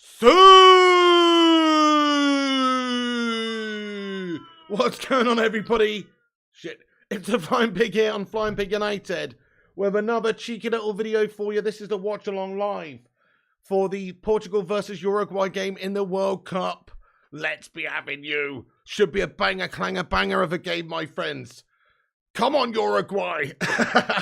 So, what's going on, everybody? Shit, it's the Flying Pig here on Flying Pig United with another cheeky little video for you. This is the watch along live for the Portugal versus Uruguay game in the World Cup. Let's be having you. Should be a banger, clanger, banger of a game, my friends. Come on, Uruguay.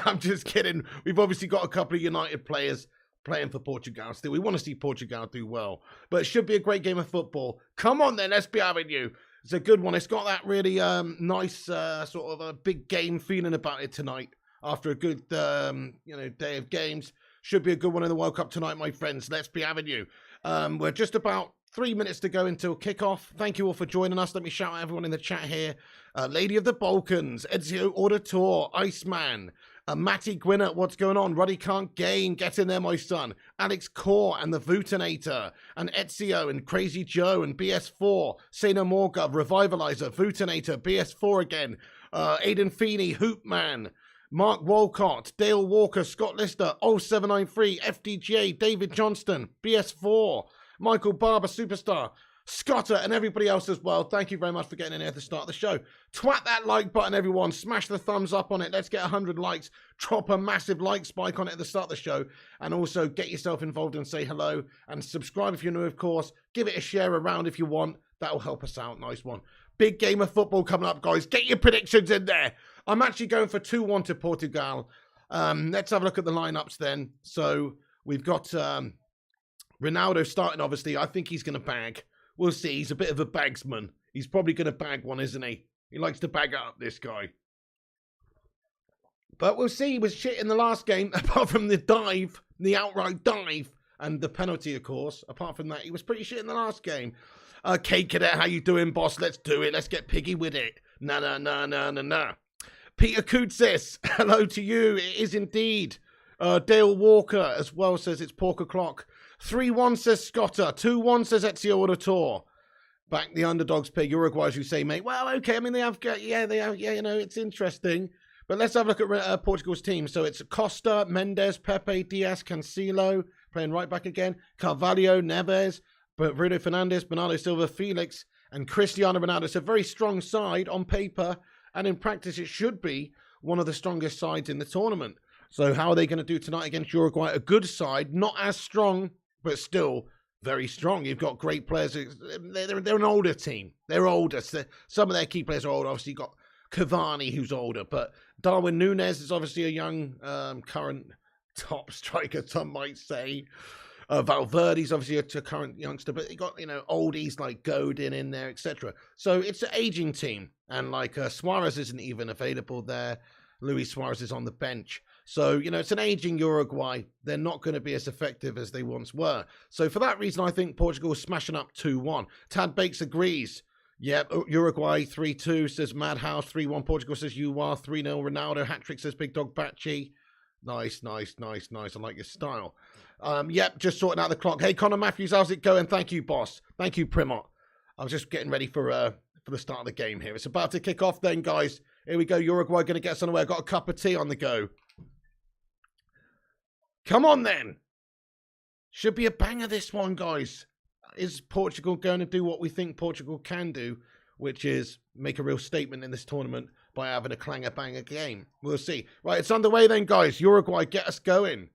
I'm just kidding. We've obviously got a couple of United players playing for Portugal still. We want to see Portugal do well. But it should be a great game of football. Come on then, let's be having you. It's a good one. It's got that really nice sort of a big game feeling about it tonight. After a good day of games. Should be a good one in the World Cup tonight, my friends. Let's be having you. We're just about 3 minutes to go until kickoff. Thank you all for joining us. Let me shout out everyone in the chat here. Lady of the Balkans, Ezio Auditor, Iceman, Matty Gwinnett, what's going on? Ruddy Can't Gain, get in there, my son. Alex Core and the Vutinator, and Ezio and Crazy Joe and BS4, Say No More Gov, Revivalizer, Vutinator, BS4 again, Aidan Feeney, Hoopman, Mark Walcott, Dale Walker, Scott Lister, 0793, FDGA, David Johnston, BS4, Michael Barber, Superstar, Scotter, and everybody else as well. Thank you very much for getting in here at the start of the show. Twat that like button, everyone. Smash the thumbs up on it. Let's get 100 likes. Drop a massive like spike on it at the start of the show. And also get yourself involved and say hello. And subscribe if you're new, of course. Give it a share around if you want. That'll help us out. Nice one. Big game of football coming up, guys. Get your predictions in there. I'm actually going for 2-1 to Portugal. Let's have a look at the lineups then. So we've got Ronaldo starting, obviously. I think he's going to bag. We'll see. He's a bit of a bagsman. He's probably going to bag one, isn't he? He likes to bag up, this guy. But we'll see. He was shit in the last game, apart from the dive, the outright dive, and the penalty, of course. Apart from that, he was pretty shit in the last game. K Cadet, how you doing, boss? Let's do it. Let's get piggy with it. Nah. Peter Koutsis, hello to you. It is indeed. Dale Walker as well says it's pork o'clock. 3-1 says Scotter. 2-1 says Ezio Auditor. Back the underdogs pig. Uruguay, as you say, mate. Well, okay. I mean, they have, you know, it's interesting. But let's have a look at Portugal's team. So it's Costa, Mendes, Pepe, Diaz, Cancelo, playing right back again. Carvalho, Neves, Bruno Fernandes, Bernardo Silva, Felix, and Cristiano Ronaldo. It's a very strong side on paper. And in practice, it should be one of the strongest sides in the tournament. So how are they going to do tonight against Uruguay? A good side, not as strong, but still very strong. You've got great players. They're an older team. They're older. So some of their key players are older. Obviously, you've got Cavani, who's older. But Darwin Núñez is obviously a young, current top striker, some might say. Valverde's obviously a current youngster. But you got, you know, oldies like Godin in there, etc. So it's an aging team. And like Suarez isn't even available there. Luis Suarez is on the bench. So, you know, it's an aging Uruguay. They're not going to be as effective as they once were. So for that reason, I think Portugal is smashing up 2-1. Tad Bakes agrees. Yep, Uruguay 3-2 says Madhouse. 3-1 Portugal says you are. 3-0 Ronaldo. Hat-trick says Big Dog Batchy. Nice. I like your style. Yep, just sorting out the clock. Hey, Connor Matthews, how's it going? Thank you, boss. Thank you, Primot. I was just getting ready for the start of the game here. It's about to kick off then, guys. Here we go. Uruguay going to get us on the way. I've got a cup of tea on the go. Come on, then. Should be a banger, this one, guys. Is Portugal going to do what we think Portugal can do, which is make a real statement in this tournament by having a clanger-banger game? We'll see. Right, it's underway then, guys. Uruguay, get us going.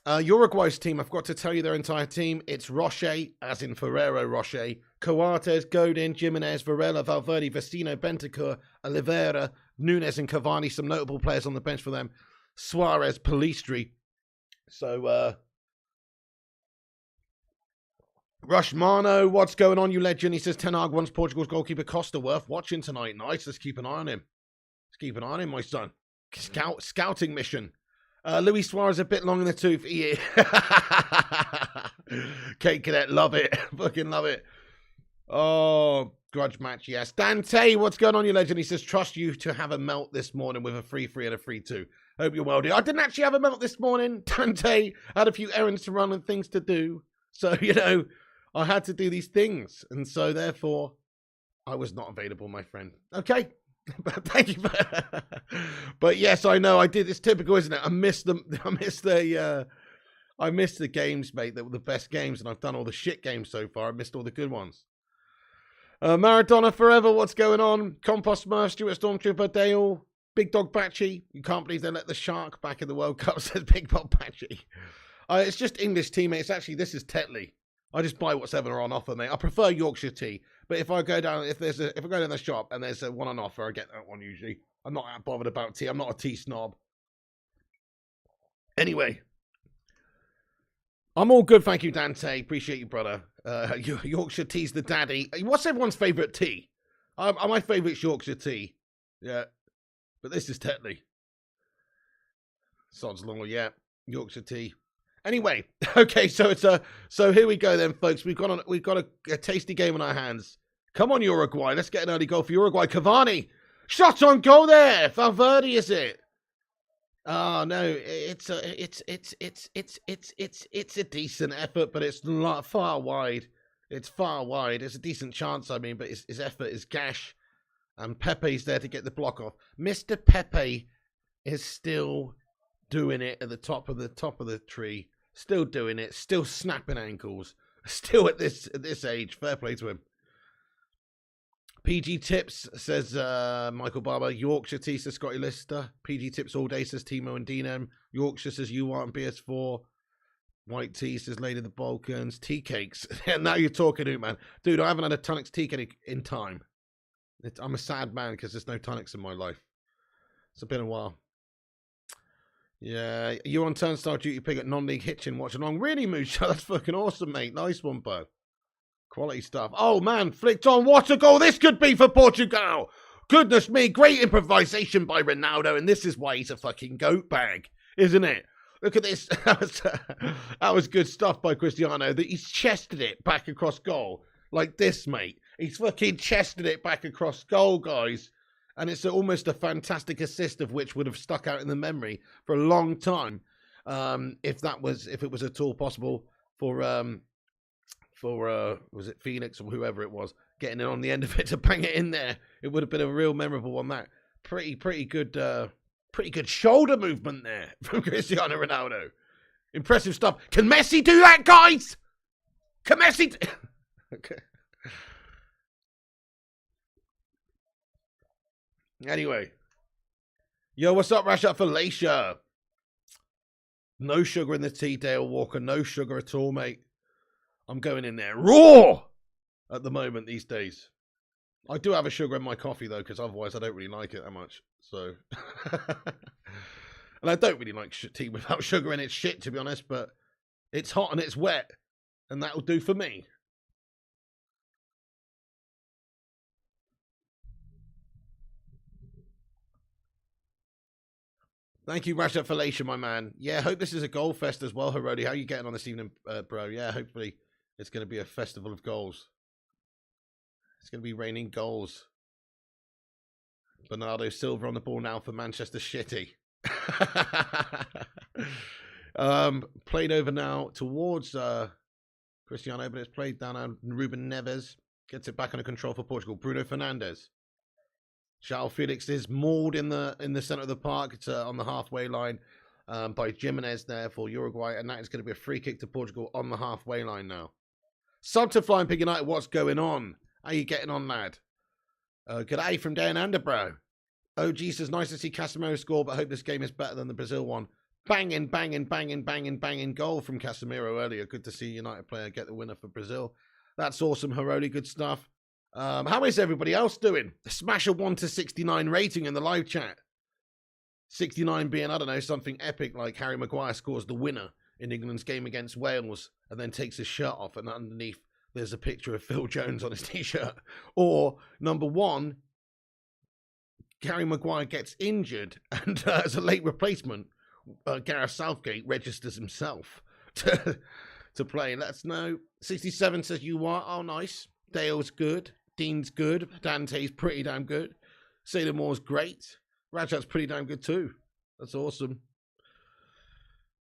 Uruguay's team, I've got to tell you their entire team. It's Roche, as in Ferrero Rocher, Coates, Godin, Jimenez, Varela, Valverde, Vecino, Bentancur, Oliveira, Núñez and Cavani, some notable players on the bench for them. Suarez, Palistri. So, Rushmano, what's going on, you legend? He says, Ten Hag wants Portugal's goalkeeper Costa worth watching tonight. Nice, let's keep an eye on him. Let's keep an eye on him, my son. Scouting mission. Luis Suarez a bit long in the tooth. Yeah. Kate Cadet, love it. Fucking love it. Oh, grudge match, yes. Dante, what's going on, you legend? He says, trust you to have a melt this morning with a 3-3 and a 3-2. Hope you're well, dude. I didn't actually have a melt this morning. Dante had a few errands to run and things to do. So, you know, I had to do these things. And so, therefore, I was not available, my friend. Okay. But thank you. But yes, I know I did. It's typical, isn't it? I missed the I missed the games, mate, that were the best games, and I've done all the shit games so far. I missed all the good ones. Maradona Forever, what's going on? Compost Smurf, Stuart Stormtrooper, Dale, Big Dog Patchy. You can't believe they let the shark back in the World Cup, says Big Dog Patchy. It's just English tea, mate. It's actually, this is Tetley. I just buy whatever on offer, mate. I prefer Yorkshire tea, but if I go down, if I go down the shop and there's one on offer, I get that one usually. I'm not that bothered about tea. I'm not a tea snob. Anyway, I'm all good, thank you, Dante. Appreciate you, brother. Yorkshire tea's the daddy. What's everyone's favourite tea? My favourite's Yorkshire tea. Yeah, but this is Tetley. Sod's law, yeah. Yorkshire tea. Anyway, okay, so here we go then, folks. We've got a tasty game on our hands. Come on, Uruguay. Let's get an early goal for Uruguay. Cavani, shot on goal there. Valverde, is it? Oh no, it's a decent effort, but it's not far wide. It's far wide. It's a decent chance, I mean, but his effort is gash, and Pepe's there to get the block off. Mr. Pepe is still doing it at the top of the tree. Still doing it. Still snapping ankles. Still at this age. Fair play to him. PG Tips, says Michael Barber. Yorkshire tea, says Scotty Lister. PG Tips all day, says Timo and Dinem. Yorkshire, says you want BS4. White tea, says Lady of the Balkans. Tea cakes. Now you're talking, man. Dude, I haven't had a tonics tea cake in time. I'm a sad man because there's no tonics in my life. It's been a while. Yeah, you're on Turnstile Duty Pig at Non-League Hitchin watching along. Really, Mooch? That's fucking awesome, mate. Nice one, Bo. Quality stuff. Oh, man, flicked on. What a goal this could be for Portugal. Goodness me, great improvisation by Ronaldo, and this is why he's a fucking goat bag, isn't it? Look at this. That was good stuff by Cristiano. He's chested it back across goal like this, mate. He's fucking chested it back across goal, guys. And it's almost a fantastic assist of which would have stuck out in the memory for a long time, if it was at all possible for was it Phoenix or whoever it was getting it on the end of it to bang it in there. It would have been a real memorable one. That pretty good shoulder movement there from Cristiano Ronaldo. Impressive stuff. Can Messi do that, guys? Can Messi? Okay. Anyway. Yo, what's up, Rash up for Lacia? No sugar in the tea, Dale Walker. No sugar at all, mate. I'm going in there raw at the moment these days. I do have a sugar in my coffee, though, because otherwise I don't really like it that much. So, and I don't really like tea without sugar in it. Shit, to be honest, but it's hot and it's wet, and that'll do for me. Thank you, Rasha Falacia, my man. Yeah, hope this is a goal fest as well, Herodi. How are you getting on this evening, bro? Yeah, hopefully it's going to be a festival of goals. It's going to be raining goals. Bernardo Silva on the ball now for Manchester City. Played over now towards Cristiano, but it's played down on Ruben Neves. Gets it back under control for Portugal. Bruno Fernandes. João Felix is mauled in the centre of the park. It's on the halfway line by Jimenez there for Uruguay, and that is going to be a free kick to Portugal on the halfway line now. Sub to Flying Pig United, what's going on? How you getting on, lad? G'day from down under, bro. OG says, nice to see Casemiro score, but hope this game is better than the Brazil one. Banging goal from Casemiro earlier. Good to see United player get the winner for Brazil. That's awesome, Heroli. Good stuff. How is everybody else doing? Smash a 1 to 69 rating in the live chat. 69 being, I don't know, something epic like Harry Maguire scores the winner in England's game against Wales and then takes his shirt off and underneath there's a picture of Phil Jones on his t-shirt. Or, number one, Harry Maguire gets injured and as a late replacement, Gareth Southgate registers himself to play. Let us know. 67 says you are. Oh, nice. Dale's good. Dean's good. Dante's pretty damn good. Sailor Moore's great. Rajat's pretty damn good too. That's awesome.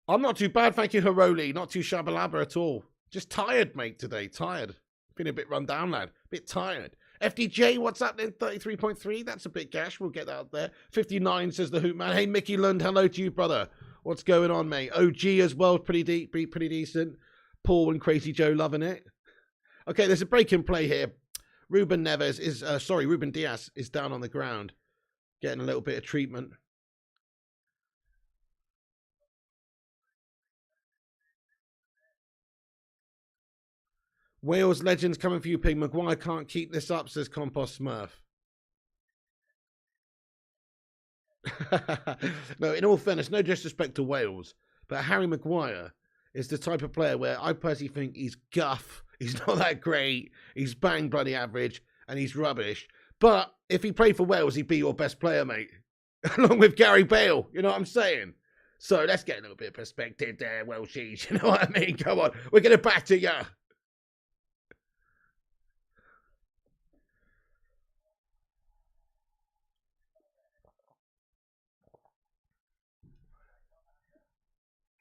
I'm not too bad, thank you, Heroli. Not too shabalaba at all. Just tired, mate, today. Tired. Feeling a bit run down, lad. Bit tired. FDJ, what's up then? 33.3. That's a bit gash. We'll get that out there. 59 says the Hoot Man. Hey, Mickey Lund. Hello to you, brother. What's going on, mate? OG as well, pretty decent. Paul and Crazy Joe loving it. Okay, there's a break in play here. Ruben Diaz is down on the ground, getting a little bit of treatment. Wales legends coming for you, Pig. Maguire can't keep this up, says Compost Smurf. No, in all fairness, no disrespect to Wales, but Harry Maguire is the type of player where I personally think he's guff. He's not that great. He's bang bloody average, and he's rubbish. But if he played for Wales, he'd be your best player, mate. Along with Gary Bale. You know what I'm saying? So let's get a little bit of perspective there, Welshies. You know what I mean? Come on. We're going to batter you.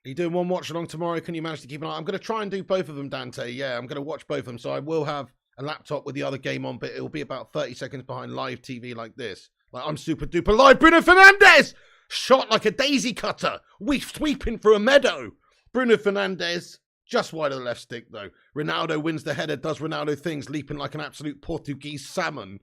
Are you doing one watch along tomorrow? Can you manage to keep an eye? I'm going to try and do both of them, Dante. Yeah, I'm going to watch both of them. So I will have a laptop with the other game on, but it'll be about 30 seconds behind live TV like this. Like I'm super duper live. Bruno Fernandes! Shot like a daisy cutter. Sweeping through a meadow. Bruno Fernandes, just wide of the left stick though. Ronaldo wins the header, does Ronaldo things, leaping like an absolute Portuguese salmon.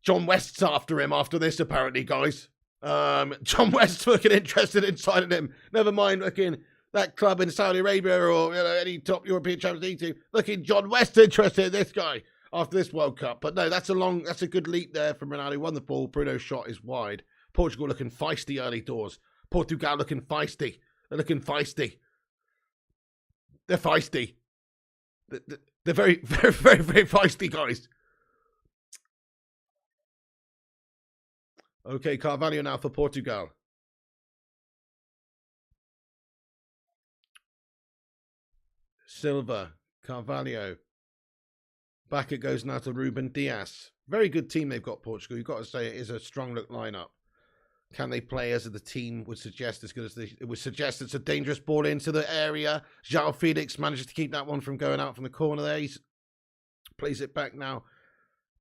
John West's after him after this, apparently, guys. John West's looking interested in signing him. Never mind looking that club in Saudi Arabia or any top European Champions League team. Looking John West interested in this guy after this World Cup. But no, that's a good leap there from Ronaldo. Won the ball. Bruno's shot is wide. Portugal looking feisty early doors. Portugal looking feisty. They're looking feisty. They're feisty. They're very, very, very, very feisty, guys. Okay, Carvalho now for Portugal. Silva, Carvalho. Back it goes now to Ruben Diaz. Very good team they've got, Portugal. You've got to say it is a strong look lineup. Can they play as the team would suggest as good as it would suggest? It's a dangerous ball into the area. João Felix manages to keep that one from going out from the corner there. He plays it back now.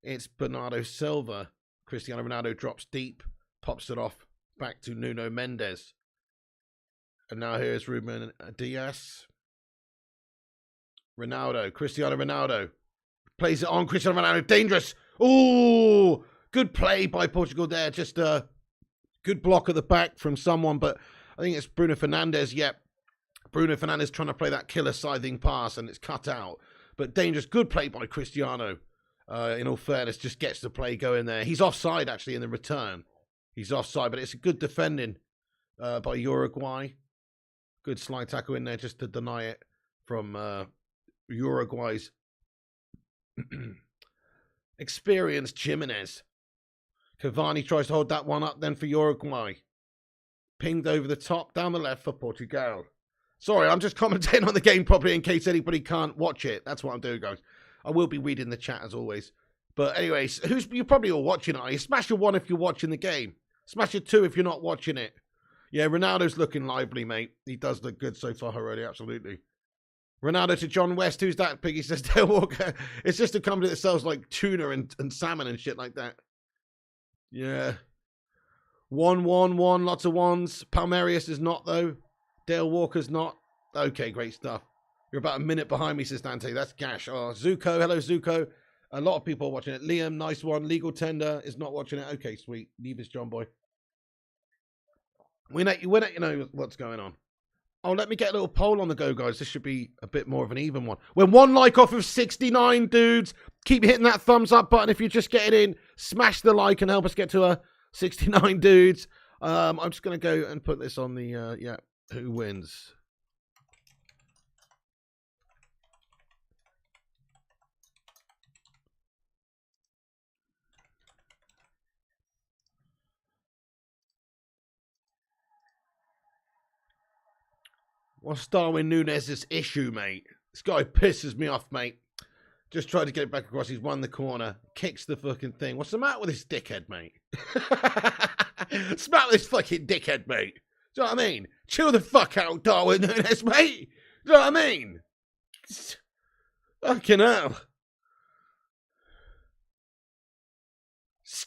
It's Bernardo Silva. Cristiano Ronaldo drops deep, pops it off back to Nuno Mendes. And now here's Ruben Diaz. Ronaldo, Cristiano Ronaldo. Plays it on, Cristiano Ronaldo, dangerous. Oh, good play by Portugal there. Just a good block at the back from someone, but I think it's Bruno Fernandes. Yep, Bruno Fernandes trying to play that killer scything pass, and it's cut out. But dangerous, good play by Cristiano. In all fairness, just gets the play going there. He's offside, actually, in the return. He's offside, but it's a good defending by Uruguay. Good slide tackle in there just to deny it from Uruguay's experienced Jimenez. Cavani tries to hold that one up then for Uruguay. Pinged over the top, down the left for Portugal. Sorry, I'm just commentating on the game properly in case anybody can't watch it. That's what I'm doing, guys. I will be reading the chat as always. But anyways, you're probably all watching it, are you? Smash your 1 if you're watching the game. Smash your 2 if you're not watching it. Yeah, Ronaldo's looking lively, mate. He does look good so far already, absolutely. Ronaldo to John West. Who's that, Piggy? Says Dale Walker. It's just a company that sells like tuna and salmon and shit like that. Yeah. 1-1-1. Lots of ones. Palmeiras is not, though. Dale Walker's not. Okay, great stuff. You're about a minute behind me, says Dante. That's Gash. Oh, Zuko. Hello, Zuko. A lot of people are watching it. Liam, nice one. Legal Tender is not watching it. Okay, sweet. Leave this, John Boy. We know what's going on. Oh, let me get a little poll on the go, guys. This should be a bit more of an even one. We're 1 like off of 69, dudes. Keep hitting that thumbs up button if you're just getting in. Smash the like and help us get to a 69, dudes. I'm just going to go and put this on the, who wins? What's Darwin Núñez's issue, mate? This guy pisses me off, mate. Just tried to get it back across. He's won the corner. Kicks the fucking thing. What's the matter with this dickhead, mate? What's the matter with this fucking dickhead, mate? Do you know what I mean? Chill the fuck out, Darwin Núñez, mate. Do you know what I mean? Fucking hell.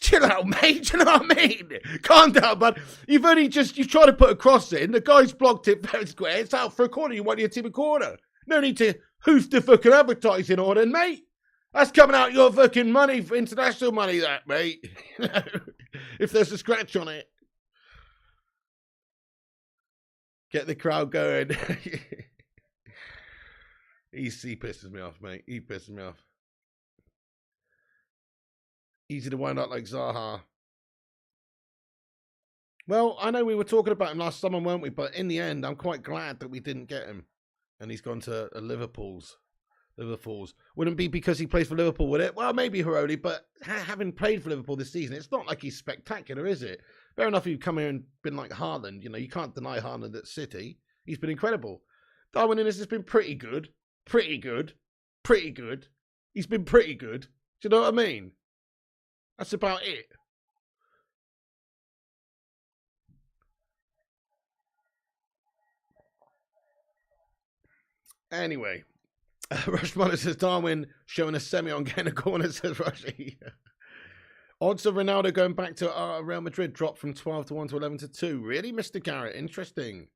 chill out, mate. Do you know what I mean? Calm down, bud. You've tried to put a cross in. The guy's blocked it fair and square. It's out for a corner. You want your team a corner. No need to hoof the fucking advertising on it, mate. That's coming out your fucking money, for international money, that, mate. If there's a scratch on it. Get the crowd going. He pisses me off, mate. He pisses me off. Easy to wind up like Zaha. Well, I know we were talking about him last summer, weren't we? But in the end, I'm quite glad that we didn't get him. And he's gone to Liverpool's. Wouldn't be because he plays for Liverpool, would it? Well, maybe Hiroli, but having played for Liverpool this season, it's not like he's spectacular, is it? Fair enough, you've come here and been like Haaland. You know, you can't deny Haaland at City. He's been incredible. Darwin Núñez has been pretty good. Pretty good. He's been pretty good. Do you know what I mean? That's about it. Anyway, Rushmonitor says Darwin showing a semi on getting a corner, says Rushy. Odds of Ronaldo going back to Real Madrid dropped from 12 to 1 to 11 to 2. Really, Mr. Garrett? Interesting.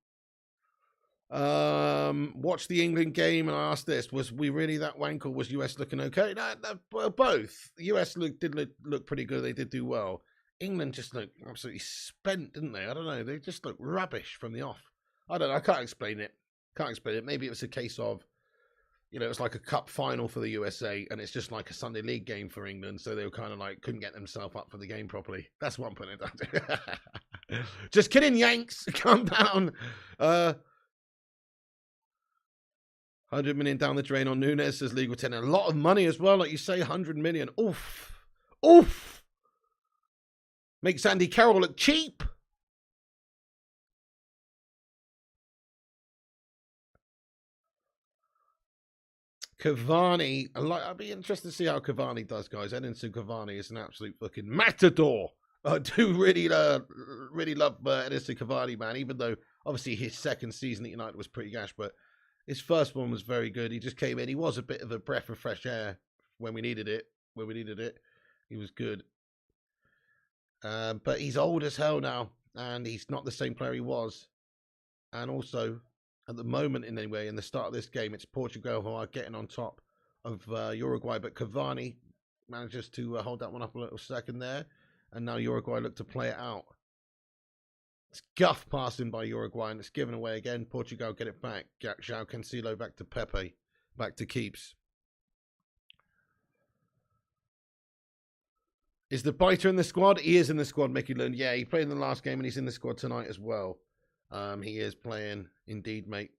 Watched the England game and I asked this: was we really that wank, or was US looking okay? No, both. The US did look pretty good. They did do well. England just looked absolutely spent, didn't they? I don't know. They just looked rubbish from the off. I don't know. I can't explain it. Maybe it was a case of, you know, it was like a cup final for the USA and it's just like a Sunday League game for England. So they were kind of like, couldn't get themselves up for the game properly. That's what I'm putting it down to. Just kidding, Yanks. Calm down. 100 million down the drain on Núñez, says Legal 10. A lot of money as well. Like you say, 100 million. Oof. Makes Andy Carroll look cheap. Cavani, I'd be interested to see how Cavani does, guys. Edinson Cavani is an absolute fucking matador. I do really love Edinson Cavani, man, even though obviously his second season at United was pretty gash, but his first one was very good. He just came in. He was a bit of a breath of fresh air when we needed it. He was good. But he's old as hell now, and he's not the same player he was. And also, at the moment, in the start of this game, it's Portugal who are getting on top of Uruguay. But Cavani manages to hold that one up a little second there. And now Uruguay look to play it out. It's guff passing by Uruguay, and it's given away again. Portugal get it back. João Cancelo back to Pepe. Back to Keeps. Is the biter in the squad? He is in the squad, Mickey Lund. Yeah, he played in the last game, and he's in the squad tonight as well. He is playing, indeed, mate.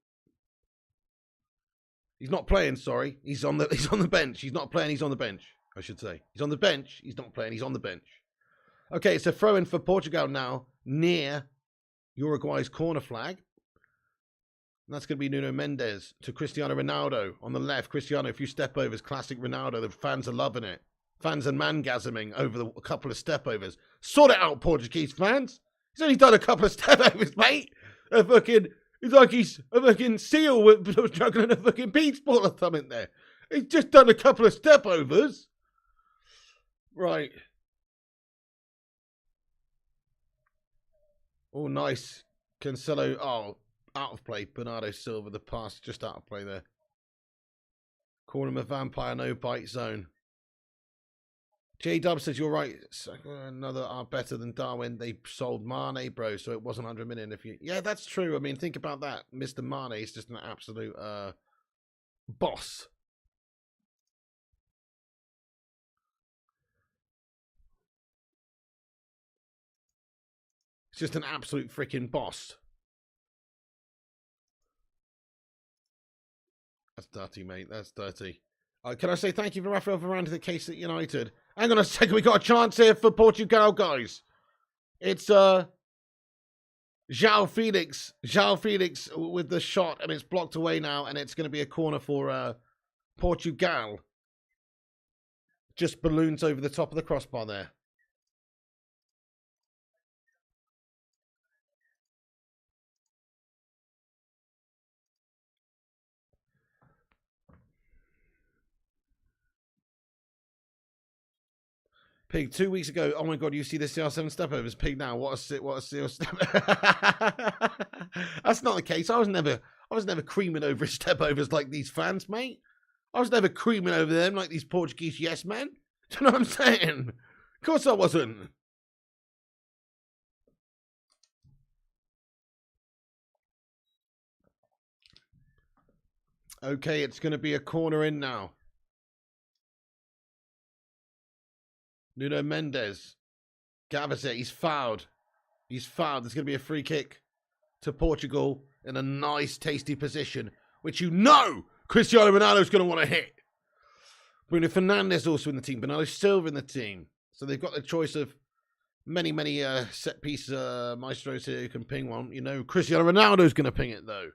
He's not playing, sorry. He's on the bench. He's not playing, he's on the bench, I should say. He's on the bench. He's not playing, he's on the bench. Okay, it's a throw-in for Portugal now, near Uruguay's corner flag. And that's going to be Nuno Mendes to Cristiano Ronaldo on the left. Cristiano, a few step-overs, classic Ronaldo. The fans are loving it. Fans are mangasming over a couple of step-overs. Sort it out, Portuguese fans. He's only done a couple of step-overs, mate. It's like he's a fucking seal with juggling a fucking beach ball or something there. He's just done a couple of step-overs. Right. Oh, nice. Cancelo. Oh, out of play. Bernardo Silva, the pass, just out of play there. Call him a vampire, no bite zone. J-Dub says, you're right. Another are better than Darwin. They sold Mane, bro, so it wasn't 100 million. Yeah, that's true. I mean, think about that. Mr. Mane is just an absolute boss. It's just an absolute freaking boss. That's dirty, mate. That's dirty. Can I say thank you for Rafael Varane to the case at United? Hang on a second. We got a chance here for Portugal, guys. It's João Felix. João Felix with the shot, and it's blocked away now, and it's going to be a corner for Portugal. Just balloons over the top of the crossbar there. Pig, 2 weeks ago. Oh my God, you see the CR7 step overs. Pig now. What a CR step. That's not the case. I was never creaming over his step overs like these fans, mate. I was never creaming over them like these Portuguese yes men. Do you know what I'm saying? Of course I wasn't. Okay, it's going to be a corner in now. Nuno Mendes gathers it. He's fouled. He's fouled. There's going to be a free kick to Portugal in a nice, tasty position, which you know Cristiano Ronaldo's going to want to hit. Bruno Fernandes also in the team. Bernardo Silva in the team. So they've got the choice of many set-piece maestros here who can ping one. You know, Cristiano Ronaldo's going to ping it, though.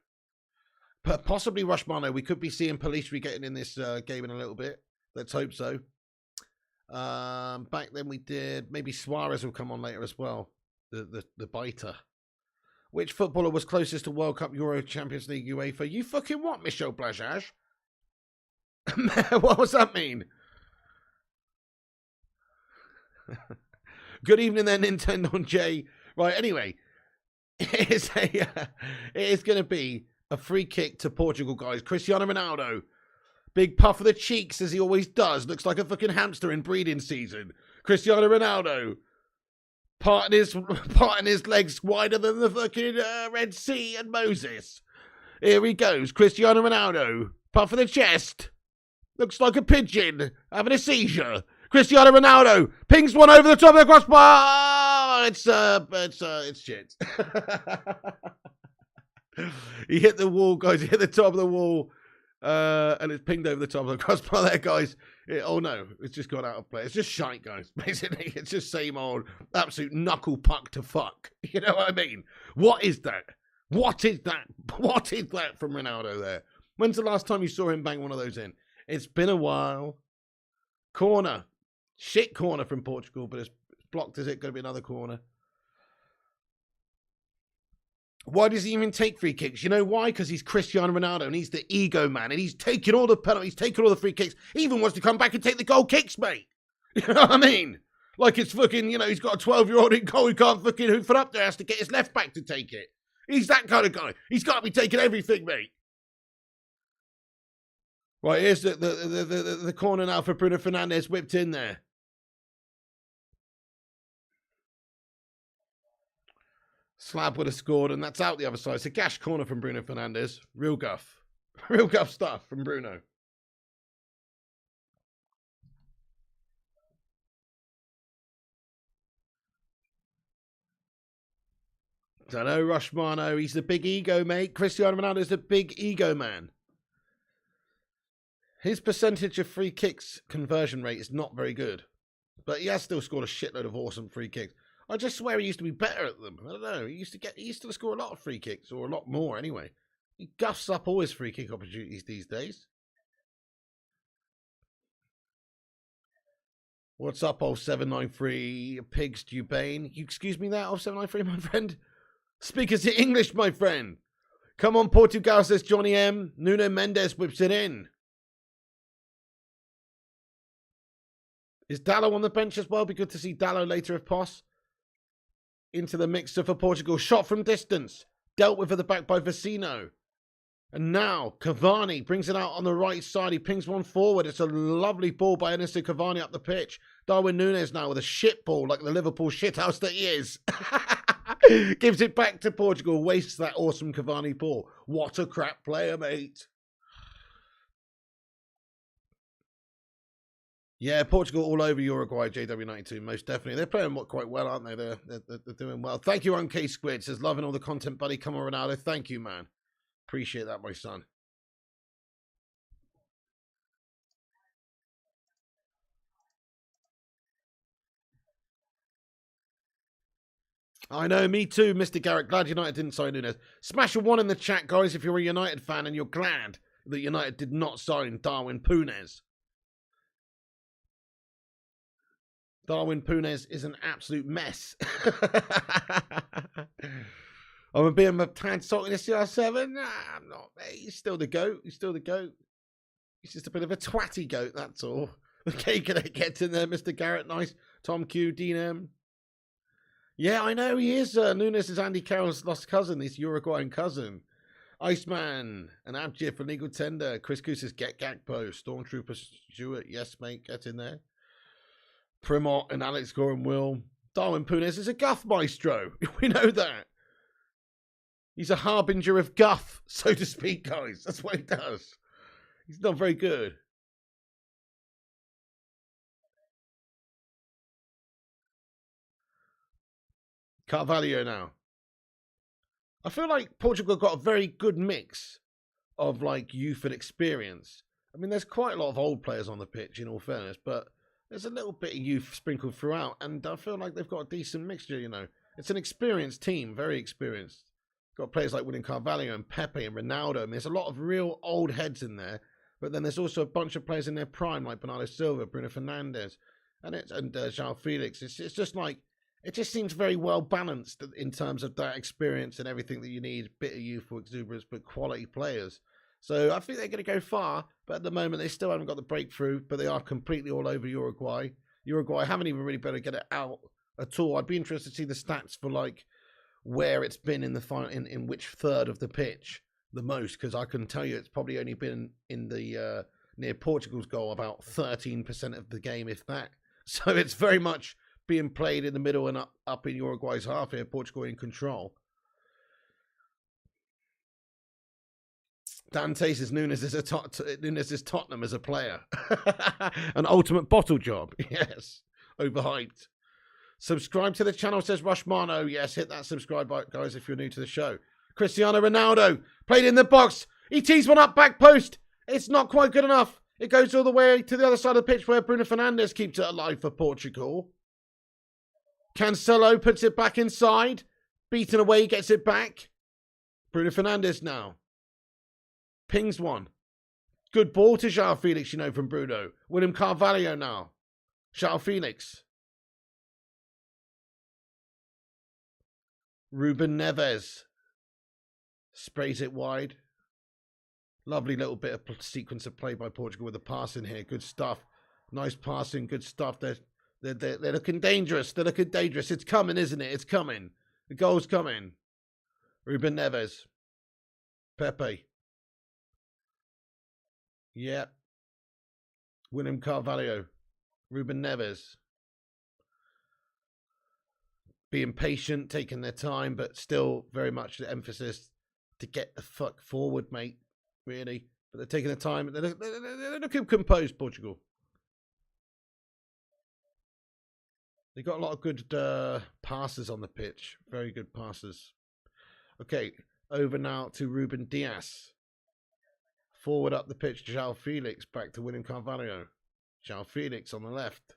But possibly Rushmano. We could be seeing Pelistri getting in this game in a little bit. Let's hope so. Back then we did. Maybe Suarez will come on later as well. The biter. Which footballer was closest to World Cup, Euro, Champions League, UEFA? You fucking what, Michel Blazage? What does that mean? Good evening there, Nintendo and Jay. Right, anyway. It is going to be a free kick to Portugal, guys. Cristiano Ronaldo. Big puff of the cheeks, as he always does. Looks like a fucking hamster in breeding season. Cristiano Ronaldo. Parting his legs wider than the fucking Red Sea and Moses. Here he goes. Cristiano Ronaldo. Puff of the chest. Looks like a pigeon having a seizure. Cristiano Ronaldo pings one over the top of the crossbar. It's shit. He hit the wall, guys. He hit the top of the wall. And it's pinged over the top of the crossbar there, guys. Oh no, it's just gone out of play. It's just shite, guys. Basically, it's just same old absolute knuckle puck to fuck. You know what I mean? What is that? What is that? What is that from Ronaldo there? When's the last time you saw him bang one of those in? It's been a while. Corner. Shit corner from Portugal, but it's blocked. Is it going to be another corner? Why does he even take free kicks? You know why? Because he's Cristiano Ronaldo and he's the ego man and he's taking all the penalties, taking all the free kicks. He even wants to come back and take the goal kicks, mate. You know what I mean? Like it's fucking, you know, he's got a 12-year-old in goal who can't fucking hoof it up there, has to get his left back to take it. He's that kind of guy. He's got to be taking everything, mate. Right, here's the corner now for Bruno Fernandes, whipped in there. Slab would have scored, and that's out the other side. It's a gash corner from Bruno Fernandes. Real guff. Real guff stuff from Bruno. Don't know, Rushmano. He's the big ego, mate. Cristiano Ronaldo's the big ego man. His percentage of free kicks conversion rate is not very good. But he has still scored a shitload of awesome free kicks. I just swear he used to be better at them. I don't know. He used to score a lot of free kicks, or a lot more anyway. He guffs up all his free kick opportunities these days. What's up, old 793 Pigs Dubane? You excuse me that, old 793, my friend? Speak as the English, my friend. Come on, Portugal, says Johnny M. Nuno Mendes whips it in. Is Dallo on the bench as well? Be good to see Dallo later if possible. Into the mixer for Portugal. Shot from distance. Dealt with at the back by Vecino. And now Cavani brings it out on the right side. He pings one forward. It's a lovely ball by Ernesto Cavani up the pitch. Darwin Núñez now with a shit ball like the Liverpool shithouse that he is. Gives it back to Portugal. Wastes that awesome Cavani ball. What a crap player, mate. Yeah, Portugal all over Uruguay, JW92, most definitely. They're playing quite well, aren't they? They're doing well. Thank you, Unk Squid. Says, loving all the content, buddy. Come on, Ronaldo. Thank you, man. Appreciate that, my son. I know, me too, Mr. Garrett. Glad United didn't sign Núñez. Smash a 1 in the chat, guys, if you're a United fan and you're glad that United did not sign Darwin Núñez. Darwin Núñez is an absolute mess. I'm being a tad salty in the CR7. Nah, I'm not, mate. He's still the GOAT. He's still the GOAT. He's just a bit of a twatty goat, that's all. The cake that gets in there, Mr. Garrett. Nice. Tom Q, Dean M. Yeah, I know he is. Nunes is Andy Carroll's lost cousin, his Uruguayan cousin. Iceman, an Abjir for legal tender. Chris Goose is Get Gakpo. Stormtrooper Stewart, yes, mate, get in there. Primot and Alex Gore and Will. Darwin Punes is a guff maestro. We know that. He's a harbinger of guff, so to speak, guys. That's what he does. He's not very good. Carvalho now. I feel like Portugal got a very good mix of like youth and experience. I mean, there's quite a lot of old players on the pitch, in all fairness, but there's a little bit of youth sprinkled throughout, and I feel like they've got a decent mixture, you know. It's an experienced team, very experienced. Got players like William Carvalho and Pepe and Ronaldo. I mean, there's a lot of real old heads in there, but then there's also a bunch of players in their prime, like Bernardo Silva, Bruno Fernandes, and João Felix. It's just like, it just seems very well balanced in terms of that experience and everything that you need. Bit of youthful exuberance, but quality players. So I think they're going to go far, but at the moment they still haven't got the breakthrough, but they are completely all over Uruguay. Uruguay haven't even really been able to get it out at all. I'd be interested to see the stats for like where it's been in the final, in which third of the pitch the most, because I can tell you it's probably only been in the near Portugal's goal about 13% of the game, if that. So it's very much being played in the middle and up in Uruguay's half here. Portugal in control. Dante says Nunes is Tottenham as a player. An ultimate bottle job. Yes. Overhyped. Subscribe to the channel, says Rushmano. Yes, hit that subscribe button, guys, if you're new to the show. Cristiano Ronaldo played in the box. He tees one up back post. It's not quite good enough. It goes all the way to the other side of the pitch where Bruno Fernandes keeps it alive for Portugal. Cancelo puts it back inside. Beaten away, gets it back. Bruno Fernandes now. Pings one. Good ball to João Felix, you know, from Bruno. William Carvalho now. João Felix. Ruben Neves. Sprays it wide. Lovely little bit of sequence of play by Portugal with the passing here. Good stuff. Nice passing, good stuff. They're looking dangerous. They're looking dangerous. It's coming, isn't it? It's coming. The goal's coming. Ruben Neves. Pepe. Yep. William Carvalho. Ruben Neves. Being patient, taking their time, but still very much the emphasis to get the fuck forward, mate. Really. But they're taking the time. They're looking composed, Portugal. They got a lot of good passes on the pitch. Very good passes. Okay, over now to Ruben Dias. Forward up the pitch, João Felix. Back to William Carvalho. João Felix on the left.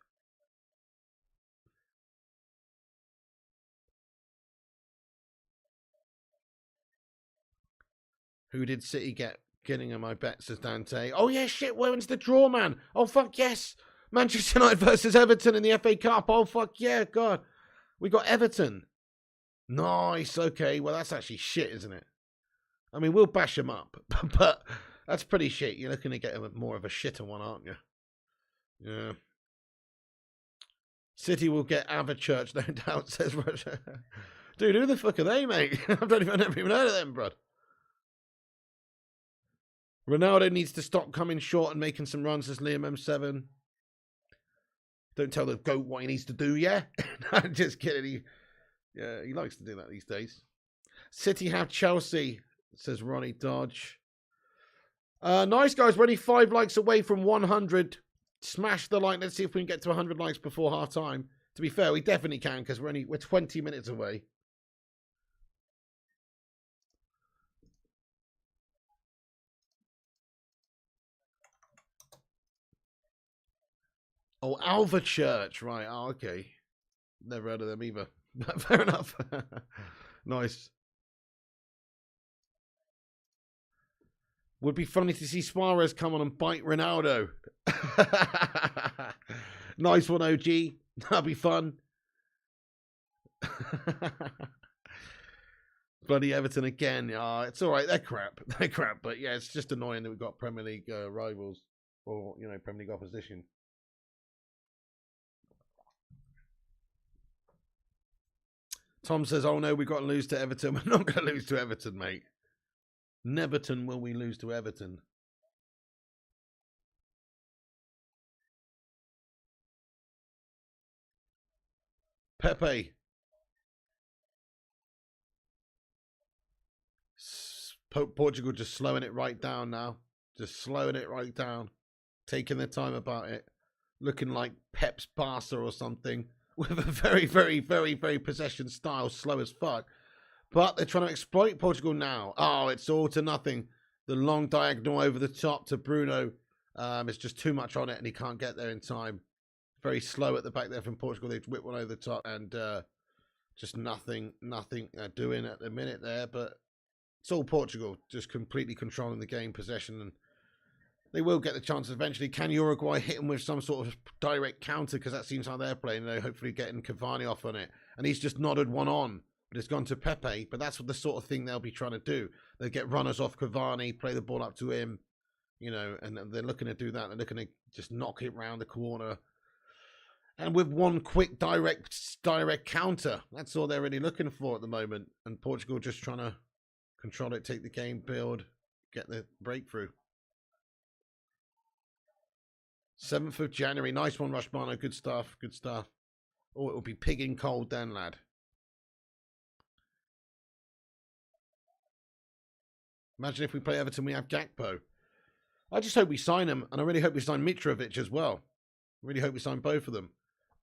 Who did City get? Gillingham, I bet, says Dante. Oh, yeah, shit, when's the draw, man? Oh, fuck, yes. Manchester United versus Everton in the FA Cup. Oh, fuck, yeah, God. We got Everton. Nice, okay. Well, that's actually shit, isn't it? I mean, we'll bash them up, but that's pretty shit. You're looking to get more of a shitter one, aren't you? Yeah. City will get Averchurch, no doubt, says Roger. Dude, who the fuck are they, mate? I've never even heard of them, bruv. Ronaldo needs to stop coming short and making some runs, says Liam M7. Don't tell the GOAT what he needs to do, yeah? No, just kidding. He likes to do that these days. City have Chelsea, says Ronnie Dodge. Nice, guys. We're only 5 likes away from 100. Smash the like. Let's see if we can get to 100 likes before half time. To be fair, we definitely can because we're 20 minutes away. Oh, Alva Church, right. Oh, okay. Never heard of them either. But fair enough. Nice. Would be funny to see Suarez come on and bite Ronaldo. Nice one, OG. That'd be fun. Bloody Everton again. It's all right. They're crap. They're crap. But yeah, it's just annoying that we've got Premier League rivals or, Premier League opposition. Tom says, oh no, we've got to lose to Everton. We're not going to lose to Everton, mate. Neverton will we lose to Everton. Pepe. Portugal just slowing it right down now. Just slowing it right down. Taking their time about it. Looking like Pep's Barca or something. With a very, very, very, very possession style. Slow as fuck. But they're trying to exploit Portugal now. Oh, it's all to nothing. The long diagonal over the top to Bruno. It's just too much on it and he can't get there in time. Very slow at the back there from Portugal. They whip one over the top and just nothing doing at the minute there. But it's all Portugal, just completely controlling the game, possession, and they will get the chance eventually. Can Uruguay hit them with some sort of direct counter? Because that seems how they're playing. You know, hopefully getting Cavani off on it. And he's just nodded one on, but it's gone to Pepe. But that's what the sort of thing they'll be trying to do. They'll get runners off Cavani, play the ball up to him, you know, and they're looking to do that. They're looking to just knock it round the corner. And with one quick direct counter, that's all they're really looking for at the moment. And Portugal just trying to control it, take the game, build, get the breakthrough. 7th of January. Nice one, Rushmano. Good stuff. Good stuff. Oh, it'll be pigging cold then, lad. Imagine if we play Everton, we have Gakpo. I just hope we sign him, and I really hope we sign Mitrovic as well. I really hope we sign both of them.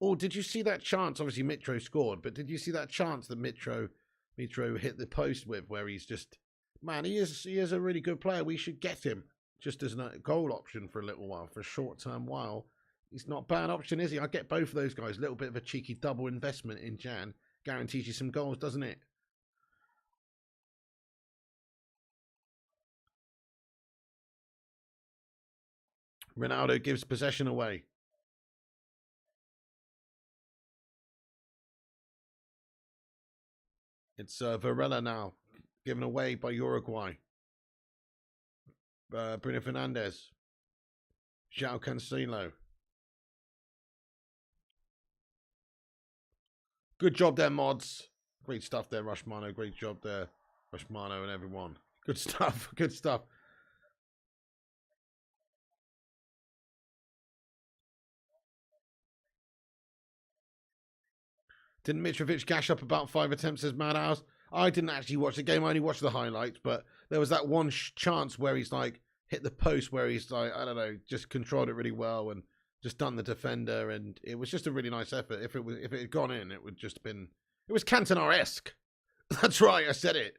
Oh, did you see that chance? Obviously, Mitro scored, but did you see that chance that Mitro hit the post with, where he's just, man, he is a really good player. We should get him just as a goal option for a little while, for a short-term while. He's not a bad option, is he? I get both of those guys. A little bit of a cheeky double investment in Jan. Guarantees you some goals, doesn't it? Ronaldo gives possession away. It's Varela now, given away by Uruguay. Bruno Fernandes. João Cancelo. Good job there, mods. Great stuff there, Rushmano. Great job there, Rushmano and everyone. Good stuff. Good stuff. Didn't Mitrovic gash up about 5 attempts as Madhouse? I didn't actually watch the game. I only watched the highlights, but there was that one chance where he's like hit the post, where he's like, I don't know, just controlled it really well and just done the defender, and it was just a really nice effort. If it had gone in, it would just been, it was Cantona-esque. That's right, I said it.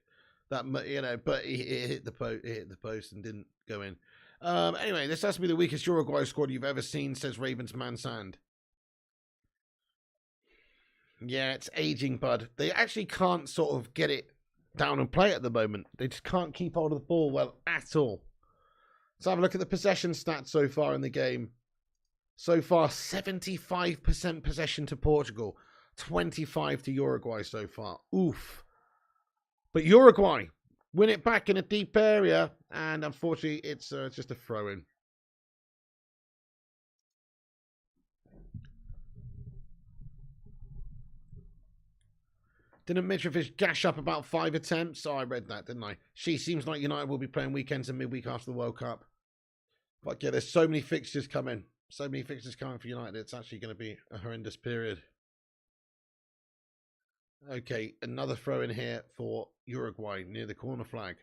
That, you know, but he hit the post and didn't go in. Anyway, this has to be the weakest Uruguay squad you've ever seen, says Ravens Mansand. Yeah, it's aging, bud. They actually can't sort of get it down and play at the moment. They just can't keep hold of the ball well at all. Let's have a look at the possession stats so far in the game. So far, 75% possession to Portugal, 25 to Uruguay so far. Oof. But Uruguay win it back in a deep area, and unfortunately, it's just a throw-in. Didn't Mitrovic gash up about 5 attempts? Oh, I read that, didn't I? She seems like United will be playing weekends and midweek after the World Cup. But yeah, there's so many fixtures coming. So many fixtures coming for United. It's actually going to be a horrendous period. Okay, another throw in here for Uruguay near the corner flag.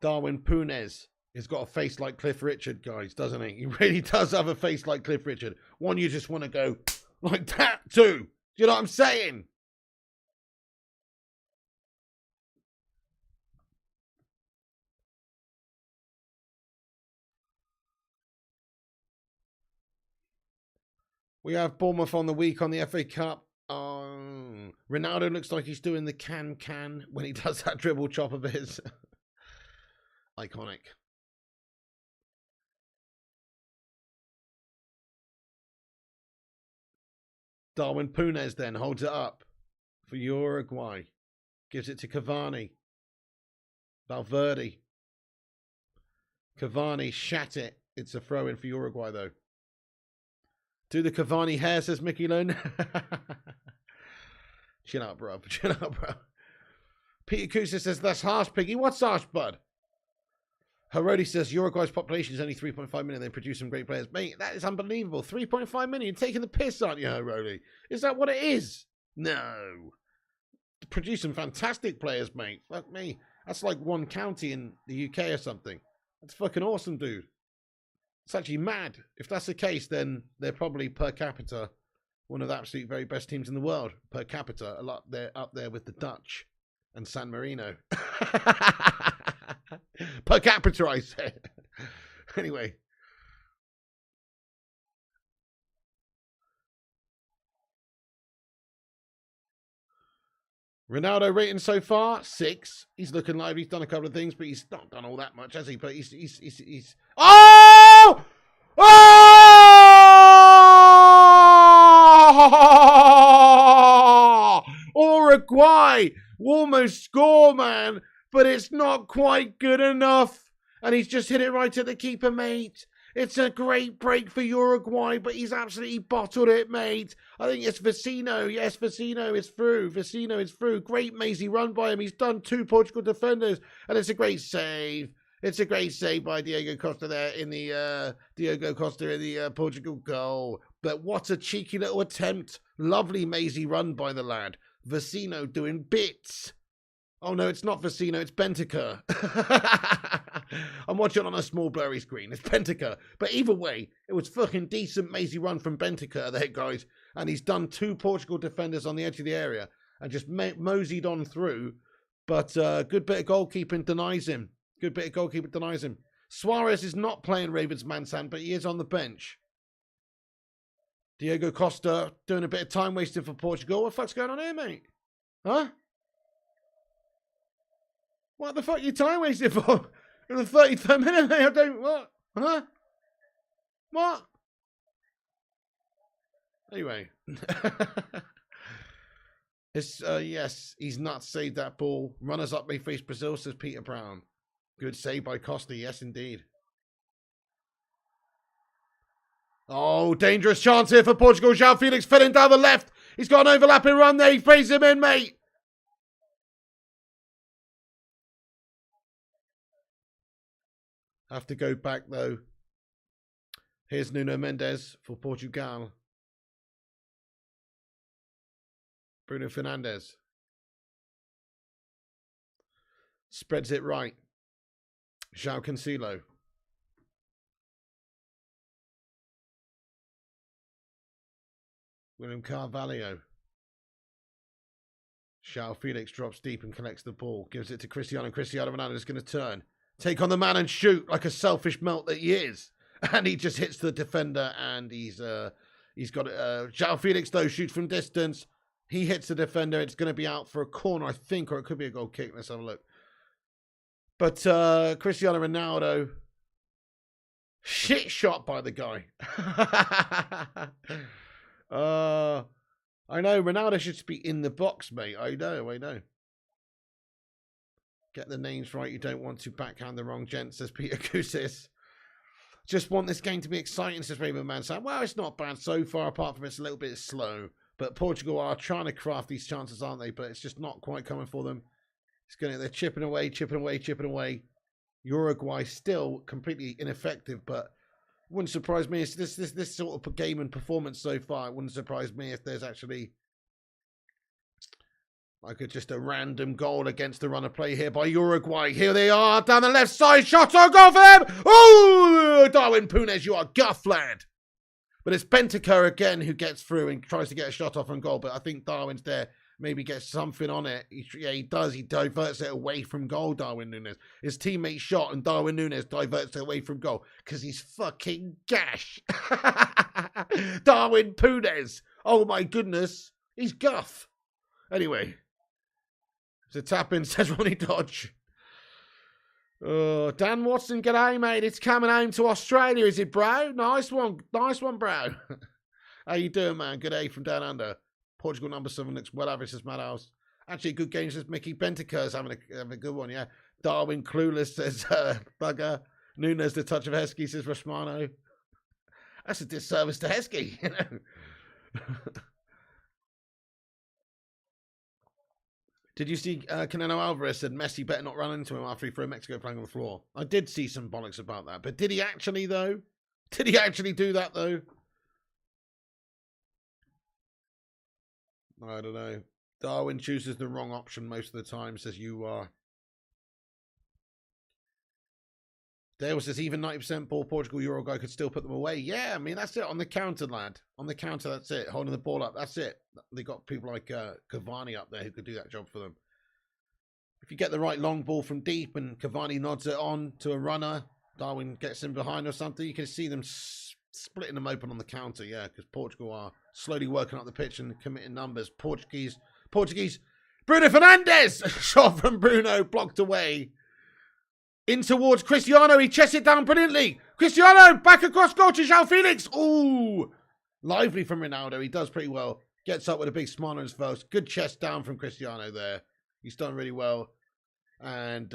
Darwin Punez. He's got a face like Cliff Richard, guys, doesn't he? He really does have a face like Cliff Richard. One you just want to go like that too. Do you know what I'm saying? We have Bournemouth on the week on the FA Cup. Ronaldo looks like he's doing the can when he does that dribble chop of his. Iconic. Darwin Punez then holds it up for Uruguay. Gives it to Cavani. Valverde. Cavani shat it. It's a throw in for Uruguay though. Do the Cavani hair, says Mickey Lone. Chill out, bro. Chill out, bro. Peter Kusa says, that's harsh, Piggy. What's harsh, bud? Herodi says, Uruguay's population is only 3.5 million. They produce some great players. Mate, that is unbelievable. 3.5 million. You're taking the piss, aren't you, Herodi? Is that what it is? No. Produce some fantastic players, mate. Fuck me. That's like one county in the UK or something. That's fucking awesome, dude. It's actually mad. If that's the case, then they're probably per capita one of the absolute very best teams in the world. Per capita, a lot. They're up there with the Dutch and San Marino. Per capita, I said. Anyway. Ronaldo rating so far 6. He's looking like he's done a couple of things, but he's not done all that much, has he? But he's oh! Oh! Uruguay almost score, man, but it's not quite good enough. And he's just hit it right at the keeper, mate. It's a great break for Uruguay, but he's absolutely bottled it, mate. I think it's Vecino. Yes, Vecino is through. Vecino is through. Great mazy run by him. He's done 2 Portugal defenders, and it's a great save. It's a great save by Diogo Costa there in the Portugal goal. But what a cheeky little attempt. Lovely mazy run by the lad. Vecino doing bits. Oh, no, it's not Vecino. It's Bentancur. I'm watching on a small blurry screen. It's Bentancur. But either way, it was fucking decent mazy run from Bentancur there, guys. And he's done 2 Portugal defenders on the edge of the area and just moseyed on through. But good bit of goalkeeping denies him. Good bit of goalkeeping denies him. Suarez is not playing Ravens man-san, but he is on the bench. Diogo Costa doing a bit of time wasting for Portugal. What the fuck's going on here, mate? Huh? What the fuck are you time wasting for? In the 33rd minute, mate? I don't... What? Huh? What? Anyway. Yes, he's not saved that ball. Runners up, they face Brazil, says Peter Brown. Good save by Costa. Yes, indeed. Oh, dangerous chance here for Portugal. João Felix filling down the left. He's got an overlapping run there. He plays him in, mate. Have to go back, though. Here's Nuno Mendes for Portugal. Bruno Fernandes. Spreads it right. João Cancelo. William Carvalho. João Felix drops deep and collects the ball. Gives it to Cristiano. Cristiano Ronaldo is going to turn. Take on the man and shoot like a selfish melt that he is. And he just hits the defender and he's got it. João Felix, though, shoots from distance. He hits the defender. It's going to be out for a corner, I think, or it could be a goal kick. Let's have a look. But Cristiano Ronaldo, shit shot by the guy. I know, Ronaldo should be in the box, mate. I know. Get the names right. You don't want to backhand the wrong gent, says Peter Kusis. Just want this game to be exciting, says Raymond Manson. Well, it's not bad so far, apart from it's a little bit slow. But Portugal are trying to craft these chances, aren't they? But it's just not quite coming for them. They're chipping away. Uruguay still completely ineffective, but wouldn't surprise me. It's this sort of game and performance so far. It wouldn't surprise me if there's actually like just a random goal against the run of play here by Uruguay. Here they are down the left side. Shot on goal for them. Oh, Darwin Punes, you are guff, lad. But it's Bentancur again who gets through and tries to get a shot off on goal. But I think Darwin's there. Maybe gets something on it. He does. He diverts it away from goal, Darwin Núñez. His teammate shot and Darwin Núñez diverts it away from goal because he's fucking gash. Darwin Punes. Oh, my goodness. He's guff. Anyway. It's a tap-in, says Ronnie Dodge. Oh, Dan Watson, g'day, mate. It's coming home to Australia, is it, bro? Nice one, bro. How you doing, man? Good day from down under. Portugal number 7 looks well average, says Madhouse. Actually, good game, says Mickey. Bentancur's having a good one, yeah. Darwin Clueless, says Bugger. Nunes, the touch of Heskey, says Rashmano. That's a disservice to Heskey, you know. Did you see Canelo Alvarez said Messi better not run into him after he threw Mexico playing on the floor? I did see some bollocks about that. But did he actually, though? Did he actually do that, though? I don't know. Darwin chooses the wrong option most of the time, says you are. Dale says even 90% ball Portugal, Uruguay could still put them away. Yeah, I mean, that's it. On the counter, lad. On the counter, that's it. Holding the ball up, that's it. They got people like Cavani up there who could do that job for them. If you get the right long ball from deep and Cavani nods it on to a runner, Darwin gets in behind or something, you can see them splitting them open on the counter, yeah, because Portugal are slowly working up the pitch and committing numbers. Portuguese. Bruno Fernandes! Shot from Bruno, blocked away. In towards Cristiano, he chests it down brilliantly. Cristiano, back across goal to João Felix. Ooh, lively from Ronaldo. He does pretty well. Gets up with a big smile on his face. Good chest down from Cristiano there. He's done really well. And,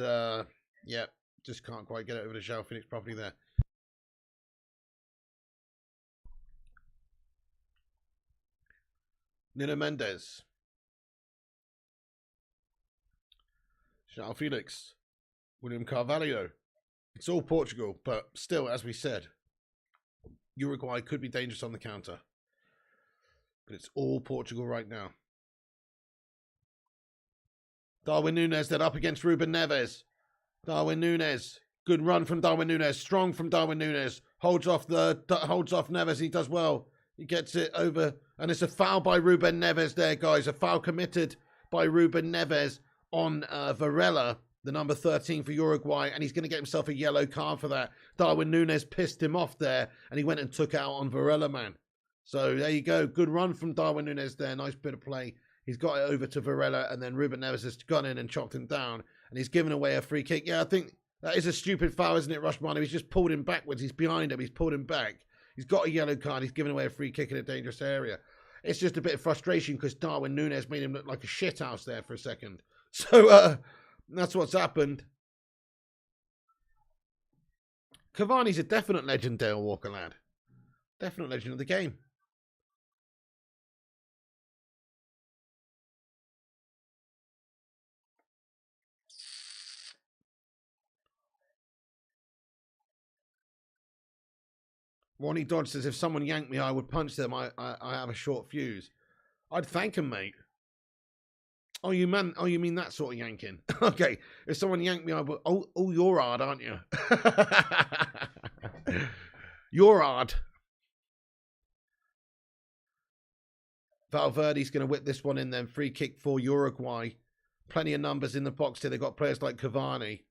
yeah, just can't quite get it over to João Felix properly there. Nuno Mendes. João Felix. William Carvalho. It's all Portugal, but still, as we said, Uruguay could be dangerous on the counter. But it's all Portugal right now. Darwin Núñez, they're up against Ruben Neves. Darwin Núñez. Good run from Darwin Núñez. Strong from Darwin Núñez. Holds off Neves. He does well. He gets it over. And it's a foul by Ruben Neves there, guys. A foul committed by Ruben Neves on Varela, the number 13 for Uruguay, and he's going to get himself a yellow card for that. Darwin Núñez pissed him off there, and he went and took out on Varela, man. So there you go. Good run from Darwin Núñez there. Nice bit of play. He's got it over to Varela, and then Ruben Neves has gone in and chopped him down, and he's given away a free kick. Yeah, I think that is a stupid foul, isn't it, Rushmano? He's just pulled him backwards. He's behind him. He's pulled him back. He's got a yellow card. He's given away a free kick in a dangerous area. It's just a bit of frustration because Darwin Núñez made him look like a shithouse there for a second. So, that's what's happened. Cavani's a definite legend, Dale Walker, lad. Definite legend of the game. Ronnie Dodge says, if someone yanked me, I would punch them. I have a short fuse. I'd thank him, mate. Oh, you mean that sort of yanking? Okay. If someone yanked me, I would. Oh, you're hard, aren't you? You're hard. Valverde's going to whip this one in then. Free kick for Uruguay. Plenty of numbers in the box here. They've got players like Cavani.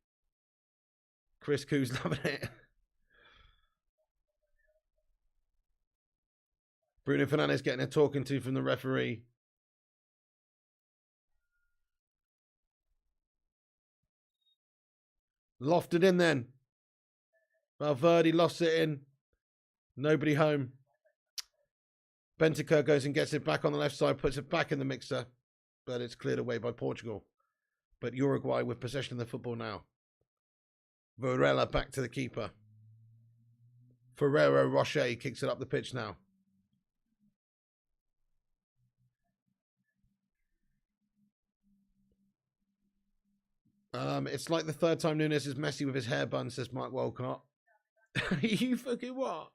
Chris Koo's loving it. Bruno Fernandes getting a talking to from the referee. Lofted in then. Valverde lost it in. Nobody home. Bentancur goes and gets it back on the left side, puts it back in the mixer. But it's cleared away by Portugal. But Uruguay with possession of the football now. Varela back to the keeper. Ferrero Rocher kicks it up the pitch now. It's like the third time Núñez is messy with his hair bun, says Mike Walcott. You fucking what?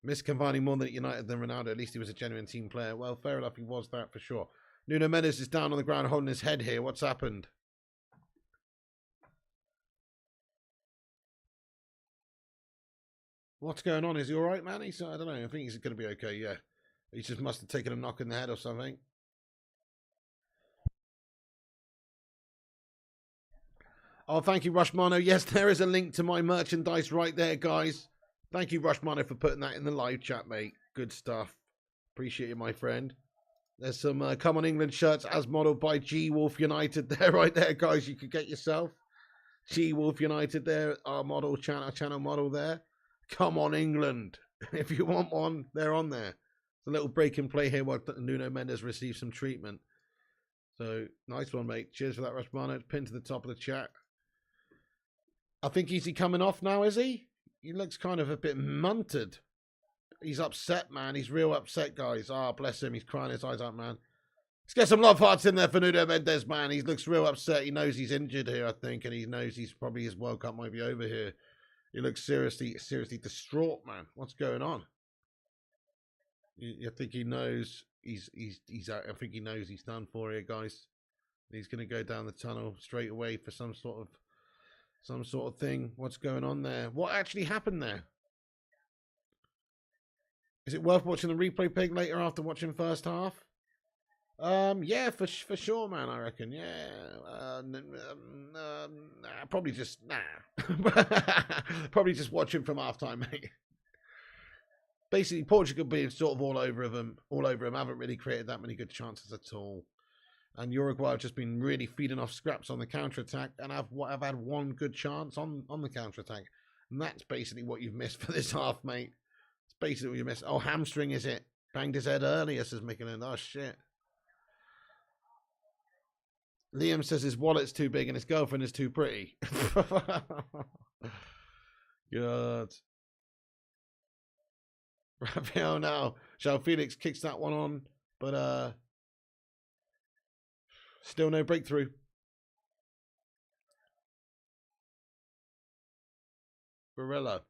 Miss Cavani more than at United than Ronaldo. At least he was a genuine team player. Well, fair enough, he was that for sure. Nuno Mendes is down on the ground holding his head here. What's happened? What's going on? Is he all right, man? I don't know. I think he's going to be okay, yeah. He just must have taken a knock in the head or something. Oh, thank you, Rushmano. Yes, there is a link to my merchandise right there, guys. Thank you, Rushmano, for putting that in the live chat, mate. Good stuff. Appreciate you, my friend. There's some Come On England shirts as modeled by G Wolf United there, right there, guys. You could get yourself. G Wolf United there, our model, channel model there. Come On England. If you want one, they're on there. It's a little break and play here while Nuno Mendes receives some treatment. So, nice one, mate. Cheers for that, Rushmano. It's pinned to the top of the chat. I think, is he coming off now, is he? He looks kind of a bit munted. He's upset, man. He's real upset, guys. Ah, bless him. He's crying his eyes out, man. Let's get some love hearts in there for Nuno Mendes, man. He looks real upset. He knows he's injured here, I think, and he knows he's probably his World Cup might be over here. He looks seriously distraught, man. What's going on? I think he knows he's out. I think he knows he's done for here, guys. He's going to go down the tunnel straight away for some sort of thing. What's going on there? What actually happened there? Is it worth watching the replay, Pig, later after watching first half? Yeah, for sure, man. I reckon. Yeah. Probably just probably just watch him from halftime, mate. Basically, Portugal being sort of all over him. Haven't really created that many good chances at all. And Uruguay have just been really feeding off scraps on the counter-attack, and I've had one good chance on the counter-attack. And that's basically what you've missed for this half, mate. It's basically what you missed. Oh, hamstring is it? Banged his head earlier, says Michelin. Oh, shit. Liam says his wallet's too big and his girlfriend is too pretty. Good. Raphael now. João Felix kicks that one on, but still no breakthrough. Barella.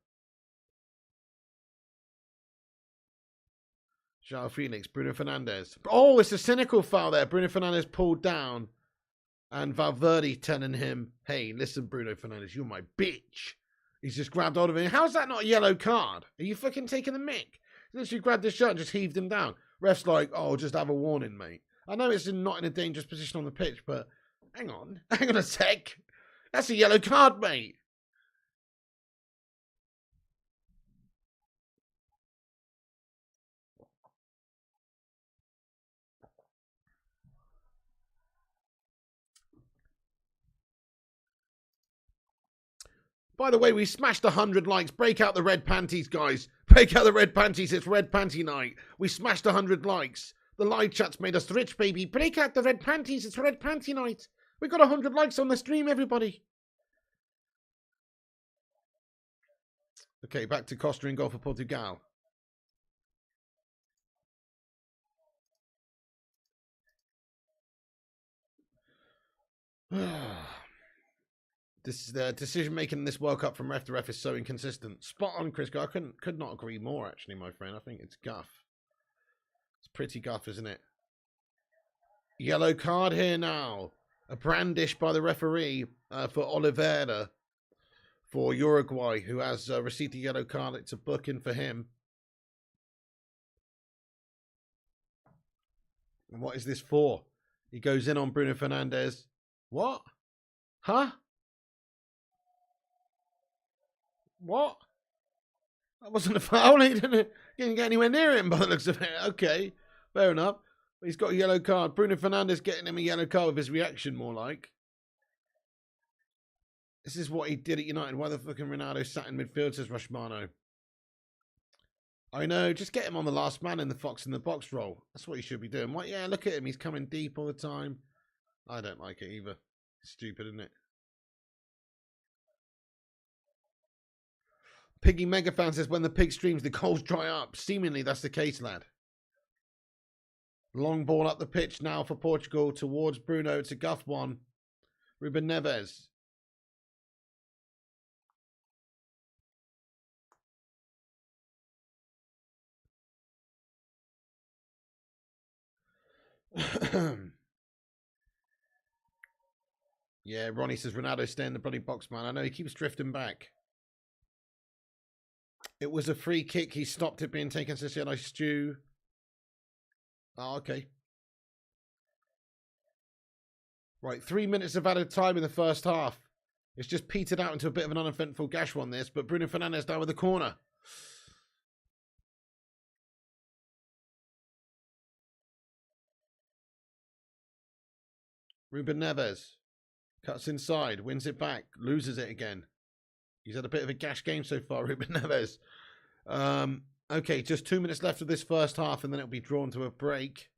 João Felix, Bruno Fernandes. Oh, it's a cynical foul there. Bruno Fernandes pulled down. And Valverde telling him, hey, listen, Bruno Fernandes, you're my bitch. He's just grabbed hold of him. How's that not a yellow card? Are you fucking taking the mick? He literally grabbed his shirt and just heaved him down. Ref's like, oh, just have a warning, mate. I know it's not in a dangerous position on the pitch, but hang on a sec. That's a yellow card, mate. By the way, we smashed 100 likes. Break out the red panties, guys. Break out the red panties. It's red panty night. We smashed 100 likes. The live chat's made us rich, baby. Break out the red panties. It's red panty night. We got 100 likes on the stream, everybody. Okay, back to Costa in goal for Portugal. This is the decision making in this World Cup from ref to ref is so inconsistent. Spot on, Chris. I could not agree more, actually, my friend. I think it's guff. It's pretty guff, isn't it? Yellow card here now. A brandish by the referee for Oliveira for Uruguay, who has received a yellow card. It's a booking for him. And what is this for? He goes in on Bruno Fernandes. What? Huh? What? That wasn't a foul. He didn't get anywhere near him by the looks of it. Okay, fair enough. But he's got a yellow card. Bruno Fernandes getting him a yellow card with his reaction, more like. This is what he did at United. Why the fucking Ronaldo sat in midfield, says Rushmano. I know, just get him on the last man in the Fox in the box role. That's what he should be doing. What? Yeah, look at him. He's coming deep all the time. I don't like it either. It's stupid, isn't it? Piggy Megafan says, when the pig streams, the goals dry up. Seemingly, that's the case, lad. Long ball up the pitch now for Portugal towards Bruno. It's a guff one. Ruben Neves. Yeah, Ronnie says, Ronaldo stay in the bloody box, man. I know, he keeps drifting back. It was a free kick. He stopped it being taken to Cielo Stew. Oh, okay. Right, 3 minutes of added time in the first half. It's just petered out into a bit of an uneventful gash one, this, but Bruno Fernandes down with the corner. Ruben Neves cuts inside, wins it back, loses it again. He's had a bit of a gash game so far, Ruben Neves. Okay, just 2 minutes left of this first half, and then it'll be drawn to a break.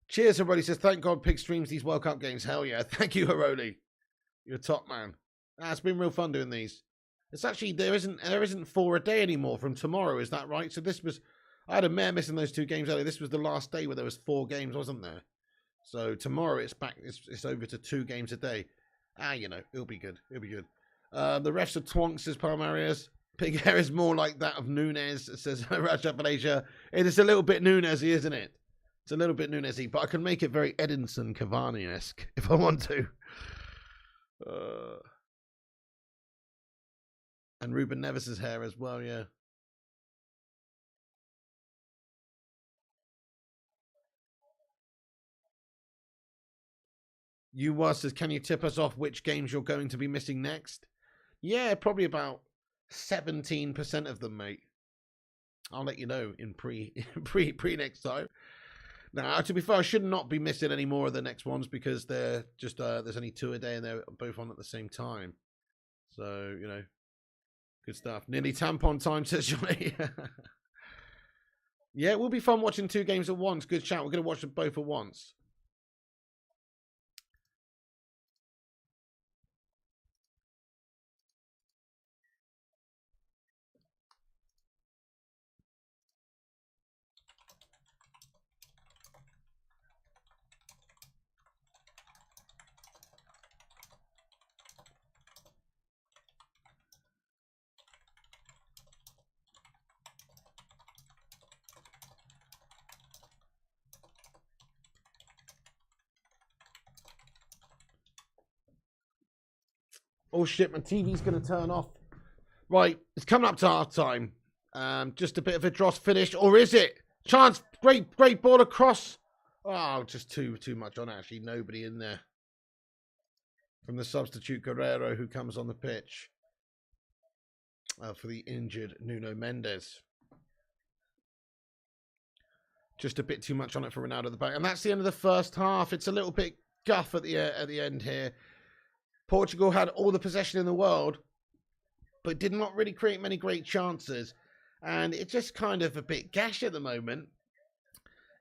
Cheers, everybody. Says, thank God Pig streams these World Cup games. Hell yeah. Thank you, Haroli. You're a top man. It's been real fun doing these. It's actually there isn't 4 a day anymore from tomorrow. Is that right? So this was I had a mare missing those 2 games earlier. This was the last day where there was 4 games, wasn't there? So tomorrow it's back. It's over to 2 games a day. You know, it'll be good. It'll be good. The refs are twonks, says Palmarius. Pig hair is more like that of Nunes, says Rajab Malaysia. It is a little bit Nunes-y, isn't it? It's a little bit Nunes-y, but I can make it very Edinson Cavani-esque if I want to. And Ruben Neves' hair as well, yeah. You says, can you tip us off which games you're going to be missing next? Yeah, probably about 17% of them, mate. I'll let you know in pre next time. Now, to be fair, I should not be missing any more of the next ones because they're just there's only 2 a day and they're both on at the same time. So, you know, good stuff. Nearly tampon time, says Johnny. Yeah, it will be fun watching 2 games at once. Good shout. We're going to watch them both at once. Oh shit, my TV's going to turn off. Right, it's coming up to half time. Just a bit of a dross finish, or is it? Chance, great ball across. Oh, just too much on actually. Nobody in there. From the substitute Guerrero who comes on the pitch for the injured Nuno Mendes. Just a bit too much on it for Ronaldo at the back. And that's the end of the first half. It's a little bit guff at the end here. Portugal had all the possession in the world, but did not really create many great chances. And it's just kind of a bit gash at the moment.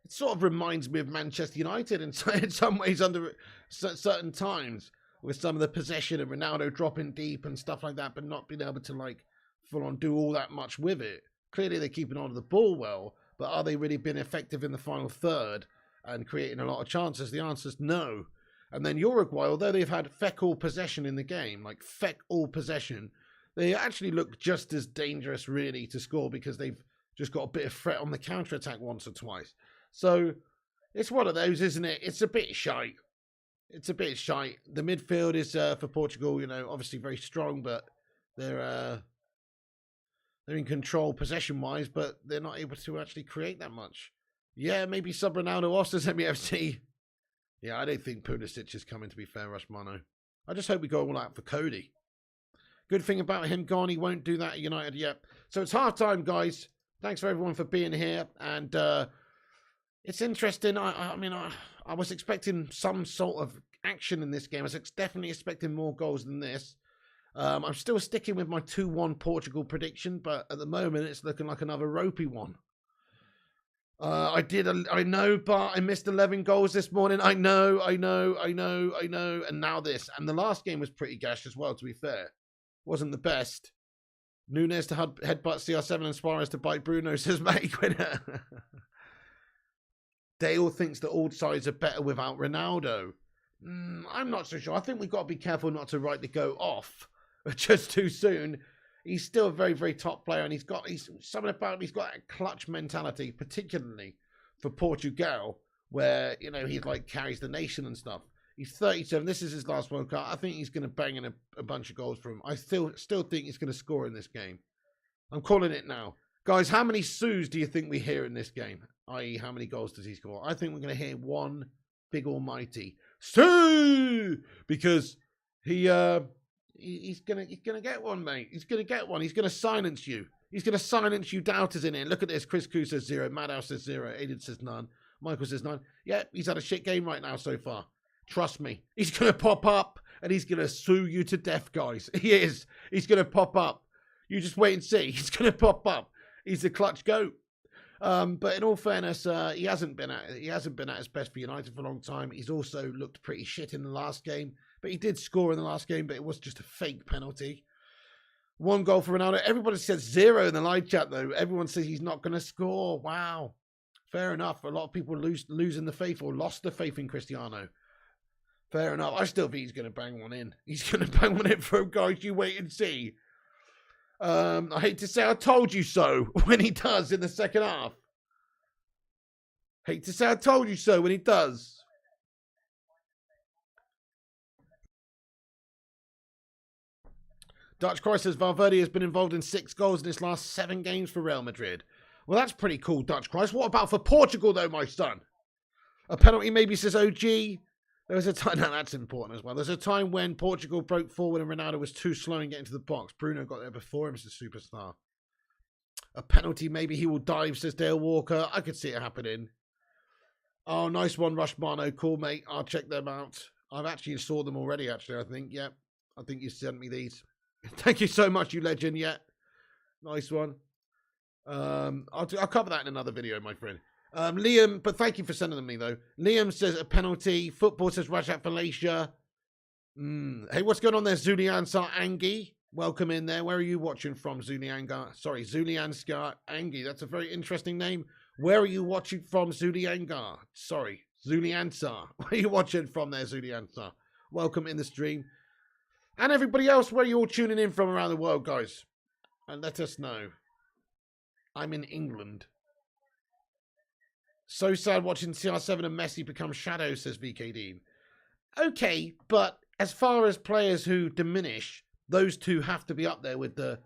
It sort of reminds me of Manchester United in some ways under certain times, with some of the possession and Ronaldo dropping deep and stuff like that, but not being able to like full on do all that much with it. Clearly they're keeping on to the ball well, but are they really being effective in the final third and creating a lot of chances? The answer is no. And then Uruguay, although they've had feck all possession in the game, like feck all possession, they actually look just as dangerous really to score because they've just got a bit of threat on the counter-attack once or twice. So it's one of those, isn't it? It's a bit shite. It's a bit shite. The midfield is for Portugal, you know, obviously very strong, but they're in control possession-wise, but they're not able to actually create that much. Yeah, maybe sub Ronaldo off says MEFC. Yeah, I don't think Pulisic is coming, to be fair, Rushmano. I just hope we go all out for Cody. Good thing about him gone, he won't do that at United yet. So it's half-time, guys. Thanks for everyone for being here. And it's interesting. I mean, I was expecting some sort of action in this game. I was definitely expecting more goals than this. I'm still sticking with my 2-1 Portugal prediction, but at the moment it's looking like another ropey one. I know, but I missed 11 goals this morning. I know. And now this. And the last game was pretty gash as well, to be fair. Wasn't the best. Nunes to headbutt CR7 and Suarez to bite Bruno, says Matty Quinner. Dale thinks that all sides are better without Ronaldo. I'm not so sure. I think we've got to be careful not to write the go off just too soon. He's still a very, very top player, and he's got a clutch mentality, particularly for Portugal, where, you know, he like carries the nation and stuff. He's 37. This is his last World Cup. I think he's going to bang in a bunch of goals for him. I still think he's going to score in this game. I'm calling it now. Guys, how many Sues do you think we hear in this game? I.e., how many goals does he score? I think we're going to hear one big almighty Sue, because he's gonna get one, mate. He's gonna get one. He's gonna silence you. He's gonna silence you doubters in here. Look at this. Chris Koo says 0. Madhouse says 0. Aiden says none. Michael says none. Yeah, he's had a shit game right now so far. Trust me. He's gonna pop up and he's gonna sue you to death, guys. He is. He's gonna pop up. You just wait and see. He's gonna pop up. He's a clutch goat. But in all fairness, he hasn't been at his best for United for a long time. He's also looked pretty shit in the last game. But he did score in the last game, but it was just a fake penalty. 1 goal for Ronaldo. Everybody says 0 in the live chat, though. Everyone says he's not going to score. Wow. Fair enough. A lot of people losing the faith or lost the faith in Cristiano. Fair enough. I still think he's going to bang one in. He's going to bang one in for him, guys. You wait and see. I hate to say I told you so when he does in the second half. Hate to say I told you so when he does. Dutch Christ says Valverde has been involved in 6 goals in his last 7 games for Real Madrid. Well, that's pretty cool, Dutch Christ. What about for Portugal, though, my son? A penalty maybe, says OG. There was a time, no, that's important as well. There's a time when Portugal broke forward and Ronaldo was too slow in getting to the box. Bruno got there before him as a superstar. A penalty, maybe he will dive, says Dale Walker. I could see it happening. Oh, nice one, Rushmano. Cool, mate. I'll check them out. I've actually saw them already, actually, I think. Yep. I think you sent me these. Thank you so much, you legend. Yeah. Nice one. I'll cover that in another video, my friend. Liam, but thank you for sending them me, though. Liam says a penalty. Football says Rajat Falacia. Hey, what's going on there, Zulianskar Angi? Welcome in there. Where are you watching from, Zulianskar? Sorry, Zulianskar Angi. That's a very interesting name. Where are you watching from, Zulianskar? Sorry, Zulianskar. Where are you watching from there, Zulianskar? Welcome in the stream. And everybody else, where are you all tuning in from around the world, guys? And let us know. I'm in England. So sad watching CR7 and Messi become shadows, says VKD. Okay, but as far as players who diminish, those two have to be up there with the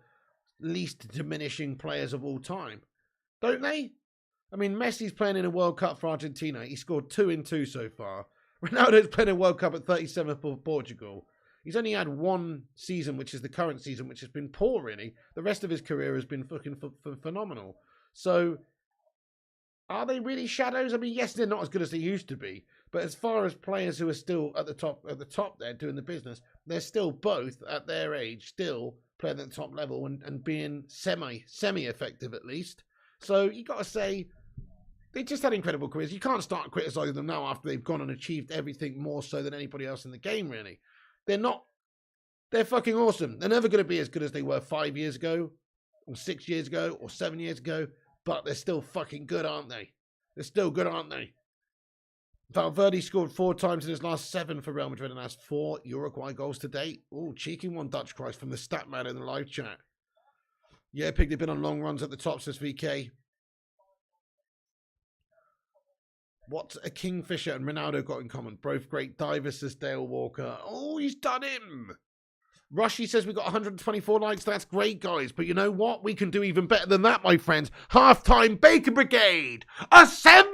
least diminishing players of all time. Don't they? I mean, Messi's playing in a World Cup for Argentina. He scored 2 in 2 so far. Ronaldo's playing a World Cup at 37 for Portugal. He's only had 1 season, which is the current season, which has been poor, really. The rest of his career has been fucking phenomenal. So, are they really shadows? I mean, yes, they're not as good as they used to be. But as far as players who are still at the top there doing the business, they're still both at their age, still playing at the top level and being semi-effective at least. So, you got to say, they just had incredible careers. You can't start criticising them now after they've gone and achieved everything more so than anybody else in the game, really. They're not. They're fucking awesome. They're never going to be as good as they were 5 years ago, or 6 years ago, or 7 years ago. But they're still fucking good, aren't they? They're still good, aren't they? Valverde scored 4 times in his last 7 for Real Madrid and has 4 Uruguay goals to date. Oh, cheeky one, Dutch Christ, from the stat man in the live chat. Yeah, Pig, they've been on long runs at the top, says VK. What's a Kingfisher and Ronaldo got in common? Both great divers, says Dale Walker. Oh, he's done him. Rushy says we got 124 likes. That's great, guys. But you know what? We can do even better than that, my friends. Halftime Bacon Brigade. Assemble!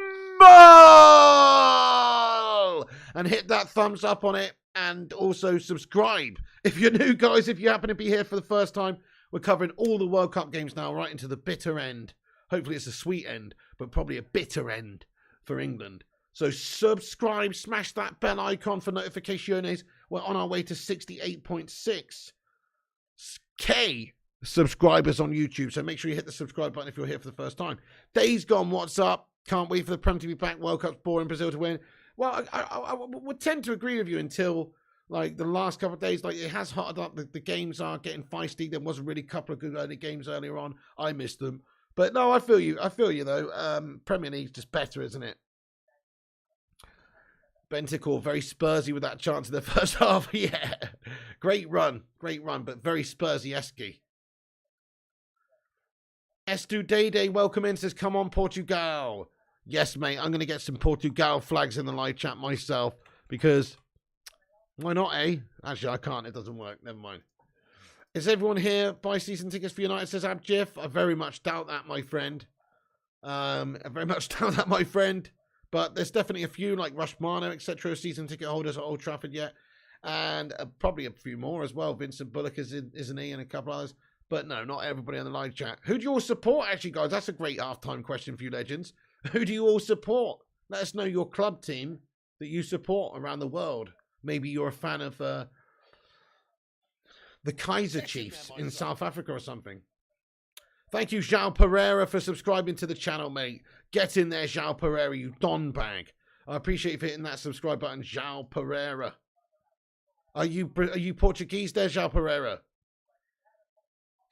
And hit that thumbs up on it. And also subscribe. If you're new, guys, if you happen to be here for the first time, we're covering all the World Cup games now, right into the bitter end. Hopefully it's a sweet end, but probably a bitter end for England. So subscribe, smash that bell icon for notifications. We're on our way to 68.6K subscribers on YouTube. So make sure you hit the subscribe button if you're here for the first time. Days gone, what's up? Can't wait for the Prem to be back. World Cup's boring, Brazil to win. Well, I would tend to agree with you until like the last couple of days. Like it has hotted up. The games are getting feisty. There was a really couple of good early games earlier on. I missed them. But no, I feel you. I feel you, though. Premier League's just better, isn't it? Bentancur, very Spursy with that chance in the first half. Yeah. Great run, but very Spursy-esque. Estu Dede, welcome in, says, come on, Portugal. Yes, mate, I'm going to get some Portugal flags in the live chat myself, because why not, eh? Actually, I can't. It doesn't work. Never mind. Is everyone here? Buy season tickets for United, says Abjif. I very much doubt that, my friend. But there's definitely a few, like Rushmano, etc., season ticket holders at Old Trafford yet. And probably a few more as well. Vincent Bullock isn't he? And a couple others. But no, not everybody on the live chat. Who do you all support, actually, guys? That's a great halftime question for you legends. Who do you all support? Let us know your club team that you support around the world. Maybe you're a fan of the Kaiser Chiefs in South Africa or something. Thank you, João Pereira, for subscribing to the channel, mate. Get in there, João Pereira, you don bag. I appreciate you for hitting that subscribe button, João Pereira. Are you Portuguese there, João Pereira?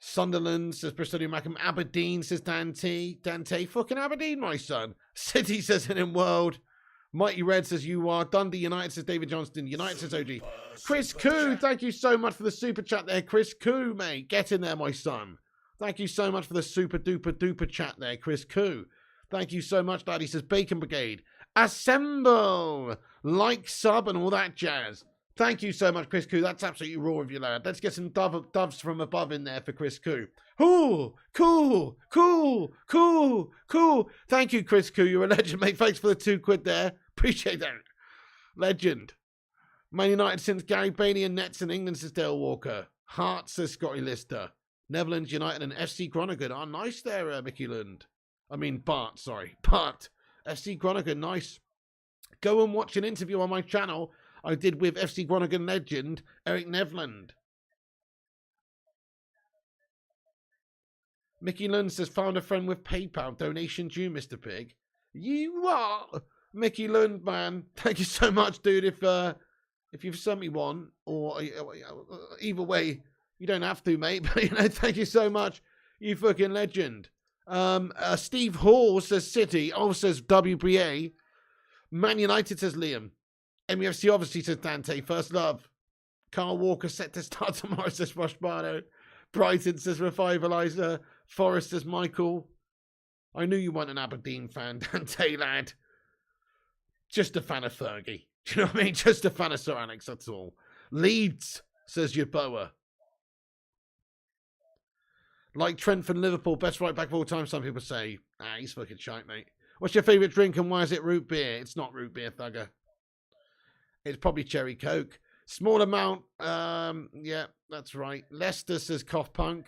Sunderland says Bristolian Mackham. Aberdeen says Dante. Dante, fucking Aberdeen, my son. City says in World. Mighty Red says you are. Dundee United says David Johnston. United says OG. Chris Koo, thank you so much for the super chat there. Chris Koo, mate. Get in there, my son. Thank you so much for the super duper duper chat there, Chris Koo. Thank you so much, Daddy says Bacon Brigade. Assemble! Like, sub, and all that jazz. Thank you so much, Chris Koo. That's absolutely raw of you, lad. Let's get some doves from above in there for Chris Koo. Ooh, cool, cool, cool, cool. Thank you, Chris Koo. You're a legend, mate. Thanks for the £2 there. Appreciate that. Legend. Man United since Gary Bailey and Nets in England, says Dale Walker. Hearts, says Scotty Lister. Netherlands United and FC Groningen. Oh, nice there, Mickey Lund. I mean, Bart, sorry. Bart. FC Groningen, nice. Go and watch an interview on my channel I did with FC Groningen legend Eric Nevland. Mickey Lund says, found a friend with PayPal. Donation due, Mr. Pig. You are Mickey Lund, man. Thank you so much, dude. If you've sent me one, or either way, you don't have to, mate. But thank you so much. You fucking legend. Steve Hall says City. Oh, says WBA. Man United says Liam. MUFC obviously says Dante. First Love. Carl Walker set to start tomorrow, says Roshbano. Brighton says Revivalizer. Forrest says Michael. I knew you weren't an Aberdeen fan, Dante, lad. Just a fan of Fergie. Do you know what I mean? Just a fan of Sir Alex, that's all. Leeds, says Yaboa. Like Trentford, Liverpool, best right back of all time, some people say. Ah, he's fucking shite, mate. What's your favourite drink and why is it root beer? It's not root beer, thugger. It's probably cherry coke. Small amount. Yeah, that's right. Leicester says Cough Punk.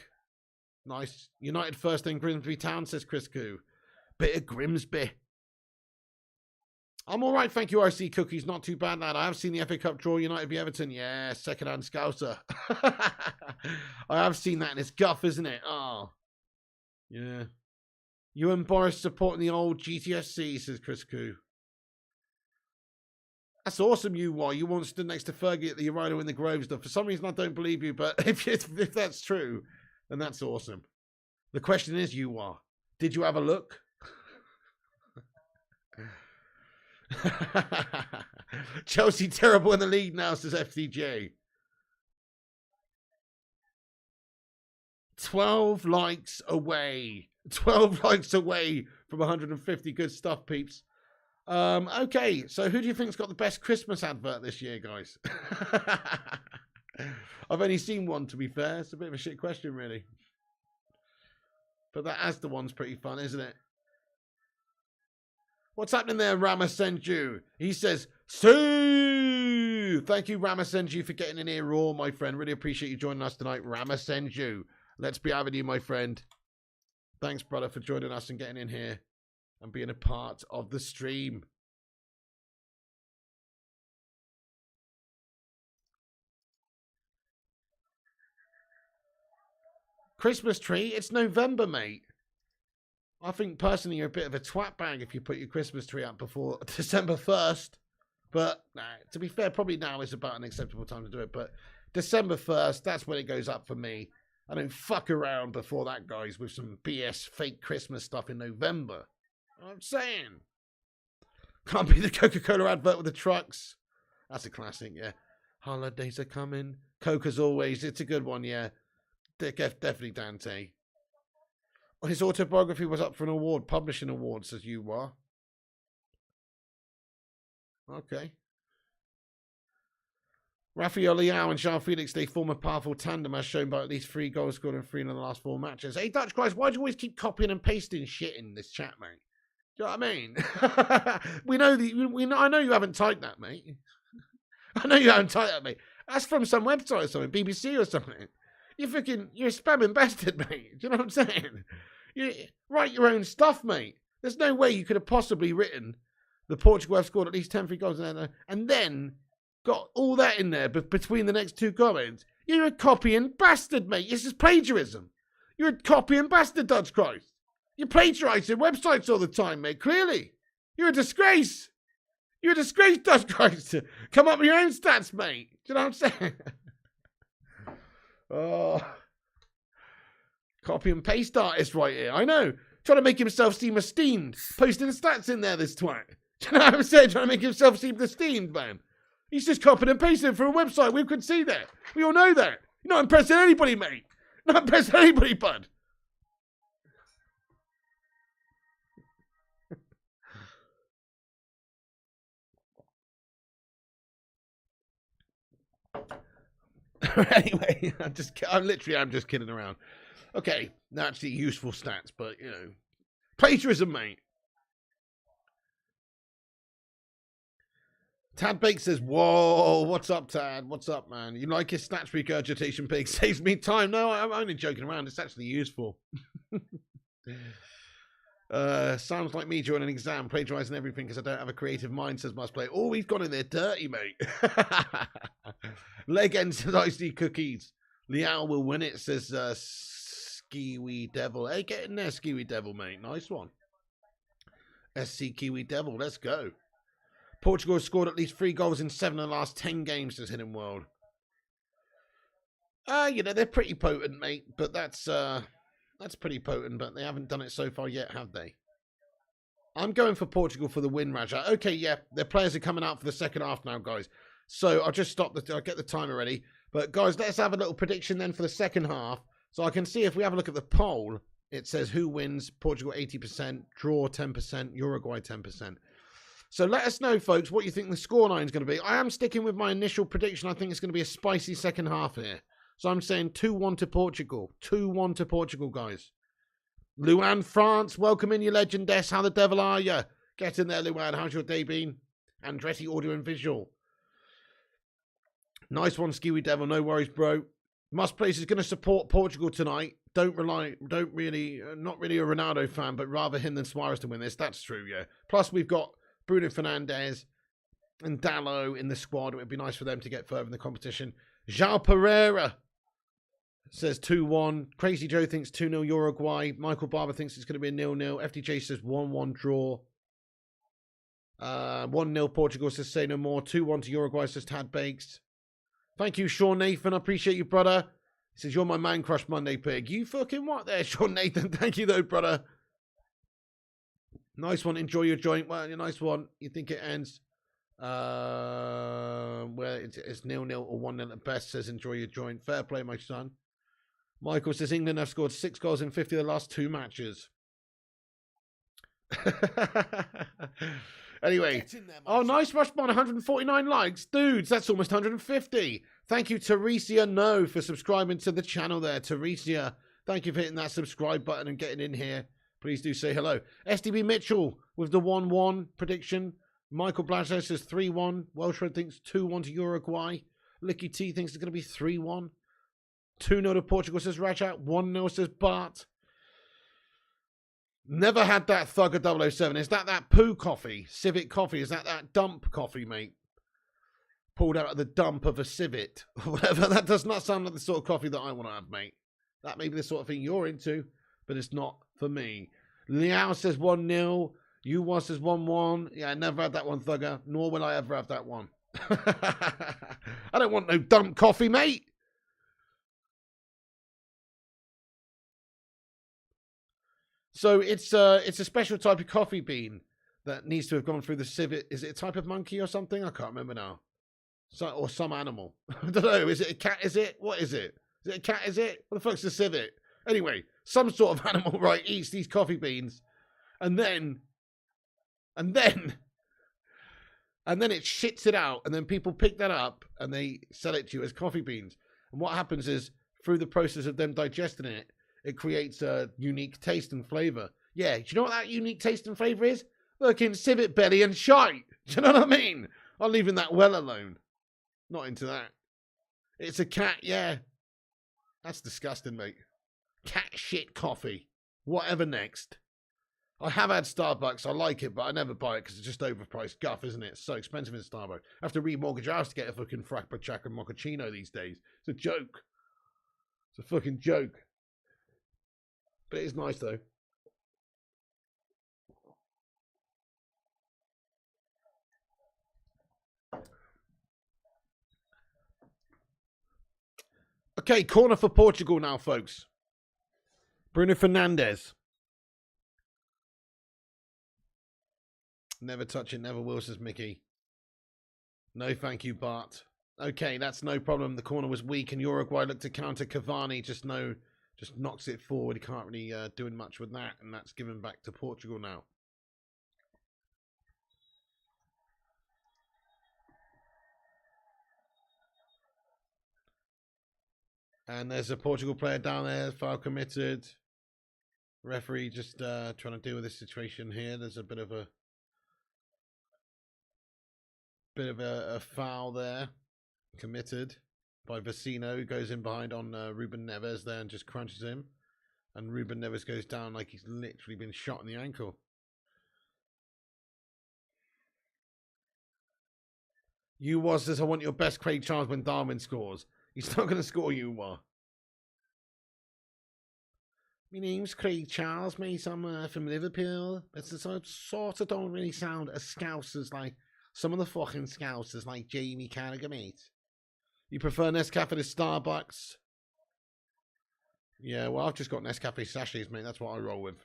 Nice. United first in Grimsby Town, says Chris Koo. Bit of Grimsby. I'm all right, thank you, RC Cookies. Not too bad, lad. I have seen the FA Cup draw, United v Everton. Yeah, second-hand scouser. I have seen that, and it's guff, isn't it? Oh, yeah. You and Boris supporting the old GTSC, says Chris Koo. That's awesome, you why. You once stood next to Fergie at the Rhino in the Grove stuff. For some reason, I don't believe you, but if that's true, then that's awesome. The question is, you are. Did you have a look? Chelsea terrible in the league now, says FCJ. 12 likes away. 12 likes away from 150. Good stuff, peeps. Okay, so who do you think's got the best Christmas advert this year, guys? I've only seen one, to be fair. It's a bit of a shit question, really. But that Asda one's pretty fun, isn't it? What's happening there, Ramasenju? He says, Sue! Thank you, Ramasenju, for getting in here raw, my friend. Really appreciate you joining us tonight, Ramasenju. Let's be having you, my friend. Thanks, brother, for joining us and getting in here and being a part of the stream. Christmas tree? It's November, mate. I think, personally, you're a bit of a twat bag if you put your Christmas tree up before December 1st. But, nah, to be fair, probably now is about an acceptable time to do it. But December 1st, that's when it goes up for me. I don't fuck around before that, guys, with some BS fake Christmas stuff in November. I'm saying. Can't be the Coca-Cola advert with the trucks. That's a classic, yeah. Holidays are coming. Coke as always. It's a good one, yeah. Definitely Dante. His autobiography was up for an award, publishing award, says you are. Okay. Rafael Leao and Jean Felix, they form a powerful tandem as shown by at least 3 goals scored and 3 in the last 4 matches. Hey, Dutch guys, why do you always keep copying and pasting shit in this chat, mate? Do you know what I mean? I know you haven't typed that, mate. I know you haven't typed that, mate. That's from some website or something, BBC or something. You're a spamming bastard, mate. Do you know what I'm saying? You write your own stuff, mate. There's no way you could have possibly written the Portugal have scored at least 10 free goals and then got all that in there between the next 2 comments. You're a copying bastard, mate. This is plagiarism. You're a copying bastard, Dutch Christ. You're plagiarizing websites all the time, mate. Clearly. You're a disgrace. You're a disgrace, Dutch Christ. Come up with your own stats, mate. Do you know what I'm saying? Oh. Copy and paste artist right here. I know. Trying to make himself seem esteemed. Posting stats in there, this twat. Do you know what I'm saying? Trying to make himself seem esteemed, man. He's just copying and pasting for a website. We could see that. We all know that. You're not impressing anybody, mate. Not impressing anybody, bud. Anyway, I'm just kidding around. Okay, actually useful stats, but you know, plagiarism, mate. Tad Bake says, "Whoa, what's up, Tad? What's up, man? You like his stats regurgitation pig? Saves me time." No, I'm only joking around. It's actually useful. Sounds like me during an exam, plagiarizing everything because I don't have a creative mind, says Must Play. Oh, he's gone in there dirty, mate. Leg end says icy cookies. Liao will win it, says Skiwi Devil. Hey, get in there, Skiwi Devil, mate. Nice one. SC Kiwi Devil, let's go. Portugal has scored at least 3 goals in 7 of the last 10 games, says Hidden World. You know, they're pretty potent, mate, but that's pretty potent, but they haven't done it so far yet, have they? I'm going for Portugal for the win, Raja. Okay, yeah, their players are coming out for the second half now, guys. So I'll just stop I'll get the timer ready. But guys, let's have a little prediction then for the second half. So I can see if we have a look at the poll, it says who wins, Portugal 80%, draw 10%, Uruguay 10%. So let us know, folks, what you think the scoreline is going to be. I am sticking with my initial prediction. I think it's going to be a spicy second half here. So I'm saying 2-1 to Portugal. 2-1 to Portugal, guys. Luan, France, welcome in, you legendess. How the devil are you? Get in there, Luan. How's your day been? Andretti, audio and visual. Nice one, Skiwi Devil. No worries, bro. Must Place is going to support Portugal tonight. Not really a Ronaldo fan, but rather him than Suarez to win this. That's true, yeah. Plus, we've got Bruno Fernandes and Dallo in the squad. It would be nice for them to get further in the competition. João Pereira says 2-1. Crazy Joe thinks 2-0 Uruguay. Michael Barber thinks it's going to be a 0-0. FDJ says 1-1 draw. 1-0 Portugal, says say no more. 2-1 to Uruguay, says Tad Bakes. Thank you, Sean Nathan. I appreciate you, brother. He says, you're my man crush Monday pig. You fucking what there, Sean Nathan? Thank you, though, brother. Nice one. Enjoy your joint. Well, a nice one. You think it ends? Well, it's 0-0 or 1-0 at best, says enjoy your joint. Fair play, my son. Michael says England have scored 6 goals in 50 of the last 2 matches. Anyway, oh, nice Rushbon, 149 likes. Dudes, that's almost 150. Thank you, Teresia No, for subscribing to the channel there. Teresia, thank you for hitting that subscribe button and getting in here. Please do say hello. SDB Mitchell with the 1-1 prediction. Michael Blasio says 3-1. Welshred thinks 2-1 to Uruguay. Licky T thinks it's going to be 3-1. 2-0 to Portugal, says Rajat. 1-0, says Bart. Never had that Thugger 007. Is that poo coffee? Civet coffee? Is that dump coffee, mate? Pulled out of the dump of a civet. Or whatever. That does not sound like the sort of coffee that I want to have, mate. That may be the sort of thing you're into, but it's not for me. Liao says 1-0. Yuwa says 1-1. Yeah, I never had that one, Thugger. Nor will I ever have that one. I don't want no dump coffee, mate. So it's a special type of coffee bean that needs to have gone through the civet. Is it a type of monkey or something? I can't remember now. Or some animal. I don't know. Is it a cat? Is it? What is it? Is it a cat? Is it? What the fuck's a civet? Anyway, some sort of animal, right, eats these coffee beans, and then it shits it out, and then people pick that up and they sell it to you as coffee beans. And what happens is, through the process of them digesting it, it creates a unique taste and flavour. Yeah, do you know what that unique taste and flavour is? Fucking civet belly and shite. Do you know what I mean? I'm leaving that well alone. Not into that. It's a cat, yeah. That's disgusting, mate. Cat shit coffee. Whatever next. I have had Starbucks. I like it, but I never buy it because it's just overpriced guff, isn't it? It's so expensive in Starbucks. I have to remortgage a house to get a fucking frappuccino and mochaccino these days. It's a joke. It's a fucking joke. But it is nice, though. Okay, corner for Portugal now, folks. Bruno Fernandes. Never touch it, never will, says Mickey. No, thank you, Bart. Okay, that's no problem. The corner was weak, and Uruguay looked to counter Cavani. Just knocks it forward. He can't really do much with that, and that's given back to Portugal now. And there's a Portugal player down there, foul committed. Referee just trying to deal with this situation here. There's a bit of a foul there committed by Vecino, who goes in behind on Ruben Neves there and just crunches him. And Ruben Neves goes down like he's literally been shot in the ankle. Says, I want your best Craig Charles when Darwin scores. He's not going to score, My name's Craig Charles, mate. I'm from Liverpool. It's sort of don't really sound as Scousers like some of the fucking Scousers like Jamie Carragher, mate. You prefer Nescafe to Starbucks? Yeah, well, I've just got Nescafe sachets, mate. That's what I roll with.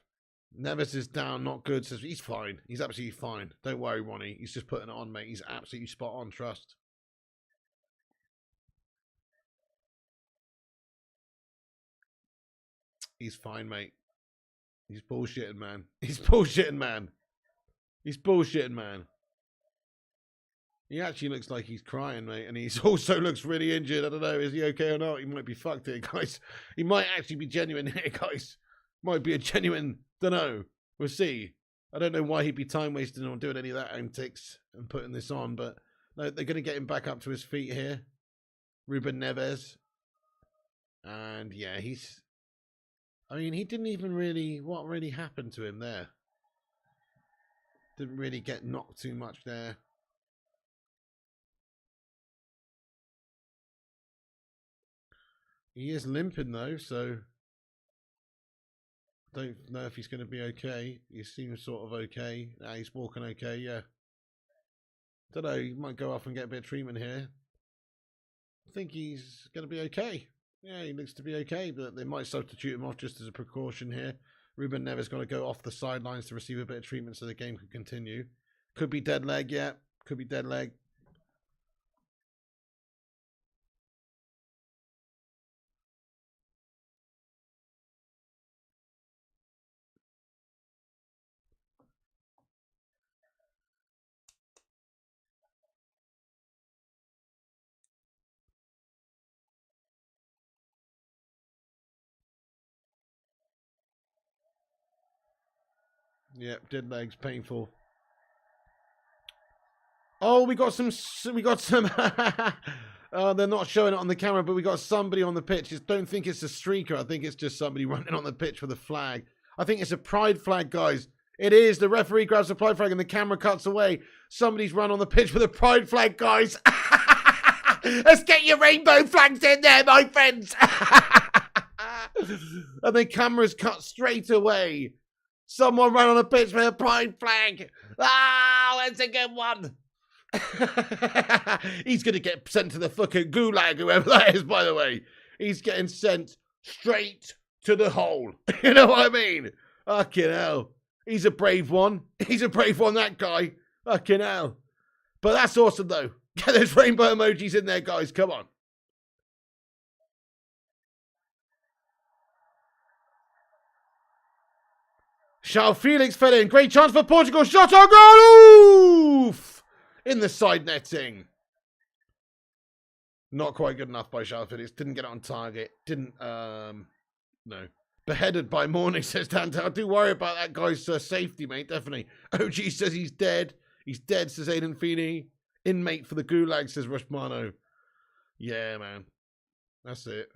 Neves is down, not good. Says he's fine. He's absolutely fine. Don't worry, Ronnie. He's just putting it on, mate. He's absolutely spot on. Trust. He's fine, mate. He's bullshitting, man. He's bullshitting, man. He's bullshitting, man. He actually looks like he's crying, mate. And he also looks really injured. I don't know. Is he okay or not? He might be fucked here, guys. He might actually be genuine here, guys. Might be a genuine... Don't know. We'll see. I don't know why he'd be time wasting or doing any of that antics and putting this on. But no, they're going to get him back up to his feet here. Ruben Neves. And yeah, he's... I mean, he didn't even really... What really happened to him there? Didn't really get knocked too much there. He is limping though, so... Don't know if he's going to be okay. He seems sort of okay. He's walking okay, yeah. Don't know, he might go off and get a bit of treatment here. I think he's going to be okay. Yeah, he looks to be okay, but they might substitute him off just as a precaution here. Ruben Neves going to go off the sidelines to receive a bit of treatment so the game can continue. Could be dead leg, yeah. Could be dead leg. Yep, dead legs, painful. Oh, we got some. They're not showing it on the camera, but we got somebody on the pitch. Don't think it's a streaker. I think it's just somebody running on the pitch with a flag. I think it's a pride flag, guys. It is. The referee grabs the pride flag and the camera cuts away. Somebody's run on the pitch with a pride flag, guys. Let's get your rainbow flags in there, my friends. And the camera's cut straight away. Someone ran on the pitch with a pride flag. Oh, that's a good one. He's going to get sent to the fucking gulag, whoever that is, by the way. He's getting sent straight to the hole. You know what I mean? Fucking hell. He's a brave one. He's a brave one, that guy. Fucking hell. But that's awesome, though. Get those rainbow emojis in there, guys. Come on. João Felix fell in. Great chance for Portugal. Shot on goal. Oof! In the side netting. Not quite good enough by João Felix. Didn't get it on target. Didn't, no. Beheaded by Morning, says Dante. I do worry about that guy's safety, mate. Definitely. OG says he's dead. He's dead, says Aidan Feeney. Inmate for the gulag, says Rushmano. Yeah, man. That's it.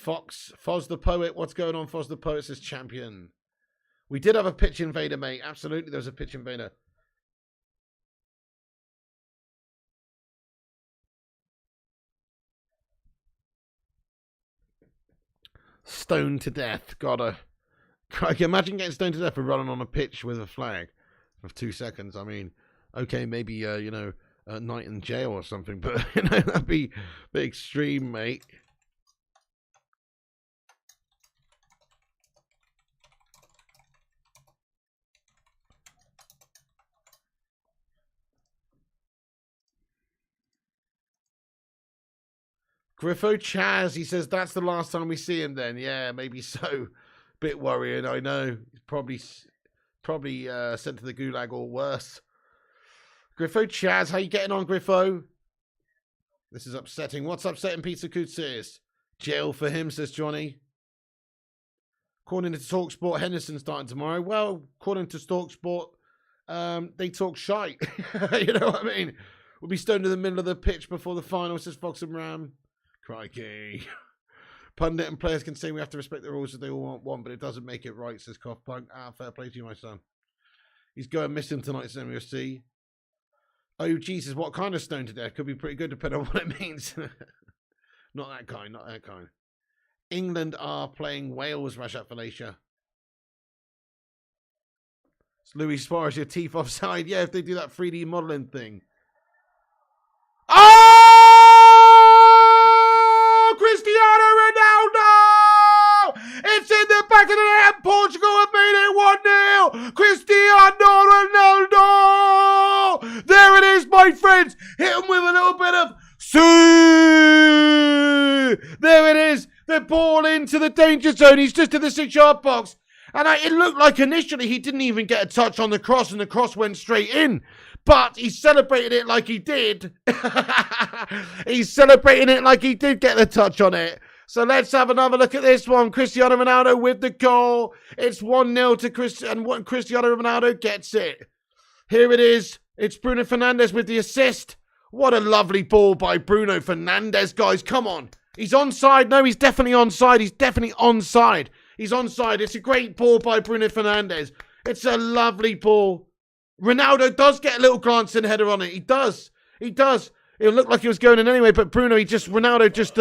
Foz the Poet. What's going on, Foz the Poet, says champion. We did have a pitch invader, mate. Absolutely, there was a pitch invader. Stoned to death. Gotta. Imagine getting stoned to death for running on a pitch with a flag for 2 seconds. I mean, okay, maybe, you know, a night in jail or something, but, you know, that'd be extreme, mate. Griffo Chaz, he says that's the last time we see him then. Yeah, maybe so. Bit worrying, I know. He's probably sent to the gulag or worse. Griffo Chaz, how you getting on, Griffo? This is upsetting. What's upsetting Pizza Kutsis? Jail for him, says Johnny. According to TalkSport, Henderson starting tomorrow. Well, according to TalkSport, they talk shite. You know what I mean? We'll be stoned in the middle of the pitch before the final, says Fox and Ram. Crikey. Pundit and players can say we have to respect the rules if they all want one, but it doesn't make it right, says Cough Punk. Fair play to you, my son. He's going missing tonight, says MUFC. Oh, Jesus, what kind of stone to death? Could be pretty good depending on what it means. Not that kind, not that kind. England are playing Wales, Rashad Felicia. It's Luis Suarez, your teeth offside. Yeah, if they do that 3D modeling thing. Oh! Cristiano Ronaldo! It's in the back of the net and Portugal have made it 1-0. Cristiano Ronaldo! There it is, my friends. Hit him with a little bit of... There it is. The ball into the danger zone. He's just in the 6-yard box. And it looked like initially he didn't even get a touch on the cross and the cross went straight in. But he celebrated it like he did. He's celebrating it like he did get the touch on it. So let's have another look at this one. Cristiano Ronaldo with the goal. It's 1-0 to Cristiano Ronaldo gets it. Here it is. It's Bruno Fernandes with the assist. What a lovely ball by Bruno Fernandes, guys. Come on. He's onside. No, he's definitely onside. He's definitely onside. He's onside. It's a great ball by Bruno Fernandes. It's a lovely ball. Ronaldo does get a little glancing header on it. He does. He does. It looked like he was going in anyway, but Ronaldo just,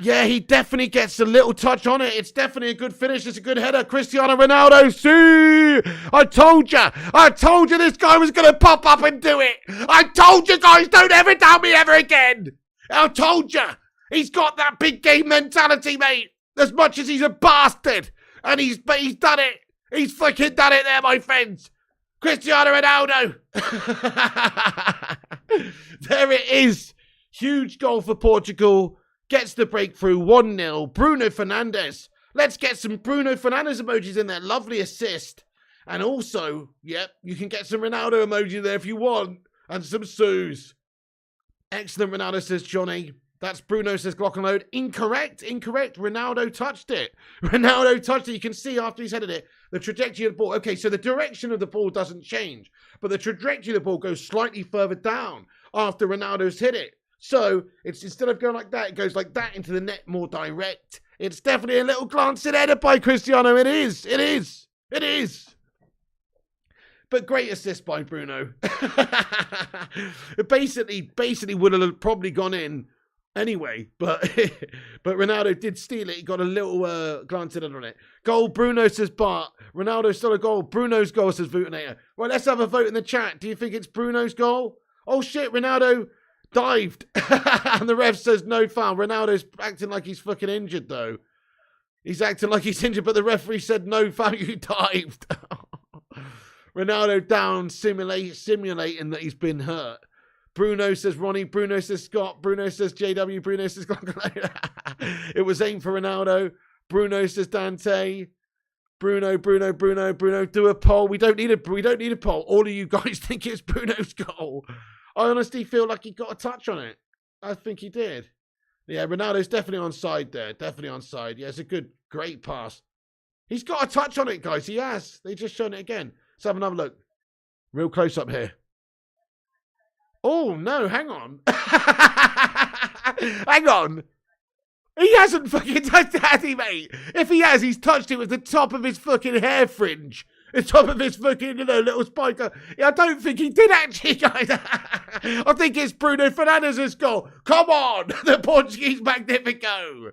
yeah, he definitely gets a little touch on it. It's definitely a good finish. It's a good header. Cristiano Ronaldo, see! I told you this guy was going to pop up and do it. I told you guys, don't ever doubt me ever again. I told you. He's got that big game mentality, mate. As much as he's a bastard. And he's done it. He's fucking done it there, my friends. Cristiano Ronaldo. There it is. Huge goal for Portugal. Gets the breakthrough. 1-0. Bruno Fernandes. Let's get some Bruno Fernandes emojis in there. Lovely assist. And also, yep, you can get some Ronaldo emoji there if you want. And some Sues. Excellent, Ronaldo, says Johnny. That's Bruno, says Glock and Load. Incorrect. Ronaldo touched it. You can see after he's headed it, the trajectory of the ball. Okay, so the direction of the ball doesn't change, but the trajectory of the ball goes slightly further down after Ronaldo's hit it. So it's instead of going like that, it goes like that into the net more direct. It's definitely a little glancing header by Cristiano. It is. But great assist by Bruno. It basically would have probably gone in anyway, but Ronaldo did steal it. He got a little glance in on it. Goal, Bruno, says Bart. Ronaldo stole a goal. Bruno's goal, says Vutinator. Well, let's have a vote in the chat. Do you think it's Bruno's goal? Oh shit, Ronaldo dived. And the ref says no foul. Ronaldo's acting like he's fucking injured though. He's acting like he's injured, but the referee said no foul, you dived. Ronaldo down, simulating that he's been hurt. Bruno says Ronnie. Bruno says Scott. Bruno says JW. Bruno says it was aimed for Ronaldo. Bruno says Dante. Bruno. Do a poll. We don't need a poll. All of you guys think it's Bruno's goal. I honestly feel like he got a touch on it. I think he did. Yeah, Ronaldo's definitely onside there. Definitely onside. Yeah, it's a great pass. He's got a touch on it, guys. He has. They just shown it again. Let's have another look. Real close up here. Oh, no, hang on. Hang on. He hasn't fucking touched it, has he, mate? If he has, he's touched it with the top of his fucking hair fringe. The top of his fucking, little spiker. Yeah, I don't think he did actually, guys. I think it's Bruno Fernandes' goal. Come on. The Portuguese Magnifico.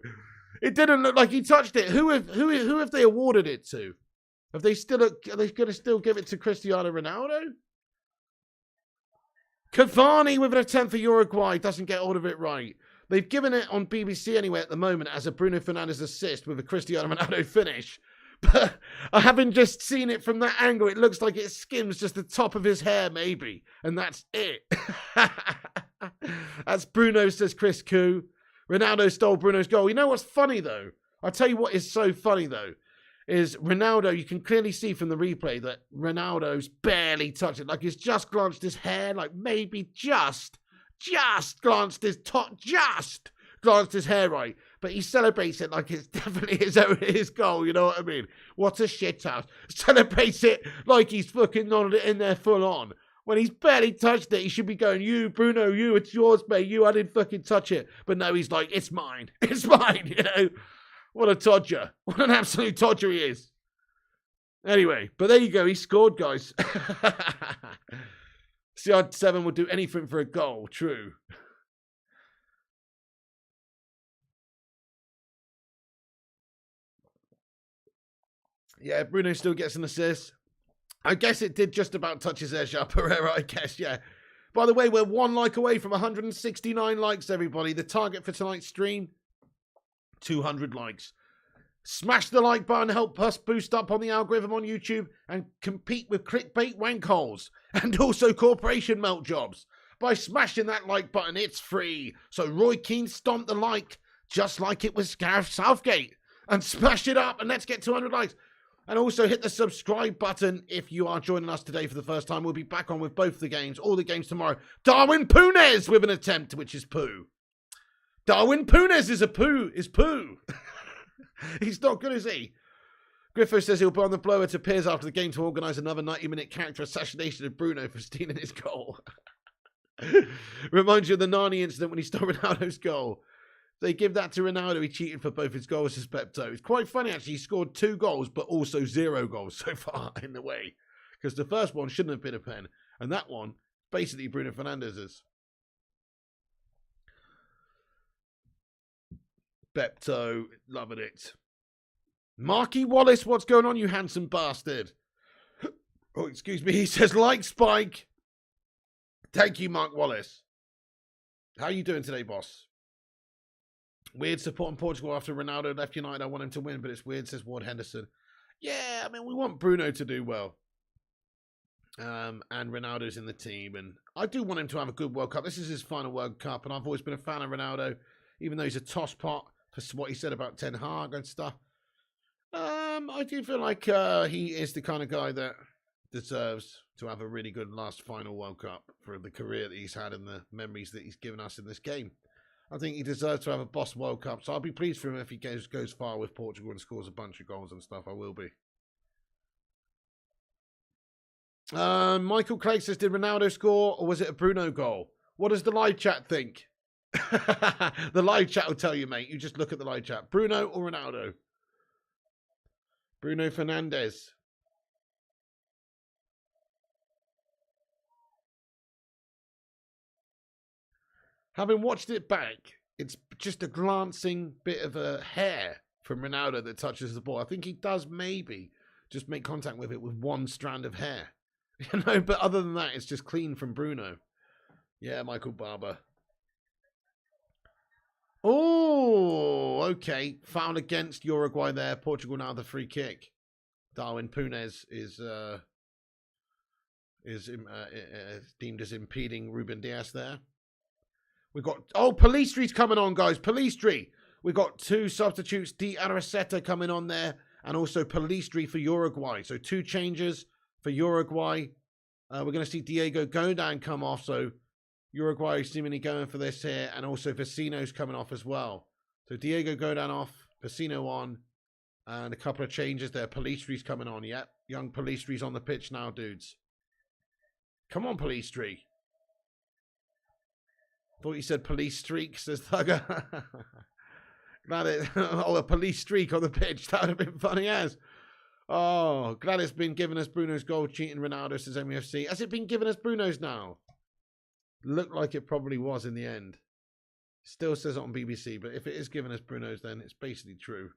It didn't look like he touched it. Who have they awarded it to? Are they going to still give it to Cristiano Ronaldo? Cavani with an attempt for Uruguay doesn't get all of it right. They've given it on BBC anyway at the moment as a Bruno Fernandes assist with a Cristiano Ronaldo finish. But I haven't just seen it from that angle. It looks like it skims just the top of his hair maybe. And that's it. That's Bruno, says Chris Koo. Ronaldo stole Bruno's goal. You know what's funny, though? I'll tell you what is so funny, though, is Ronaldo, you can clearly see from the replay that Ronaldo's barely touched it. Like, he's just glanced his hair, like maybe just glanced his top, just glanced his hair right. But he celebrates it like it's definitely his goal, you know what I mean? What a shit house. Celebrates it like he's fucking nodded it in there full on. When he's barely touched it, he should be going, you, Bruno, you, it's yours, mate. You, I didn't fucking touch it. But no, he's like, it's mine. It's mine, you know? What a todger. What an absolute todger he is. Anyway, but there you go. He scored, guys. CR7 will do anything for a goal. True. Yeah, Bruno still gets an assist. I guess it did just about touch his airshaft Pereira, I guess, yeah. By the way, we're 1 like away from 169 likes, everybody. The target for tonight's stream, 200 likes. Smash the like button, help us boost up on the algorithm on YouTube and compete with clickbait wankholes and also corporation melt jobs. By smashing that like button, it's free. So Roy Keane stomped the like just like it was Gareth Southgate. And smash it up and let's get 200 likes. And also hit the subscribe button if you are joining us today for the first time. We'll be back on with both the games, all the games tomorrow. Darwin Punez with an attempt, which is poo. Darwin Punez is poo. He's not good, is he? Griffo says he'll put on the blower to Piers after the game to organise another 90-minute character assassination of Bruno for stealing his goal. Reminds you of the Nani incident when he stole Ronaldo's goal. They give that to Ronaldo. He cheated for both his goals as Pepto. It's quite funny, actually. He scored 2 goals, but also 0 goals so far in the way. Because the first one shouldn't have been a pen. And that one, basically Bruno Fernandes's. Pepto, loving it. Marky Wallace, what's going on, you handsome bastard? Oh, excuse me. He says, like Spike. Thank you, Mark Wallace. How are you doing today, boss? Weird supporting Portugal after Ronaldo left United. I want him to win, but it's weird, says Ward Henderson. Yeah, I mean, we want Bruno to do well. And Ronaldo's in the team. And I do want him to have a good World Cup. This is his final World Cup. And I've always been a fan of Ronaldo, even though he's a tosspot for what he said about Ten Hag and stuff. I do feel like he is the kind of guy that deserves to have a really good last final World Cup for the career that he's had and the memories that he's given us in this game. I think he deserves to have a boss World Cup, so I'll be pleased for him if he goes far with Portugal and scores a bunch of goals and stuff. I will be. Michael Clegg says, did Ronaldo score or was it a Bruno goal? What does the live chat think? The live chat will tell you, mate. You just look at the live chat. Bruno or Ronaldo? Bruno Fernandes. Having watched it back, it's just a glancing bit of a hair from Ronaldo that touches the ball. I think he does maybe just make contact with it with one strand of hair. You know, but other than that, it's just clean from Bruno. Yeah, Michael Barber. Oh, okay. Foul against Uruguay there. Portugal now the free kick. Darwin Punez is deemed as impeding Ruben Diaz there. We've got, Police Street's coming on, guys. Police Street. We've got 2 substitutes. Di Araceta coming on there. And also Police Street for Uruguay. So 2 changes for Uruguay. We're going to see Diego Godin come off. So Uruguay seemingly going for this here. And also Vecino's coming off as well. So Diego Godin off. Vecino on. And a couple of changes there. Police Street's coming on. Yep. Young Police Street's on the pitch now, dudes. Come on, Police Street. Thought you said police streak, says Thugger. Glad it. A police streak on the pitch. That would have been funny as. Oh, glad it's been given us Bruno's goal. Cheating Ronaldo, says MUFC. Has it been given us Bruno's now? Looked like it probably was in the end. Still says it on BBC, but if it is given us Bruno's, then it's basically true.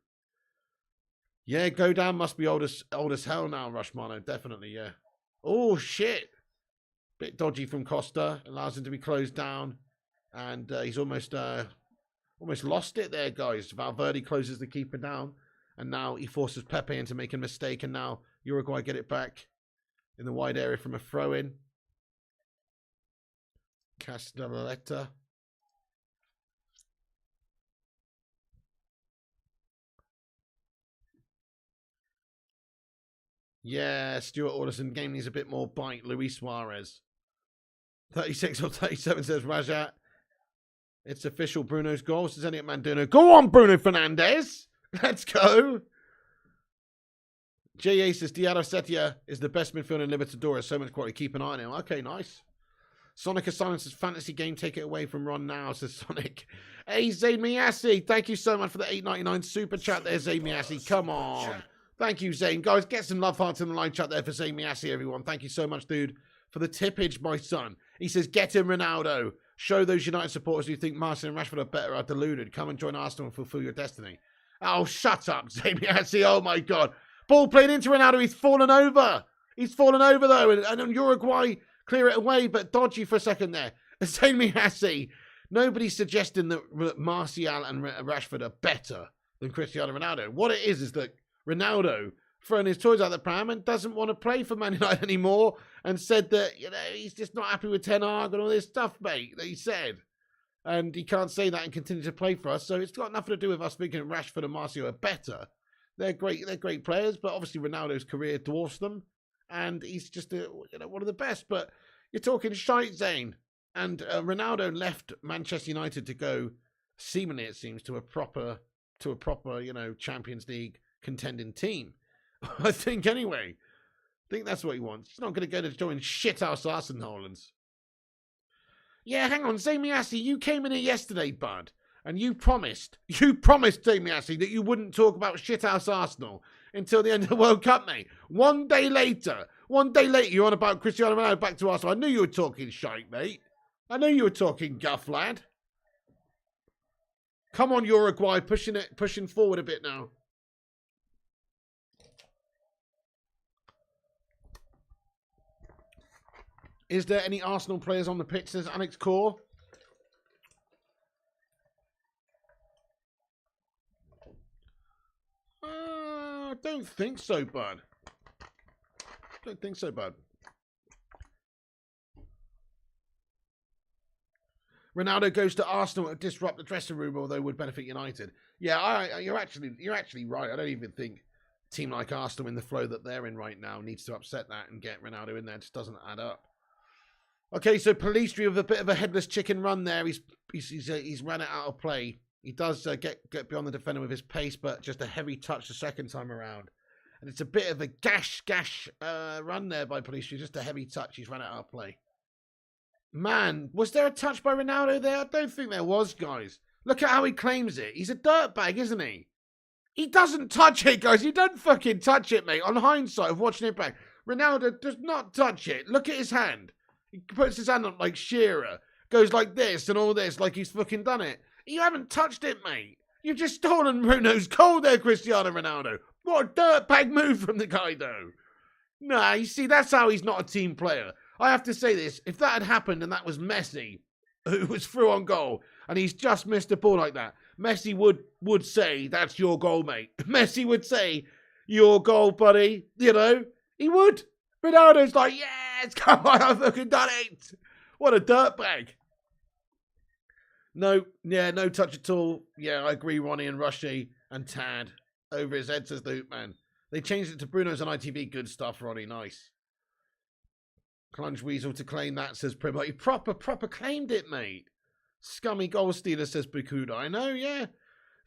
Yeah, Godin must be old as hell now, Rushmano. Definitely, yeah. Oh, shit. Bit dodgy from Costa. Allows him to be closed down. And he's almost lost it there, guys. Valverde closes the keeper down. And now he forces Pepe into making a mistake. And now Uruguay get it back in the wide area from a throw-in. Castelletta. Yeah, Stuart Alderson. Game needs a bit more bite. Luis Suarez. 36 or 37 says Rajat. It's official. Bruno's goal. Says Elliot Manduno. Go on, Bruno Fernandes. Let's go. J.A. says Diarra Setia is the best midfielder in Libertadores. So much quality. Keep an eye on him. Okay, nice. Sonic Asylum says fantasy game. Take it away from Ron now, says Sonic. Hey, Zayn Miyasi. Thank you so much for the $8.99 super chat there, Zayn Miyasi. Come on. Thank you, Zayn. Guys, get some love hearts in the line chat there for Zayn Miyasi, everyone. Thank you so much, dude, for the tippage, my son. He says, get him, Ronaldo. Show those United supporters who think Martin and Rashford are better are deluded. Come and join Arsenal and fulfill your destiny. Oh, shut up, Zayn Miyasi. Oh, my God. Ball played into Ronaldo. He's fallen over. He's fallen over, though. And Uruguay clear it away, but dodgy for a second there. Zayn Miyasi. Nobody's suggesting that Martial and Rashford are better than Cristiano Ronaldo. What it is that Ronaldo throwing his toys out the pram and doesn't want to play for Man United anymore and said that, you know, he's just not happy with Ten Hag and all this stuff, mate, that he said. And he can't say that and continue to play for us. So it's got nothing to do with us thinking Rashford and Martial are better. They're great players, but obviously Ronaldo's career dwarfs them. And he's just one of the best. But you're talking shite, Zane. And Ronaldo left Manchester United to go, seemingly it seems, to a proper, Champions League contending team. I think anyway. I think that's what he wants. He's not going to go to join shithouse Arsenal. Yeah, hang on, Zayn Miyasi, you came in here yesterday, bud, and you promised, Zayn Miyasi, that you wouldn't talk about shithouse Arsenal until the end of the World Cup, mate. One day later, you're on about Cristiano Ronaldo back to Arsenal. I knew you were talking shite, mate. I knew you were talking guff, lad. Come on, Uruguay, pushing forward a bit now. Is there any Arsenal players on the pitch, says Alex Core? I don't think so, bud. Ronaldo goes to Arsenal to disrupt the dressing room, although would benefit United. Yeah, you're actually right. I don't even think a team like Arsenal in the flow that they're in right now needs to upset that and get Ronaldo in there. It just doesn't add up. Okay, so Pellistri with a bit of a headless chicken run there. He's ran it out of play. He does get beyond the defender with his pace, but just a heavy touch the second time around. And it's a bit of a gash run there by Pellistri. Just a heavy touch. He's run it out of play. Man, was there a touch by Ronaldo there? I don't think there was, guys. Look at how he claims it. He's a dirtbag, isn't he? He doesn't touch it, guys. He doesn't fucking touch it, mate. On hindsight of watching it back, Ronaldo does not touch it. Look at his hand. He puts his hand up like Shearer. Goes like this and all this, like he's fucking done it. You haven't touched it, mate. You've just stolen Bruno's goal there, Cristiano Ronaldo. What a dirtbag move from the guy, though. Nah, you see, that's how he's not a team player. I have to say this. If that had happened and that was Messi, who was through on goal, and he's just missed a ball like that, Messi would say, that's your goal, mate. Messi would say, your goal, buddy. You know, he would. Ronaldo's like, yes, come on, I've fucking done it. What a dirtbag. No touch at all. Yeah, I agree, Ronnie and Rushy and Tad. Over his head, says the Hoop Man. They changed it to Bruno's on ITV. Good stuff, Ronnie. Nice. Clunge Weasel to claim that, says Primo. He proper claimed it, mate. Scummy goal stealer, says Bukuda. I know, yeah.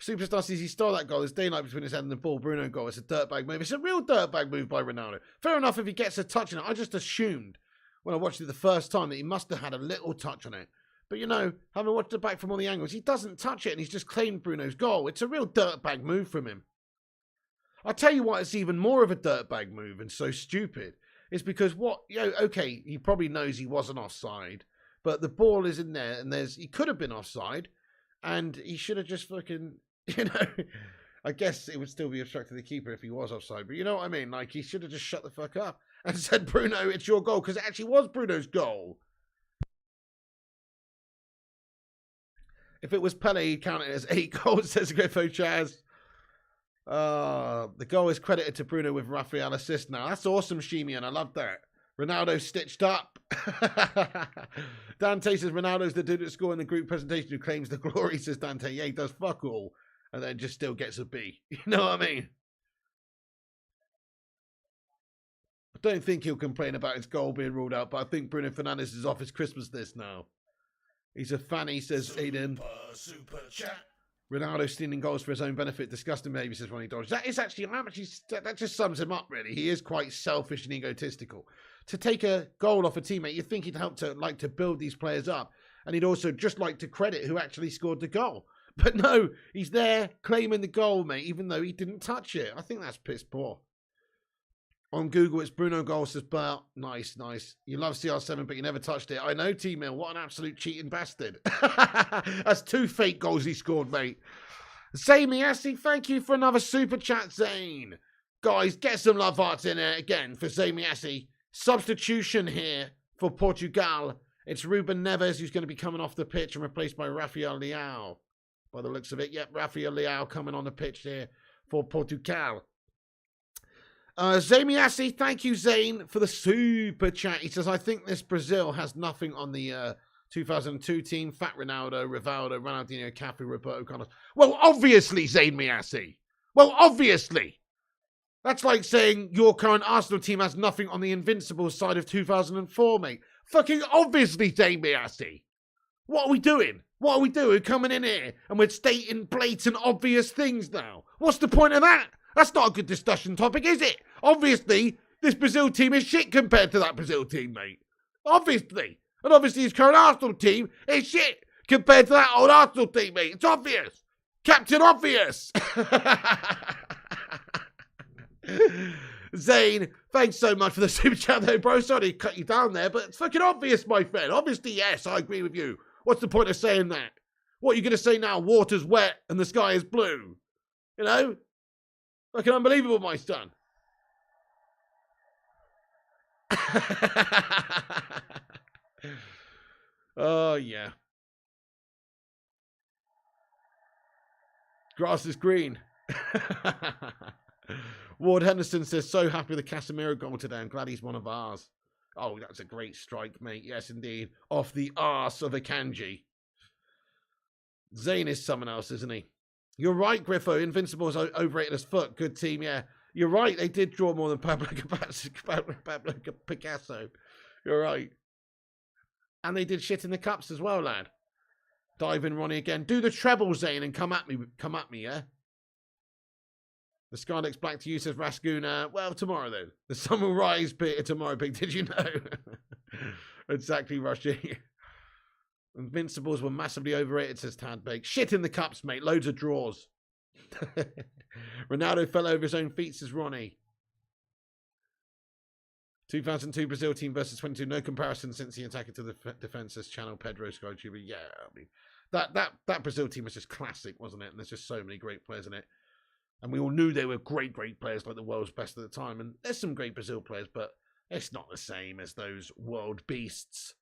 Superstar says he stole that goal. There's daylight between his head and the ball. Bruno goal. It's a dirtbag move. It's a real dirtbag move by Ronaldo. Fair enough if he gets a touch on it. I just assumed when I watched it the first time that he must have had a little touch on it. But, you know, having watched it back from all the angles, he doesn't touch it and he's just claimed Bruno's goal. It's a real dirtbag move from him. I'll tell you what, it's even more of a dirtbag move and so stupid. It's because okay, he probably knows he wasn't offside, but the ball is in there and he could have been offside and he should have just fucking, I guess it would still be obstructing the keeper if he was offside, but you know what I mean? Like, he should have just shut the fuck up and said, Bruno, it's your goal, because it actually was Bruno's goal. If it was Pele, he'd count it as 8 goals, says Griffo Chaz. The goal is credited to Bruno with Rafael assist now. That's awesome, Shimian. I love that. Ronaldo stitched up. Dante says Ronaldo's the dude at school in the group presentation who claims the glory, says Dante. Yeah, he does fuck all. And then just still gets a B. You know what I mean? don't think he'll complain about his goal being ruled out, but I think Bruno Fernandes is off his Christmas list now. He's a fanny, says Aiden. Super chat. Ronaldo stealing goals for his own benefit. Disgusting behaviour, says Ronnie Dodge. That is actually, that just sums him up, really. He is quite selfish and egotistical. To take a goal off a teammate, you'd think he'd help to like to build these players up. And he'd also just like to credit who actually scored the goal. But no, he's there claiming the goal, mate, even though he didn't touch it. I think that's piss poor. On Google, it's Bruno Goal, says Bert. Nice, nice. You love CR7, but you never touched it. I know, T-Mill. What an absolute cheating bastard. That's 2 fake goals he scored, mate. Zamiassi, thank you for another super chat, Zane. Guys, get some love hearts in there again for Zamiassi. Substitution here for Portugal. It's Ruben Neves who's going to be coming off the pitch and replaced by Rafael Leao. By the looks of it, yep, Rafael Leao coming on the pitch here for Portugal. Zamiassi, thank you, Zane, for the super chat. He says, I think this Brazil has nothing on the 2002 team. Fat Ronaldo, Rivaldo, Ronaldinho, Cafu, Roberto Carlos. Well, obviously, Zamiassi. Well, obviously. That's like saying your current Arsenal team has nothing on the invincible side of 2004, mate. Fucking obviously, Zamiassi. What are we doing? What are we doing coming in here and we're stating blatant obvious things now? What's the point of that? That's not a good discussion topic, is it? Obviously, this Brazil team is shit compared to that Brazil team, mate. Obviously. And obviously his current Arsenal team is shit compared to that old Arsenal team, mate. It's obvious. Captain Obvious. Zane, thanks so much for the super chat though, bro. Sorry to cut you down there, but it's fucking obvious, my friend. Obviously, yes, I agree with you. What's the point of saying that? What are you going to say now? Water's wet and the sky is blue. You know? Fucking unbelievable, my son. Oh, yeah. Grass is green. Ward Henderson says, so happy with the Casemiro goal today. I'm glad he's one of ours. Oh, that's a great strike, mate. Yes, indeed. Off the arse of a Kanji. Zane is someone else, isn't he? You're right, Griffo. Invincible's overrated as fuck. Good team, yeah. You're right. They did draw more than Pablo Picasso. You're right. And they did shit in the cups as well, lad. Dive in, Ronnie, again. Do the treble, Zane, and come at me, yeah? The sky looks black to you, says Rascuna. Well, tomorrow, though. The sun will rise, Peter, tomorrow, Pig. Did you know? Exactly, Rushy. Invincibles were massively overrated, says Tad Bake. Shit in the cups, mate. Loads of draws. Ronaldo fell over his own feet, says Ronnie. 2002 Brazil team versus 22. No comparison since the attacker to the defense, says Channel Pedro SkyTuber. Yeah, I mean, that Brazil team was just classic, wasn't it? And there's just so many great players in it. And we all knew they were great players, like the world's best at the time. And there's some great Brazil players, but it's not the same as those world beasts.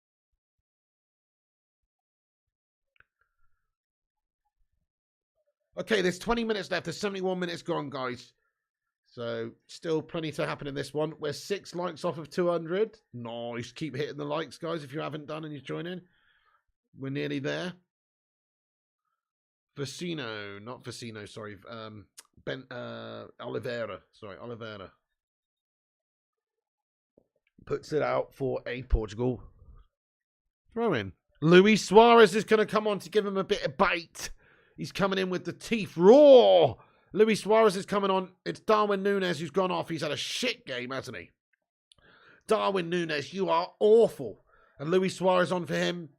Okay, there's 20 minutes left. There's 71 minutes gone, guys. So, still plenty to happen in this one. We're 6 likes off of 200. Nice. Keep hitting the likes, guys, if you haven't done and you're joining. We're nearly there. Vecino, not Vecino, sorry. Oliveira. Sorry, Oliveira. Puts it out for a Portugal throw in. Luis Suarez is going to come on to give him a bit of bait. He's coming in with the teeth raw. Luis Suarez is coming on. It's Darwin Núñez who's gone off. He's had a shit game, hasn't he? Darwin Núñez, you are awful. And Luis Suarez on for him.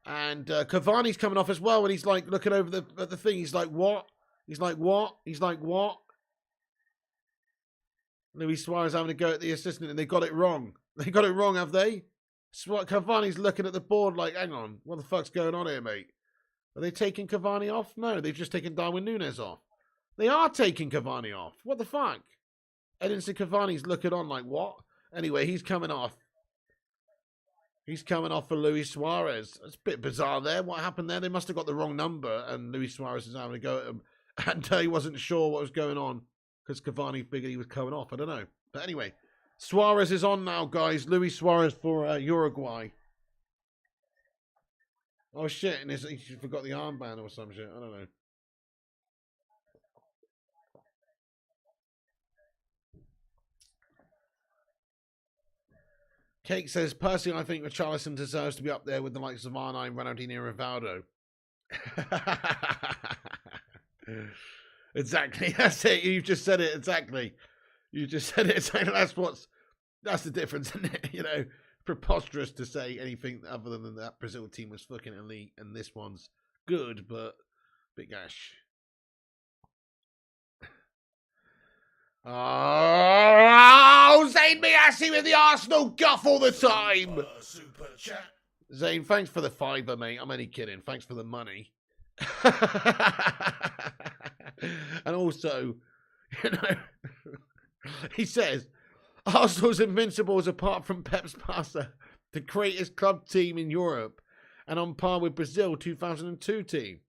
And Cavani's coming off as well. And he's like looking over at the thing. He's like, what? He's like, what? He's like, what? Luis Suarez having a go at the assistant. And they got it wrong. They got it wrong, have they? Cavani's looking at the board like, hang on. What the fuck's going on here, mate? Are they taking Cavani off? No, they've just taken Darwin Núñez off. They are taking Cavani off. What the fuck? Edinson Cavani's looking on like, what? Anyway, he's coming off. He's coming off for Luis Suarez. It's a bit bizarre there. What happened there? They must have got the wrong number, and Luis Suarez is having a go at him. And he wasn't sure what was going on because Cavani figured he was coming off. I don't know. But anyway, Suarez is on now, guys. Luis Suarez for Uruguay. Oh, shit. And he forgot the armband or some shit. I don't know. Cake says, personally, I think Richarlison deserves to be up there with the likes of R9, Ronaldinho, Rivaldo. Exactly. That's it. You've just said it. Exactly. You just said it. That's the difference, isn't it? You know, preposterous to say anything other than that Brazil team was fucking elite and this one's good, but big ash. Oh, Zane Miassi with the Arsenal guff all the time. Super chat. Zane, thanks for the fiver, mate. I'm only kidding. Thanks for the money. And also, you know, he says, Arsenal's invincibles apart from Pep's Barca, the greatest club team in Europe, and on par with Brazil 2002 team.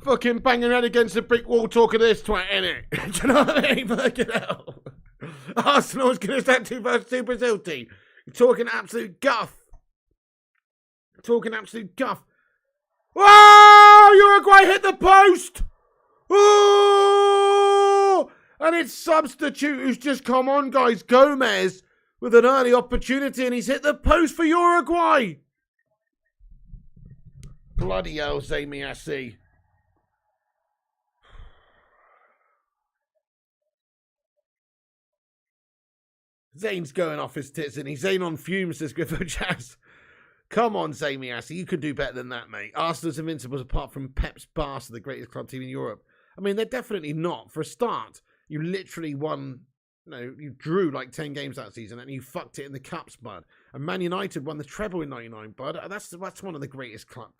Fucking banging head against the brick wall talking to this twat, innit? Do you know what I mean? Fucking hell. Arsenal's going to stand 2-2 Brazil team. You're talking absolute guff. Talking absolute guff. Oh, Uruguay hit the post. Oh, and it's substitute who's just come on, guys. Gomez with an early opportunity, and he's hit the post for Uruguay. Bloody hell, Zamiassi. Zane's going off his tits, and he's Zane on fumes, says Griffo Jazz. Come on, Zamiassi, you could do better than that, mate. Arsenal's invincibles apart from Pep's Barca, the greatest club team in Europe. I mean, they're definitely not. For a start, you literally won, you drew like 10 games that season, and you fucked it in the Cups, bud. And Man United won the treble in 99, bud. That's one of the greatest club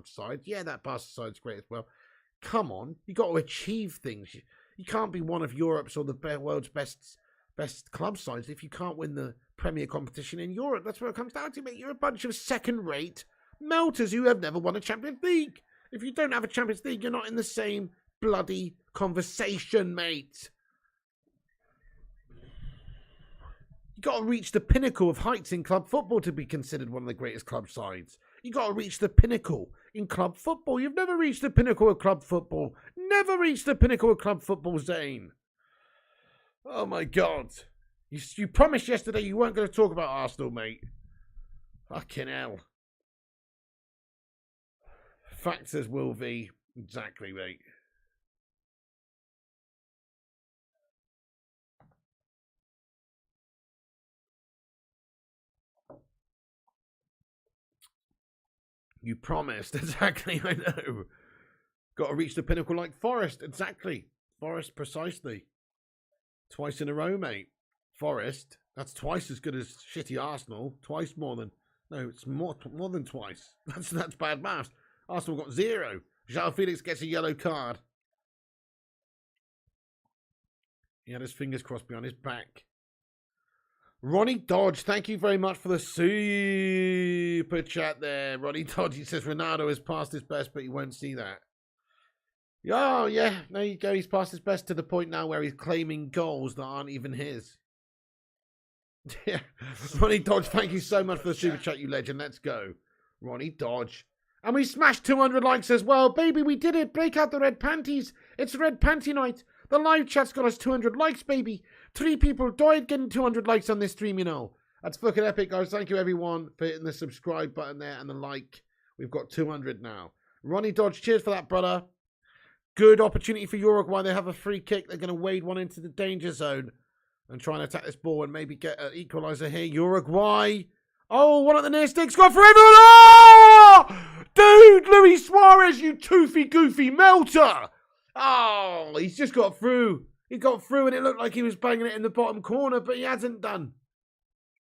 sides. Yeah, that Barca side's great as well. Come on, you got to achieve things. You can't be one of Europe's or the world's best club sides if you can't win the Premier competition in Europe. That's what it comes down to, mate. You're a bunch of second-rate melters who have never won a Champions League. If you don't have a Champions League, you're not in the same bloody conversation, mate. You got to reach the pinnacle of heights in club football to be considered one of the greatest club sides. You got to reach the pinnacle in club football. You've never reached the pinnacle of club football. Never reached the pinnacle of club football, Zane. Oh, my God. You promised yesterday you weren't going to talk about Arsenal, mate. Fucking hell. Factors will be. Exactly, mate. You promised. Exactly, I know. Got to reach the pinnacle like Forest. Exactly. Forest, precisely. Twice in a row, mate. Forest, that's twice as good as shitty Arsenal. Twice more than... No, it's more than twice. That's bad maths. Arsenal got 0. João Felix gets a yellow card. He had his fingers crossed behind his back. Ronnie Dodge, thank you very much for the super chat there. Ronnie Dodge, he says Ronaldo has passed his best, but you won't see that. Oh, yeah, there you go. He's passed his best to the point now where he's claiming goals that aren't even his. Yeah, Ronnie Dodge, thank you so much for the super chat, you legend. Let's go. Ronnie Dodge. And we smashed 200 likes as well. Baby, we did it. Break out the red panties. It's red panty night. The live chat's got us 200 likes, baby. 3 people died getting 200 likes on this stream, you know. That's fucking epic, guys. Thank you, everyone, for hitting the subscribe button there and the like. We've got 200 now. Ronnie Dodge, cheers for that, brother. Good opportunity for Uruguay. They have a free kick. They're going to wade one into the danger zone and try and attack this ball and maybe get an equaliser here. Uruguay. Oh, one at the near stick. Got for everyone. Oh! Dude, Luis Suarez, you toothy, goofy melter. Oh, he's just got through. He got through and it looked like he was banging it in the bottom corner, but he hasn't done.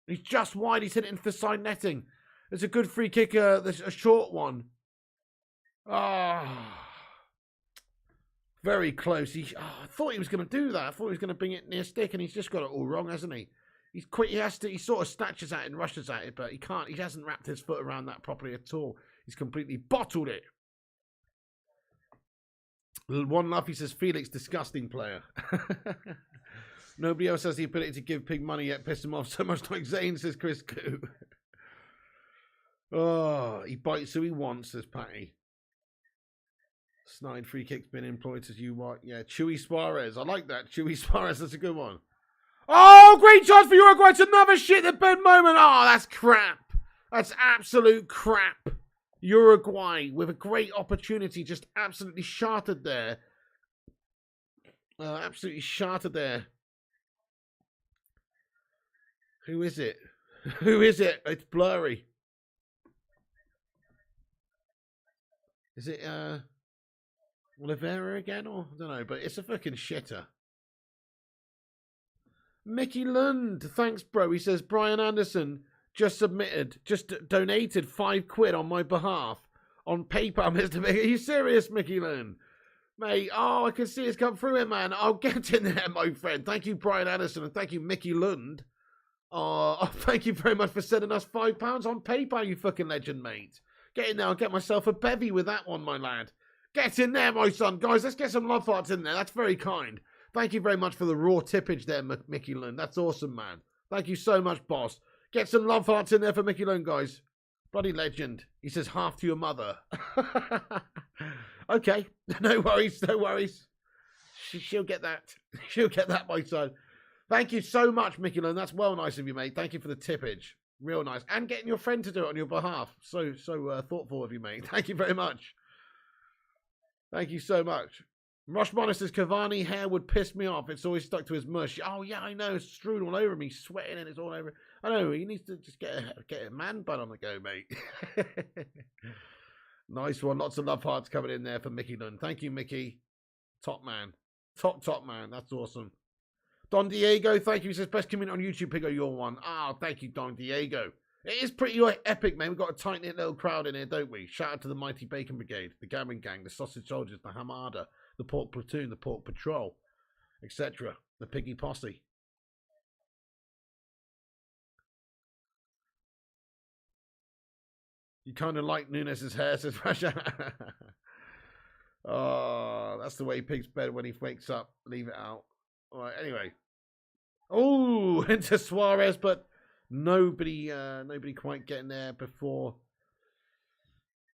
He's just wide. He's hit it into the side netting. It's a good free kick, a short one. Ah. Very close. I thought he was going to do that. I thought he was going to bring it near stick, and he's just got it all wrong, hasn't he? He's quick. He sort of snatches at it and rushes at it, but he can't. He hasn't wrapped his foot around that properly at all. He's completely bottled it. One Luffy says Felix, disgusting player. Nobody else has the ability to give Pig money yet piss him off so much like Zane, says Chris Koo. Oh, he bites who he wants, says Patty. Snide free kick's been employed as you what? Yeah, Chewy Suarez. I like that. Chewy Suarez, that's a good one. Oh, great chance for Uruguay. It's another shit the bed moment. Oh, that's crap. That's absolute crap. Uruguay with a great opportunity, just absolutely shattered there. Absolutely shattered there. Who is it? Who is it? It's blurry. Is it Oliveira again? Or I don't know, but it's a fucking shitter. Mickey Lund, thanks, bro. He says Brian Anderson just donated £5 on my behalf on PayPal, Mr. Mickey. Are you serious, Mickey Lund? Mate, oh, I can see it's come through it, man. I'll get in there, my friend. Thank you, Brian Anderson, and thank you, Mickey Lund. Oh, thank you very much for sending us £5 on PayPal, you fucking legend, mate. Get in there, I'll get myself a bevy with that one, my lad. Get in there, my son. Guys, let's get some love hearts in there. That's very kind. Thank you very much for the raw tippage there, Mickey Lund. That's awesome, man. Thank you so much, boss. Get some love hearts in there for Mickey Lund, guys. Bloody legend. He says half to your mother. Okay. No worries, no worries. She'll get that. She'll get that, my son. Thank you so much, Mickey Lund. That's well nice of you, mate. Thank you for the tippage. Real nice. And getting your friend to do it on your behalf. So thoughtful of you, mate. Thank you very much. Thank you so much. Rush Bonner says Cavani hair would piss me off. It's always stuck to his mush. Oh, yeah, I know. It's strewn all over me. Sweating and it's all over. I know. He needs to just get a man bun on the go, mate. Nice one. Lots of love hearts coming in there for Mickey Lund. Thank you, Mickey. Top man. Top man. That's awesome. Don Diego, thank you. He says, best community on YouTube, Piggo, you're one. Ah, thank you, Don Diego. It is pretty epic, man. We've got a tight-knit little crowd in here, don't we? Shout out to the Mighty Bacon Brigade, the Gambling Gang, the Sausage Soldiers, the Hamada, the Pork Platoon, the Pork Patrol, etc. The Piggy Posse. You kind of like Nunes' hair, says Rasha. Oh, that's the way he picks bed when he wakes up. Leave it out. All right, anyway. Oh, into Suarez, but nobody quite getting there before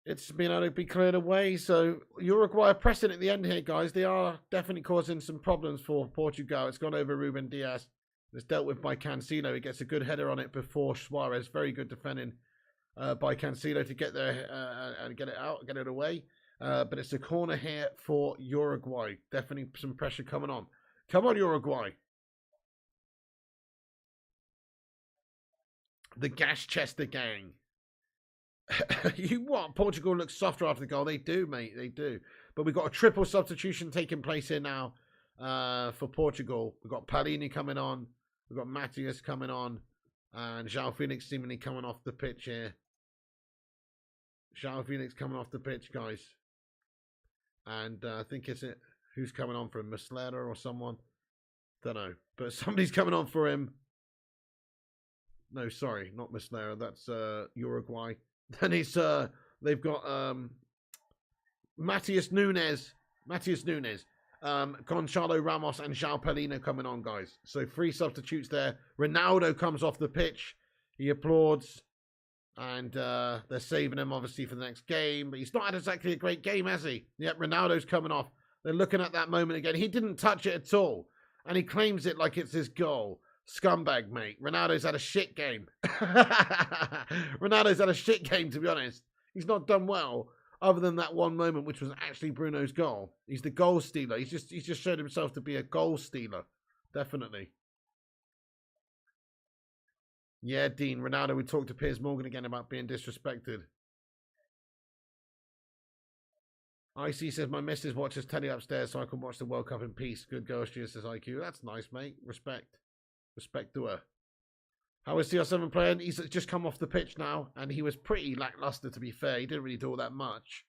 it's been able to be cleared away. So Uruguay are pressing at the end here, guys. They are definitely causing some problems for Portugal. It's gone over Ruben Diaz. It's dealt with by Cancelo. He gets a good header on it before Suarez. Very good defending by Cancelo to get there and get it out, get it away. But it's a corner here for Uruguay. Definitely some pressure coming on. Come on, Uruguay. The Gaschester gang. You what? Portugal looks softer after the goal. They do, mate. They do. But we've got a triple substitution taking place here now for Portugal. We've got Palini coming on. We've got Matias coming on. And João Felix seemingly coming off the pitch here. João Felix coming off the pitch, guys. And I think it's it. Who's coming on for him? Muslera or someone? Don't know. But somebody's coming on for him. No, sorry, not Muslera. That's Uruguay. Then it's they've got Matias Nunes, Gonçalo Ramos, and João Palhinha coming on, guys. So 3 substitutes there. Ronaldo comes off the pitch. He applauds, and they're saving him obviously for the next game. But he's not had exactly a great game, has he? Yep, Ronaldo's coming off. They're looking at that moment again. He didn't touch it at all, and he claims it like it's his goal. Scumbag, mate. Ronaldo's had a shit game. Ronaldo's had a shit game, to be honest. He's not done well, other than that one moment, which was actually Bruno's goal. He's the goal stealer. He's just showed himself to be a goal stealer. Definitely. Yeah, Dean. Ronaldo, we talked to Piers Morgan again about being disrespected. IC says, my missus watches telly upstairs so I can watch the World Cup in peace. Good girl, she says IQ. That's nice, mate. Respect. Respect to her. How is CR7 playing? He's just come off the pitch now, and he was pretty lackluster, to be fair. He didn't really do all that much.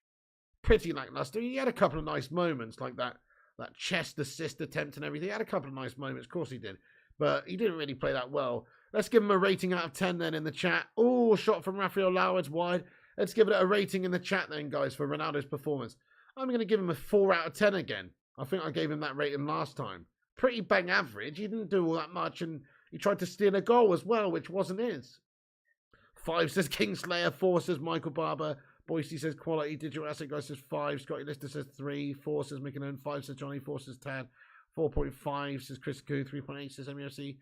Pretty lackluster. He had a couple of nice moments, like that chest assist attempt and everything. He had a couple of nice moments. Of course he did. But he didn't really play that well. Let's give him a rating out of 10 then in the chat. Oh, shot from Rafael Lau. It's wide. Let's give it a rating in the chat then, guys, for Ronaldo's performance. I'm going to give him a 4 out of 10 again. I think I gave him that rating last time. Pretty bang average. He didn't do all that much, and he tried to steal a goal as well, which wasn't his. 5 says Kingslayer. 4 says Michael Barber. Boise says quality. Digital Asset Guy says 5. Scotty Lister says 3. 4 says Mick and Owen. 5 says Johnny. 4 says Tad. 4.5 says Chris Koo. 3.8 says MUFC.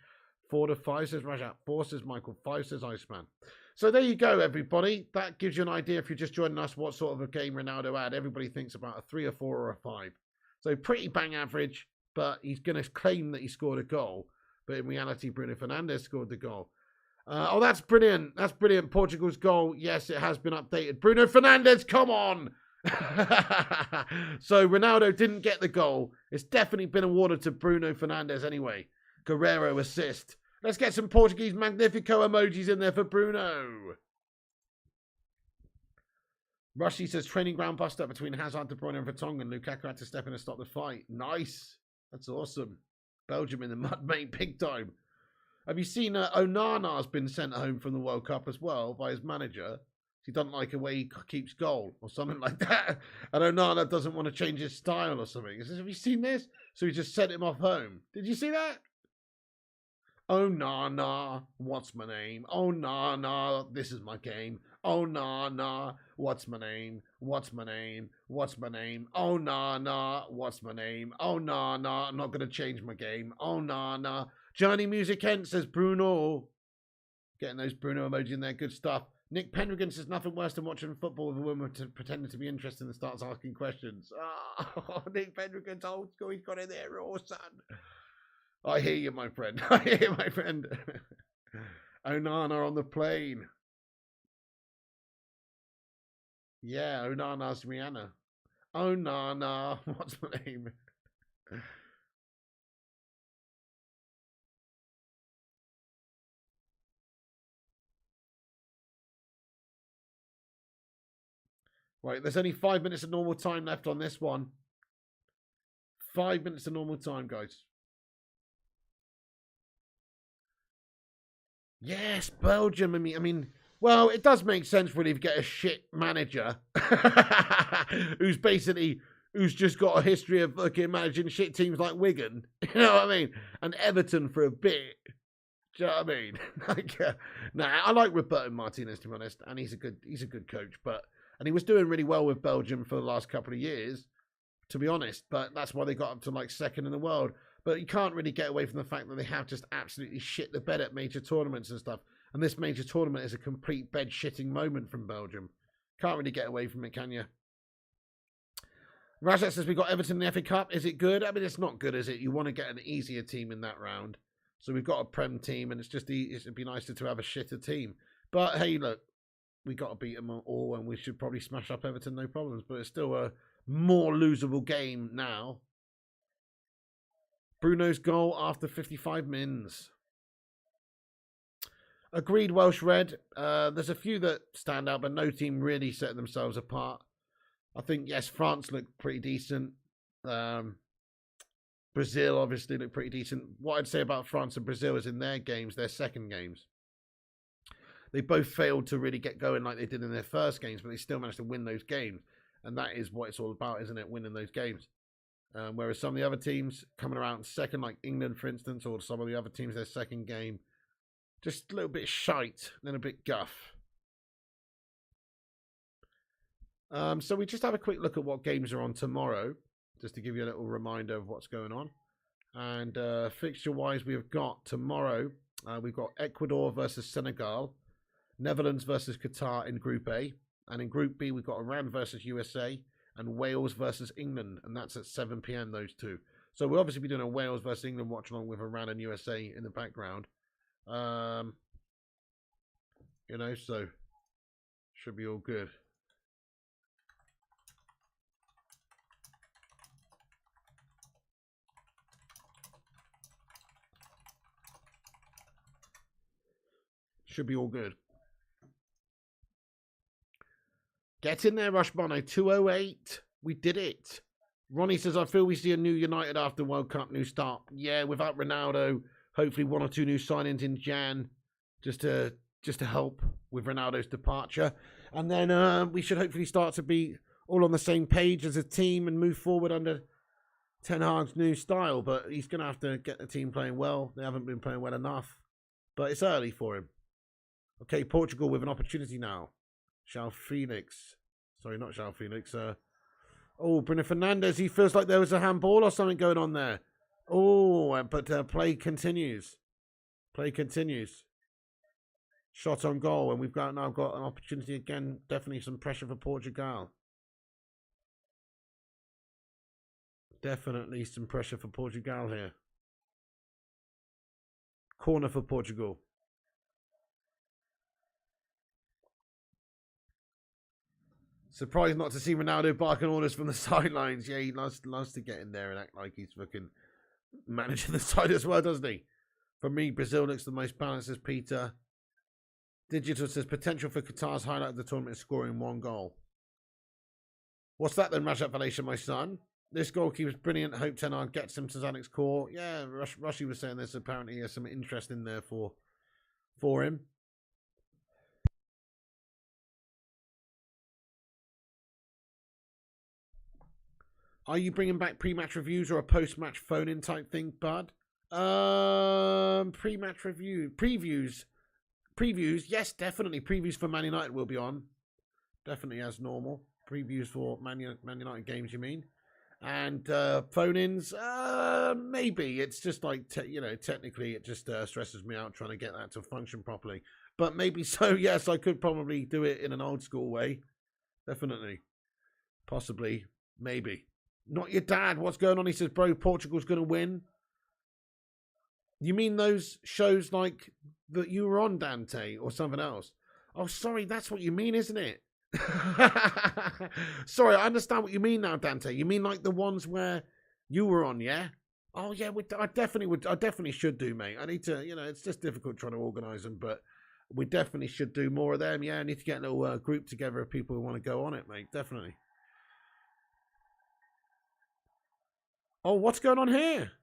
4 to 5 says Rajat. 4 says Michael. 5 says Iceman. So there you go, everybody. That gives you an idea, if you're just joining us, what sort of a game Ronaldo had. Everybody thinks about a 3, a 4, or a 5. So pretty bang average, but he's going to claim that he scored a goal. But in reality, Bruno Fernandes scored the goal. Oh, that's brilliant. That's brilliant. Portugal's goal. Yes, it has been updated. Bruno Fernandes, come on. So Ronaldo didn't get the goal. It's definitely been awarded to Bruno Fernandes anyway. Guerrero assist. Let's get some Portuguese Magnifico emojis in there for Bruno. Rushy says training ground bust up between Hazard, De Bruyne and Vertonghen. Lukaku had to step in and stop the fight. Nice. That's awesome. Belgium in the mud, mate, big time. Have you seen Onana's been sent home from the World Cup as well by his manager? He doesn't like the way he keeps goal or something like that. And Onana doesn't want to change his style or something. He says, have you seen this? So he just sent him off home. Did you see that? Oh, nah, what's my name? Oh, nah, this is my game. Oh, nah, what's my name? What's my name? What's my name? Oh, nah, what's my name? Oh, nah, I'm not going to change my game. Oh, nah. Johnny Music Kent says Bruno. Getting those Bruno emoji in there, good stuff. Nick Pendragon says nothing worse than watching football with a woman pretending to be interested and starts asking questions. Oh, Nick Pendragon's old school. He's got in there raw, son. I hear you, my friend. I hear you, my friend. Onana on the plane. Yeah, Onana's Rihanna. Onana. What's my name? Right, there's only 5 minutes of normal time left on this one. 5 minutes of normal time, guys. Yes, Belgium. I mean, well, it does make sense really if you get a shit manager who's just got a history of fucking managing shit teams like Wigan. You know what I mean? And Everton for a bit. Do you know what I mean? I like Roberto Martinez, to be honest, and he's a good coach, and he was doing really well with Belgium for the last couple of years, to be honest. But that's why they got up to like second in the world. But you can't really get away from the fact that they have just absolutely shit the bed at major tournaments and stuff. And this major tournament is a complete bed-shitting moment from Belgium. Can't really get away from it, can you? Rajat says we've got Everton in the FA Cup. Is it good? I mean, it's not good, is it? You want to get an easier team in that round. So we've got a Prem team, and it'd be nicer to have a shitter team. But hey, look, we got to beat them all, and we should probably smash up Everton, no problems. But it's still a more losable game now. Bruno's goal after 55 mins. Agreed, Welsh Red. There's a few that stand out, but no team really set themselves apart. I think, yes, France looked pretty decent. Brazil obviously looked pretty decent. What I'd say about France and Brazil is in their games, their second games, they both failed to really get going like they did in their first games, but they still managed to win those games. And that is what it's all about, isn't it? Winning those games. Whereas some of the other teams coming around second, like England, for instance, or some of the other teams, their second game, just a little bit shite, then a bit guff. So we just have a quick look at what games are on tomorrow, just to give you a little reminder of what's going on. And fixture-wise, we have got tomorrow, we've got Ecuador versus Senegal, Netherlands versus Qatar in Group A, and in Group B, we've got Iran versus USA, and Wales versus England, and that's at 7 p.m, those two. So we'll obviously be doing a Wales versus England watch along with Iran and USA in the background. So should be all good. Should be all good. Get in there, Rush Bono. 208. We did it. Ronnie says, I feel we see a new United after World Cup, new start. Yeah, without Ronaldo, hopefully 1 or 2 new signings in Jan, just to help with Ronaldo's departure. And then we should hopefully start to be all on the same page as a team and move forward under Ten Hag's new style. But he's going to have to get the team playing well. They haven't been playing well enough. But it's early for him. Okay, Portugal with an opportunity now. João Felix. Sorry, not João Felix. Bruno Fernandes. He feels like there was a handball or something going on there. But play continues. Play continues. Shot on goal, and we've now got an opportunity again. Definitely some pressure for Portugal. Definitely some pressure for Portugal here. Corner for Portugal. Surprised not to see Ronaldo barking orders from the sidelines. Yeah, he loves to get in there and act like he's fucking managing the side as well, doesn't he? For me, Brazil looks the most balanced as Peter. Digital says potential for Qatar's highlight of the tournament is scoring 1 goal. What's that then, Rajat Valesha, my son? This goalkeeper's brilliant. Hope Ten Hag gets him to Zanek's core. Yeah, Rushy was saying there's apparently some interest in there for him. Are you bringing back pre-match reviews or a post-match phone-in type thing, bud? Pre-match previews. Yes, definitely. Previews for Man United will be on. Definitely as normal. Previews for Man United games, you mean? And phone-ins, maybe. It's just like, technically it just stresses me out trying to get that to function properly. But maybe so, yes, I could probably do it in an old school way. Definitely. Possibly. Maybe. Not your dad. What's going on? He says, bro, Portugal's going to win. You mean those shows like that you were on, Dante, or something else? Oh, sorry, that's what you mean, isn't it? Sorry, I understand what you mean now, Dante. You mean like the ones where you were on, yeah? Oh, yeah, I definitely should do, mate. I need to, it's just difficult trying to organise them, but we definitely should do more of them. Yeah, I need to get a little group together of people who want to go on it, mate. Definitely. Oh, what's going on here?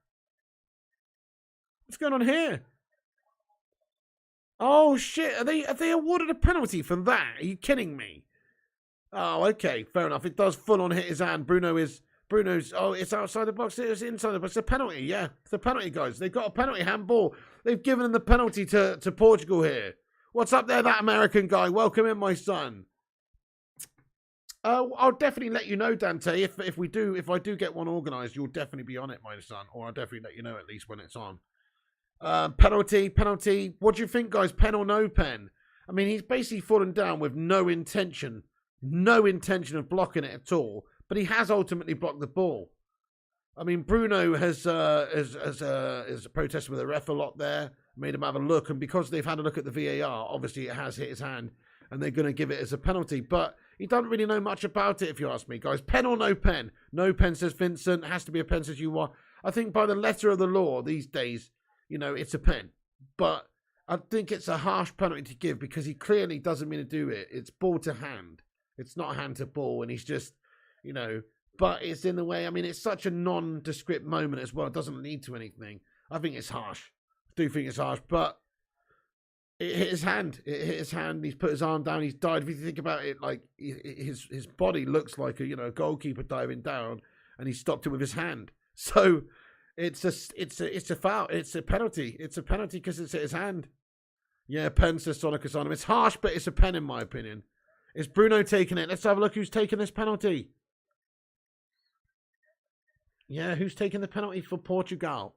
What's going on here? Oh, shit. Have they awarded a penalty for that? Are you kidding me? Oh, okay. Fair enough. It does full on hit his hand. Bruno's, it's outside the box. It's inside the box. It's a penalty. Yeah, it's a penalty, guys. They've got a penalty handball. They've given them the penalty to Portugal here. What's up there, that American guy? Welcome in, my son. I'll definitely let you know, Dante. If I do get one organised, you'll definitely be on it, my son. Or I'll definitely let you know at least when it's on. Penalty. What do you think, guys? Pen or no pen? I mean, he's basically fallen down with no intention of blocking it at all. But he has ultimately blocked the ball. I mean, Bruno has protested with the ref a lot there, made him have a look, and because they've had a look at the VAR, obviously it has hit his hand, and they're going to give it as a penalty. But he doesn't really know much about it, if you ask me, guys. Pen or no pen? No pen, says Vincent. Has to be a pen, says you are. I think by the letter of the law these days, it's a pen. But I think it's a harsh penalty to give because he clearly doesn't mean to do it. It's ball to hand. It's not hand to ball, and he's just, but it's in the way. I mean, it's such a nondescript moment as well. It doesn't lead to anything. I think it's harsh. I do think it's harsh, but it hit his hand. He's put his arm down. He's died. If you think about it, like his body looks like a goalkeeper diving down, and he stopped it with his hand. So it's a foul. It's a penalty. It's a penalty because it's hit his hand. Yeah, pen, says Sonic Asylum. It's harsh, but it's a pen in my opinion. Is Bruno taking it? Let's have a look who's taking this penalty. Yeah, who's taking the penalty for Portugal?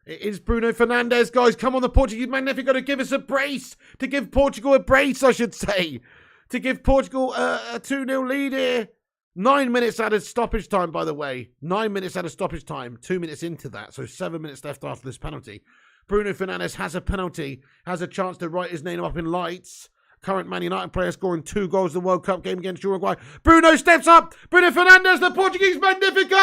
It is Bruno Fernandes, guys. Come on, the Portuguese Magnifico to give us a brace. To give Portugal a brace, I should say. To give Portugal a 2-0 lead here. 9 minutes out of stoppage time, by the way. 9 minutes out of stoppage time. 2 minutes into that. So 7 minutes left after this penalty. Bruno Fernandes has a penalty. Has a chance to write his name up in lights. Current Man United player scoring 2 goals in the World Cup game against Uruguay. Bruno steps up. Bruno Fernandes, the Portuguese Magnifico!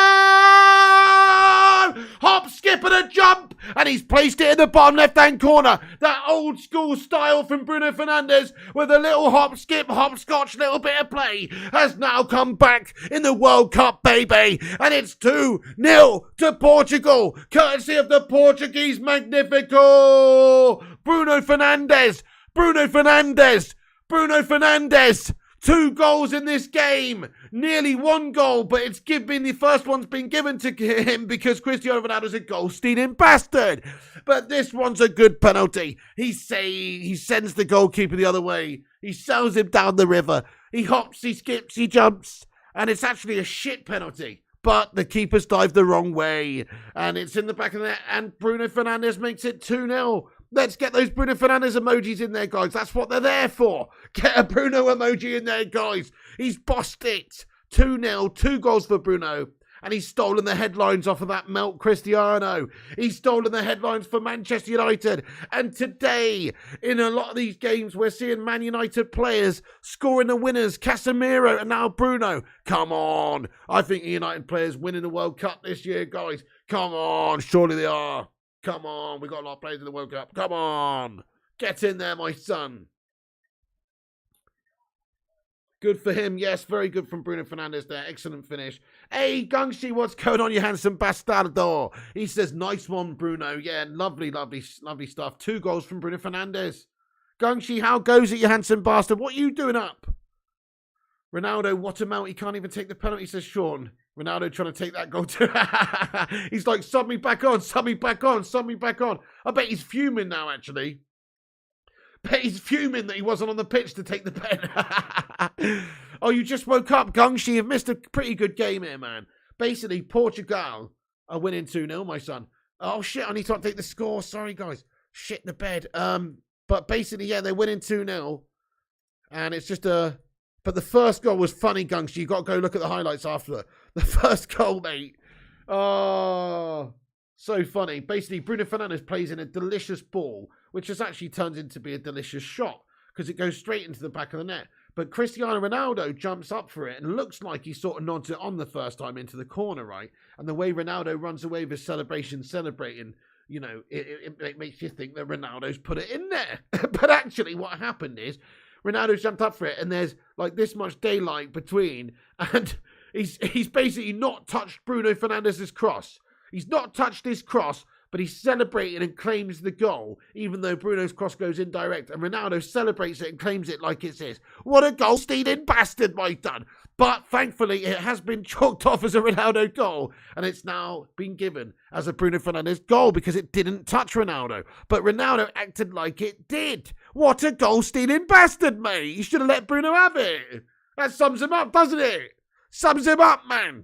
Hop, skip and a jump. And he's placed it in the bottom left-hand corner. That old school style from Bruno Fernandes with a little hop, skip, hopscotch, little bit of play has now come back in the World Cup, baby. And it's 2-0 to Portugal. Courtesy of the Portuguese Magnifico. Bruno Fernandes. 2 goals in this game. Nearly 1 goal, but it's been the first one's been given to him because Cristiano Ronaldo's a goal-stealing bastard. But this one's a good penalty. He sends the goalkeeper the other way. He sells him down the river. He hops, he skips, he jumps. And it's actually a shit penalty. But the keeper's dived the wrong way. And it's in the back of the net. And Bruno Fernandes makes it 2-0. Let's get those Bruno Fernandes emojis in there, guys. That's what they're there for. Get a Bruno emoji in there, guys. He's bossed it. 2-0, 2 goals for Bruno. And he's stolen the headlines off of that melt Cristiano. He's stolen the headlines for Manchester United. And today, in a lot of these games, we're seeing Man United players scoring the winners. Casemiro and now Bruno. Come on. I think United players winning the World Cup this year, guys. Come on. Surely they are. Come on, we got a lot of players in the World Cup. Come on. Get in there, my son. Good for him. Yes, very good from Bruno Fernandes there. Excellent finish. Hey, Gungshi, what's going on, you handsome bastardo? He says, nice one, Bruno. Yeah, lovely, lovely, lovely stuff. 2 goals from Bruno Fernandes. Gungshi, how goes it, you handsome bastard? What are you doing up? Ronaldo, what a mount. He can't even take the penalty, says Sean. Ronaldo trying to take that goal too. He's like, sub me back on, sub me back on, sub me back on. I bet he's fuming now, actually. Bet he's fuming that he wasn't on the pitch to take the pen. Oh, you just woke up, Gungshi. You've missed a pretty good game here, man. Basically, Portugal are winning 2-0, my son. Oh, shit, I need to update the score. Sorry, guys. Shit the bed. But basically, yeah, they're winning 2-0. And it's just a... But the first goal was funny, Gungshi. You got to go look at the highlights after the first goal, mate. Oh, so funny. Basically, Bruno Fernandes plays in a delicious ball, which has actually turned into be a delicious shot because it goes straight into the back of the net. But Cristiano Ronaldo jumps up for it and looks like he sort of nods it on the first time into the corner, right? And the way Ronaldo runs away with his celebration, celebrating, you know, it makes you think that Ronaldo's put it in there. But actually what happened is, Ronaldo jumped up for it, and there's like this much daylight between, and he's basically not touched Bruno Fernandes' cross. He's not touched his cross, but he's celebrated and claims the goal, even though Bruno's cross goes indirect, and Ronaldo celebrates it and claims it like it's his. What a goal-stealing bastard, my son! But thankfully, it has been chalked off as a Ronaldo goal, and it's now been given as a Bruno Fernandes goal because it didn't touch Ronaldo. But Ronaldo acted like it did. What a goal-stealing bastard, mate! You should have let Bruno have it. That sums him up, doesn't it? Sums him up, man.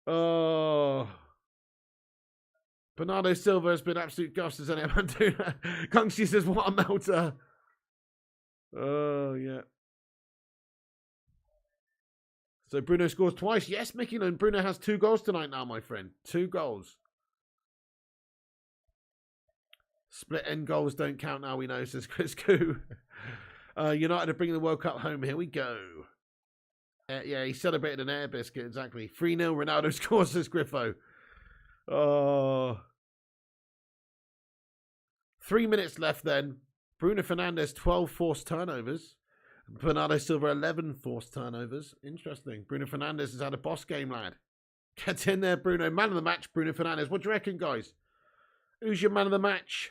Oh. Bernardo Silva has been absolute guffs as anyone do that. Kungshi says, what a melter. Oh, yeah. So Bruno scores twice. Yes, Mickey, and Bruno has 2 goals tonight now, my friend. 2 goals. Split end goals don't count now, we know, says Chris Koo. United are bringing the World Cup home. Here we go. Yeah, he celebrated an air biscuit, exactly. 3-0, Ronaldo scores, says Griffo. Oh. 3 minutes left then. Bruno Fernandes, 12 forced turnovers. Bernardo Silva, 11 forced turnovers. Interesting. Bruno Fernandes has had a boss game, lad. Get in there, Bruno. Man of the match, Bruno Fernandes. What do you reckon, guys? Who's your man of the match?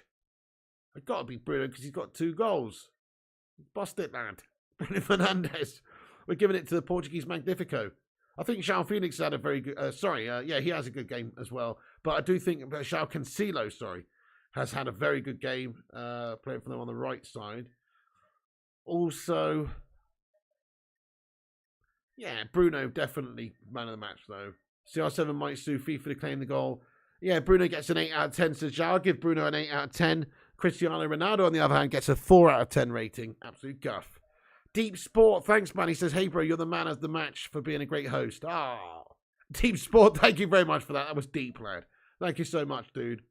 It's got to be Bruno because he's got 2 goals. Bossed it, lad. Bruno Fernandes. We're giving it to the Portuguese Magnifico. I think João Felix had a very good... yeah, he has a good game as well. But I do think João Cancelo, has had a very good game. Playing for them on the right side. Also... Yeah, Bruno definitely man of the match, though. CR7 might sue FIFA to claim the goal. Yeah, Bruno gets an 8 out of 10, says João. I'll give Bruno an 8 out of 10. Cristiano Ronaldo, on the other hand, gets a 4 out of 10 rating. Absolute guff. Deep Sport, thanks, man. He says, hey, bro, you're the man of the match for being a great host. Ah, Deep Sport, thank you very much for that. That was deep, lad. Thank you so much, dude.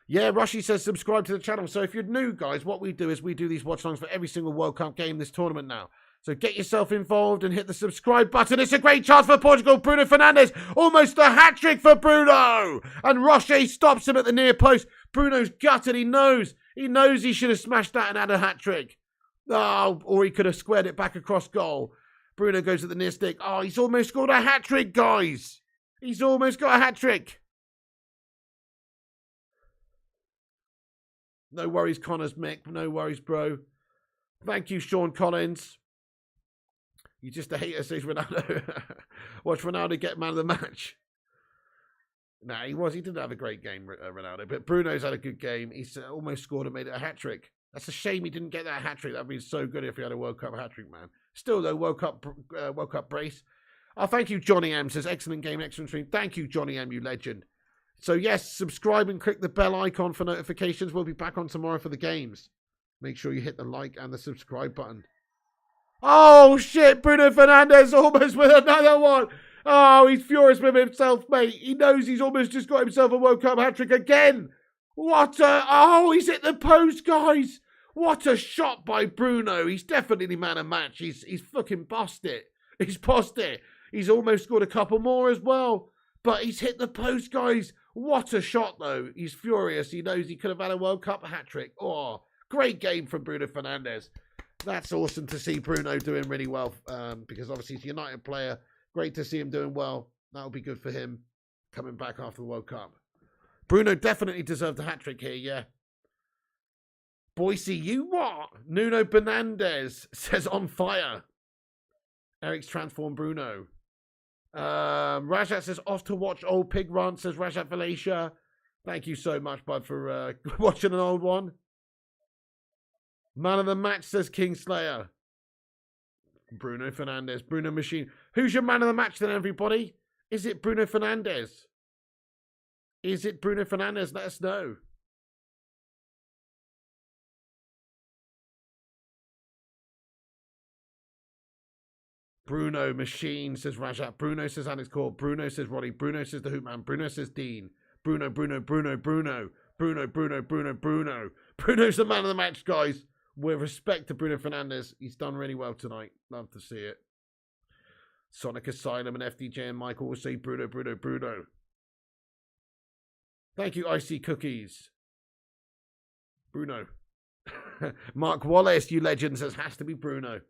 Yeah, Rushy says, subscribe to the channel. So if you're new, guys, what we do is we do these watch-alongs for every single World Cup game this tournament now. So get yourself involved and hit the subscribe button. It's a great chance for Portugal. Bruno Fernandes, almost a hat-trick for Bruno. And Rocher stops him at the near post. Bruno's gutted. He knows he should have smashed that and had a hat-trick. Oh, or he could have squared it back across goal. Bruno goes at the near stick. Oh, he's almost scored a hat-trick, guys. He's almost got a hat-trick. No worries, Connors, Mick. No worries, bro. Thank you, Sean Collins. You just a hater, says Ronaldo. Watch Ronaldo get man of the match. Nah, he didn't have a great game, Ronaldo. But Bruno's had a good game. He's almost scored and made it a hat-trick. That's a shame he didn't get that hat-trick. That would be so good if he had a World Cup hat-trick, man. Still, though, World Cup brace. Oh, thank you, Johnny M. Says, excellent game, excellent stream. Thank you, Johnny M, you legend. So, yes, subscribe and click the bell icon for notifications. We'll be back on tomorrow for the games. Make sure you hit the like and the subscribe button. Oh, shit, Bruno Fernandes almost with another one. Oh, he's furious with himself, mate. He knows he's almost just got himself a World Cup hat-trick again. Oh, he's hit the post, guys. What a shot by Bruno. He's definitely man of match. He's fucking bossed it. He's bossed it. He's almost scored a couple more as well. But he's hit the post, guys. What a shot, though. He's furious. He knows he could have had a World Cup hat-trick. Oh, great game from Bruno Fernandes. That's awesome to see Bruno doing really well because obviously he's a United player. Great to see him doing well. That'll be good for him coming back after the World Cup. Bruno definitely deserved a hat-trick here, yeah. Boise, you what? Nuno Fernandes says on fire. Eric's transformed Bruno. Rajat says off to watch old pig run, says Rajat Felicia. Thank you so much, bud, for watching an old one. Man of the match, says Kingslayer. Bruno Fernandes, Bruno Machine. Who's your man of the match then, everybody? Is it Bruno Fernandes? Is it Bruno Fernandes? Let us know. Bruno Machine, says Rajat. Bruno, says Alex Core. Bruno, says Roddy. Bruno, says the Hoopman. Bruno, says Dean. Bruno. Bruno's the man of the match, guys. With respect to Bruno Fernandes, he's done really well tonight. Love to see it. Sonic Asylum and FDJ and Michael will say Bruno. Thank you, Icy Cookies. Bruno. Mark Wallace, you legend, says has to be Bruno.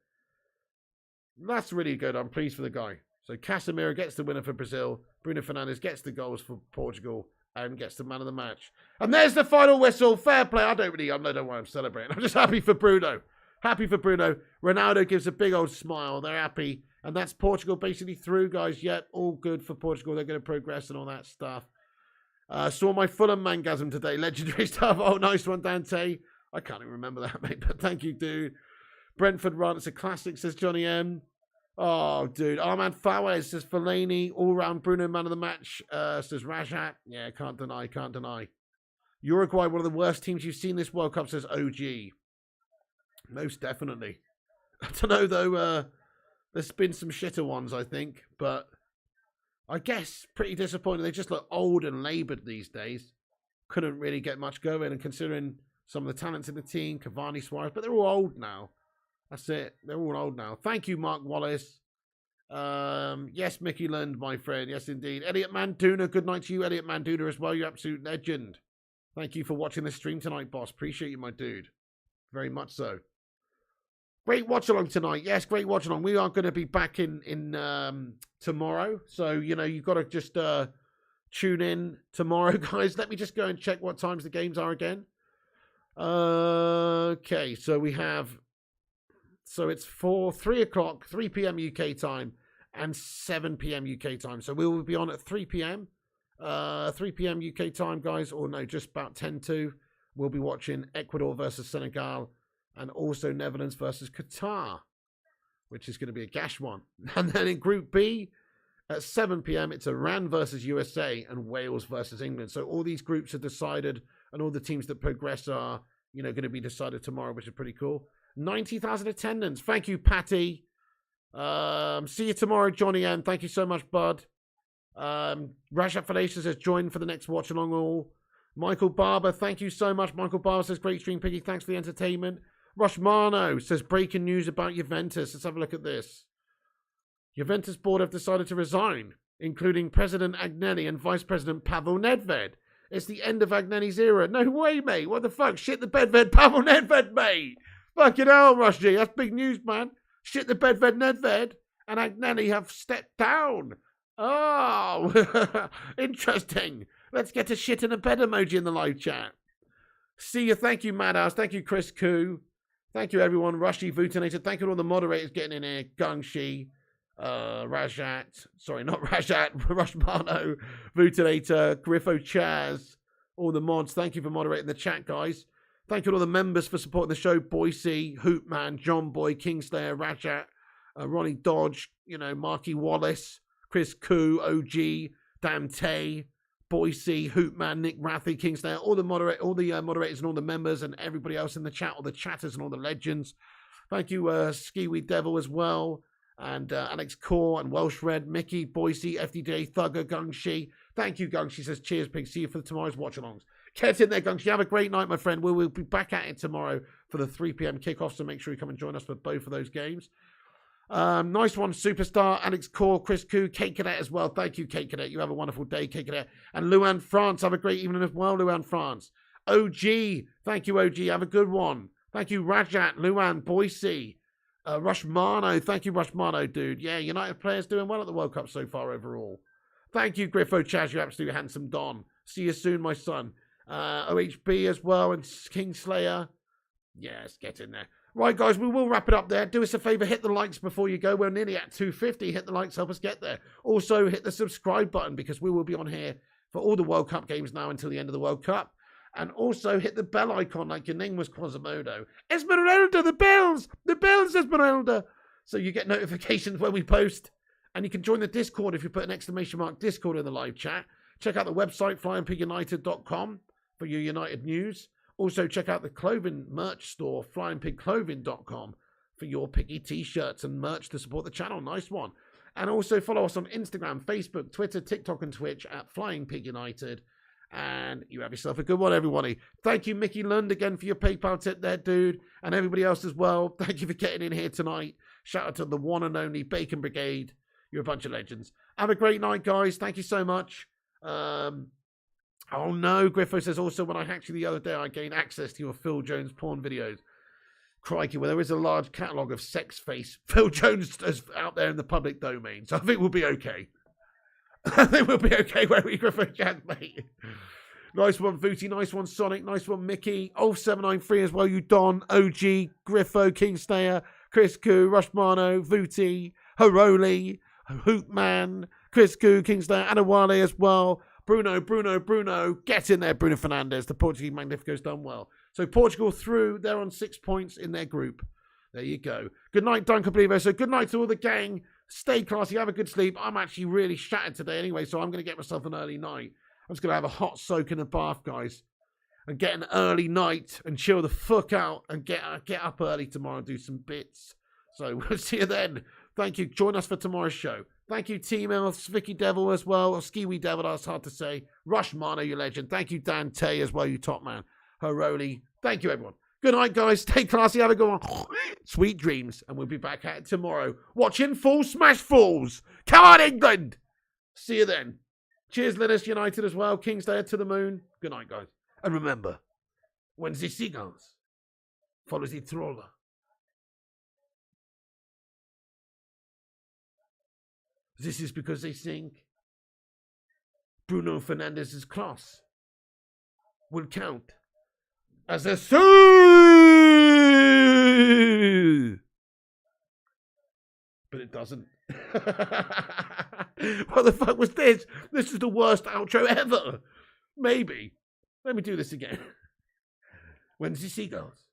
That's really good. I'm pleased for the guy. So Casemiro gets the winner for Brazil. Bruno Fernandes gets the goals for Portugal and gets the man of the match. And there's the final whistle. Fair play. I don't know why I'm celebrating. I'm just happy for Bruno. Happy for Bruno. Ronaldo gives a big old smile. They're happy. And that's Portugal basically through, guys. Yet all good for Portugal. They're going to progress and all that stuff. Saw my Fulham mangasm today. Legendary stuff. Oh, nice one, Dante. I can't even remember that, mate. But thank you, dude. Brentford run. It's a classic, says Johnny M. Oh, dude. Armand Fawez says Fellaini. All-round Bruno man of the match, says Rajat. Yeah, can't deny. Uruguay, one of the worst teams you've seen this World Cup, says OG. Most definitely. I don't know, though. There's been some shitter ones, I think. But I guess pretty disappointing. They just look old and laboured these days. Couldn't really get much going. And considering some of the talents in the team, Cavani, Suarez, but they're all old now. That's it. They're all old now. Thank you, Mark Wallace. Yes, Mickey Lund, my friend. Yes, indeed. Elliot Manduna. Good night to you, Elliot Manduna, as well. You absolute legend. Thank you for watching the stream tonight, boss. Appreciate you, my dude. Very much so. Great watch along tonight. Yes, great watch along. We are going to be back in tomorrow. So, you've got to just tune in tomorrow, guys. Let me just go and check what times the games are again. Okay, so we have... So it's 3 o'clock, 3 p.m. UK time and 7 p.m. UK time. So we will be on at 3 p.m. 3 p.m. UK time, guys. Or no, just about 10 to. We'll be watching Ecuador versus Senegal and also Netherlands versus Qatar, which is going to be a gash one. And then in Group B at 7 p.m., it's Iran versus USA and Wales versus England. So all these groups are decided and all the teams that progress are, going to be decided tomorrow, which is pretty cool. 90,000 attendance. Thank you, Patty. See you tomorrow, Johnny N. Thank you so much, bud. Rashad Fallacious has joined for the next watch along all. Michael Barber, thank you so much. Michael Barber says, great stream, Piggy. Thanks for the entertainment. Rush Marno says, breaking news about Juventus. Let's have a look at this. Juventus board have decided to resign, including President Agnelli and Vice President Pavel Nedved. It's the end of Agnelli's era. No way, mate. What the fuck? Shit the bedved Pavel Nedved, mate. Fucking hell, Rush G. That's big news, man. Shit the bedved Nedved and Agnelli have stepped down. Oh, interesting. Let's get a shit in a bed emoji in the live chat. See you. Thank you, Madhouse. Thank you, Chris Koo. Thank you, everyone. Rushy, Vutinator. Thank you to all the moderators getting in here. Gungshi, Rajat. Sorry, not Rajat. Rushmano, Vutinator, Griffo, Chaz. All the mods. Thank you for moderating the chat, guys. Thank you to all the members for supporting the show. Boise, Hoopman, John Boy, Kingslayer, Rajat, Ronnie Dodge, Marky Wallace, Chris Koo, OG, Dan Tay, Boise, Hoopman, Nick Rathy, Kingslayer, all the moderators and all the members and everybody else in the chat, all the chatters and all the legends. Thank you, Skiwi Devil as well, and Alex Core and Welsh Red, Mickey, Boise, FDJ, Thugger, Gungshi. Thank you, Gungshi says, cheers, Pig. See you for tomorrow's watch-alongs. Get in there, Gungshi. Have a great night, my friend. We'll be back at it tomorrow for the 3 p.m. kickoff, so make sure you come and join us for both of those games. Nice one, Superstar, Alex Core, Chris Koo, Kate Cadet as well. Thank you, Kate Cadet. You have a wonderful day, Kate Cadet. And Luan France, have a great evening as well, Luan France. OG, thank you, OG. Have a good one. Thank you, Rajat, Luan, Boise. Rushmano, thank you, Rushmano, dude. Yeah, United players doing well at the World Cup so far overall. Thank you, Griffo Chaz, you absolute handsome Don. See you soon, my son. OHB as well, and Kingslayer. Yes, get in there. Right, guys, we will wrap it up there. Do us a favour, hit the likes before you go. We're nearly at 250. Hit the likes, help us get there. Also, hit the subscribe button because we will be on here for all the World Cup games now until the end of the World Cup. And also, hit the bell icon like your name was Quasimodo. Esmeralda, the bells! The bells, Esmeralda! So you get notifications when we post. And you can join the Discord if you put an exclamation mark Discord in the live chat. Check out the website, flyingpigunited.com, for your United news. Also, check out the clothing merch store, flyingpigclothing.com, for your Piggy t-shirts and merch to support the channel. Nice one. And also follow us on Instagram, Facebook, Twitter, TikTok, and Twitch at Flying Pig United. And you have yourself a good one, everybody. Thank you, Mickey Lund, again for your PayPal tip there, dude. And everybody else as well. Thank you for getting in here tonight. Shout out to the one and only Bacon Brigade. You're a bunch of legends. Have a great night, guys. Thank you so much. Oh no, Griffo says also when I hacked you the other day, I gained access to your Phil Jones porn videos. Crikey, well, there is a large catalogue of sex face Phil Jones is out there in the public domain, so I think we'll be okay. I think we'll be okay where we Griffo chat, mate. Nice one, Vooty. Nice one, Sonic. Nice one, Mickey. Ulf793 as well, you Don, OG, Griffo, Kingslayer, Chris Koo, Rushmano, Vooty, Haroli, Hoopman, Chris Koo, Kingslayer, Anawale as well. Bruno, get in there, Bruno Fernandes. The Portuguese Magnifico's done well. So Portugal through, they're on 6 points in their group. There you go. Good night, Duncan Blevo. So good night to all the gang. Stay classy, have a good sleep. I'm actually really shattered today anyway, so I'm going to get myself an early night. I'm just going to have a hot soak in a bath, guys. And get an early night and chill the fuck out and get up early tomorrow and do some bits. So we'll see you then. Thank you. Join us for tomorrow's show. Thank you, Team Elf, Vicky Devil as well, or Skiwi Devil, that's hard to say. Rush Mano, you legend. Thank you, Dan Tay as well, you top man. Haroli. Thank you, everyone. Good night, guys. Stay classy. Have a good one. Sweet dreams. And we'll be back at it tomorrow. Watching Full Smash Falls. Come on, England. See you then. Cheers, Linus United as well. Kingslayer to the moon. Good night, guys. And remember, when the seagulls follow the trawler, this is because they think Bruno Fernandez's class will count as a sea. But it doesn't. What the fuck was this? This is the worst outro ever. Maybe. Let me do this again. When the seagulls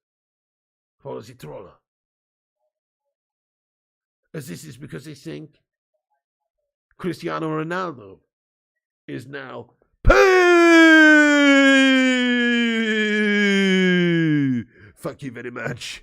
follow the trawler, as this is because they think Cristiano Ronaldo is now poo. Fuck you very much.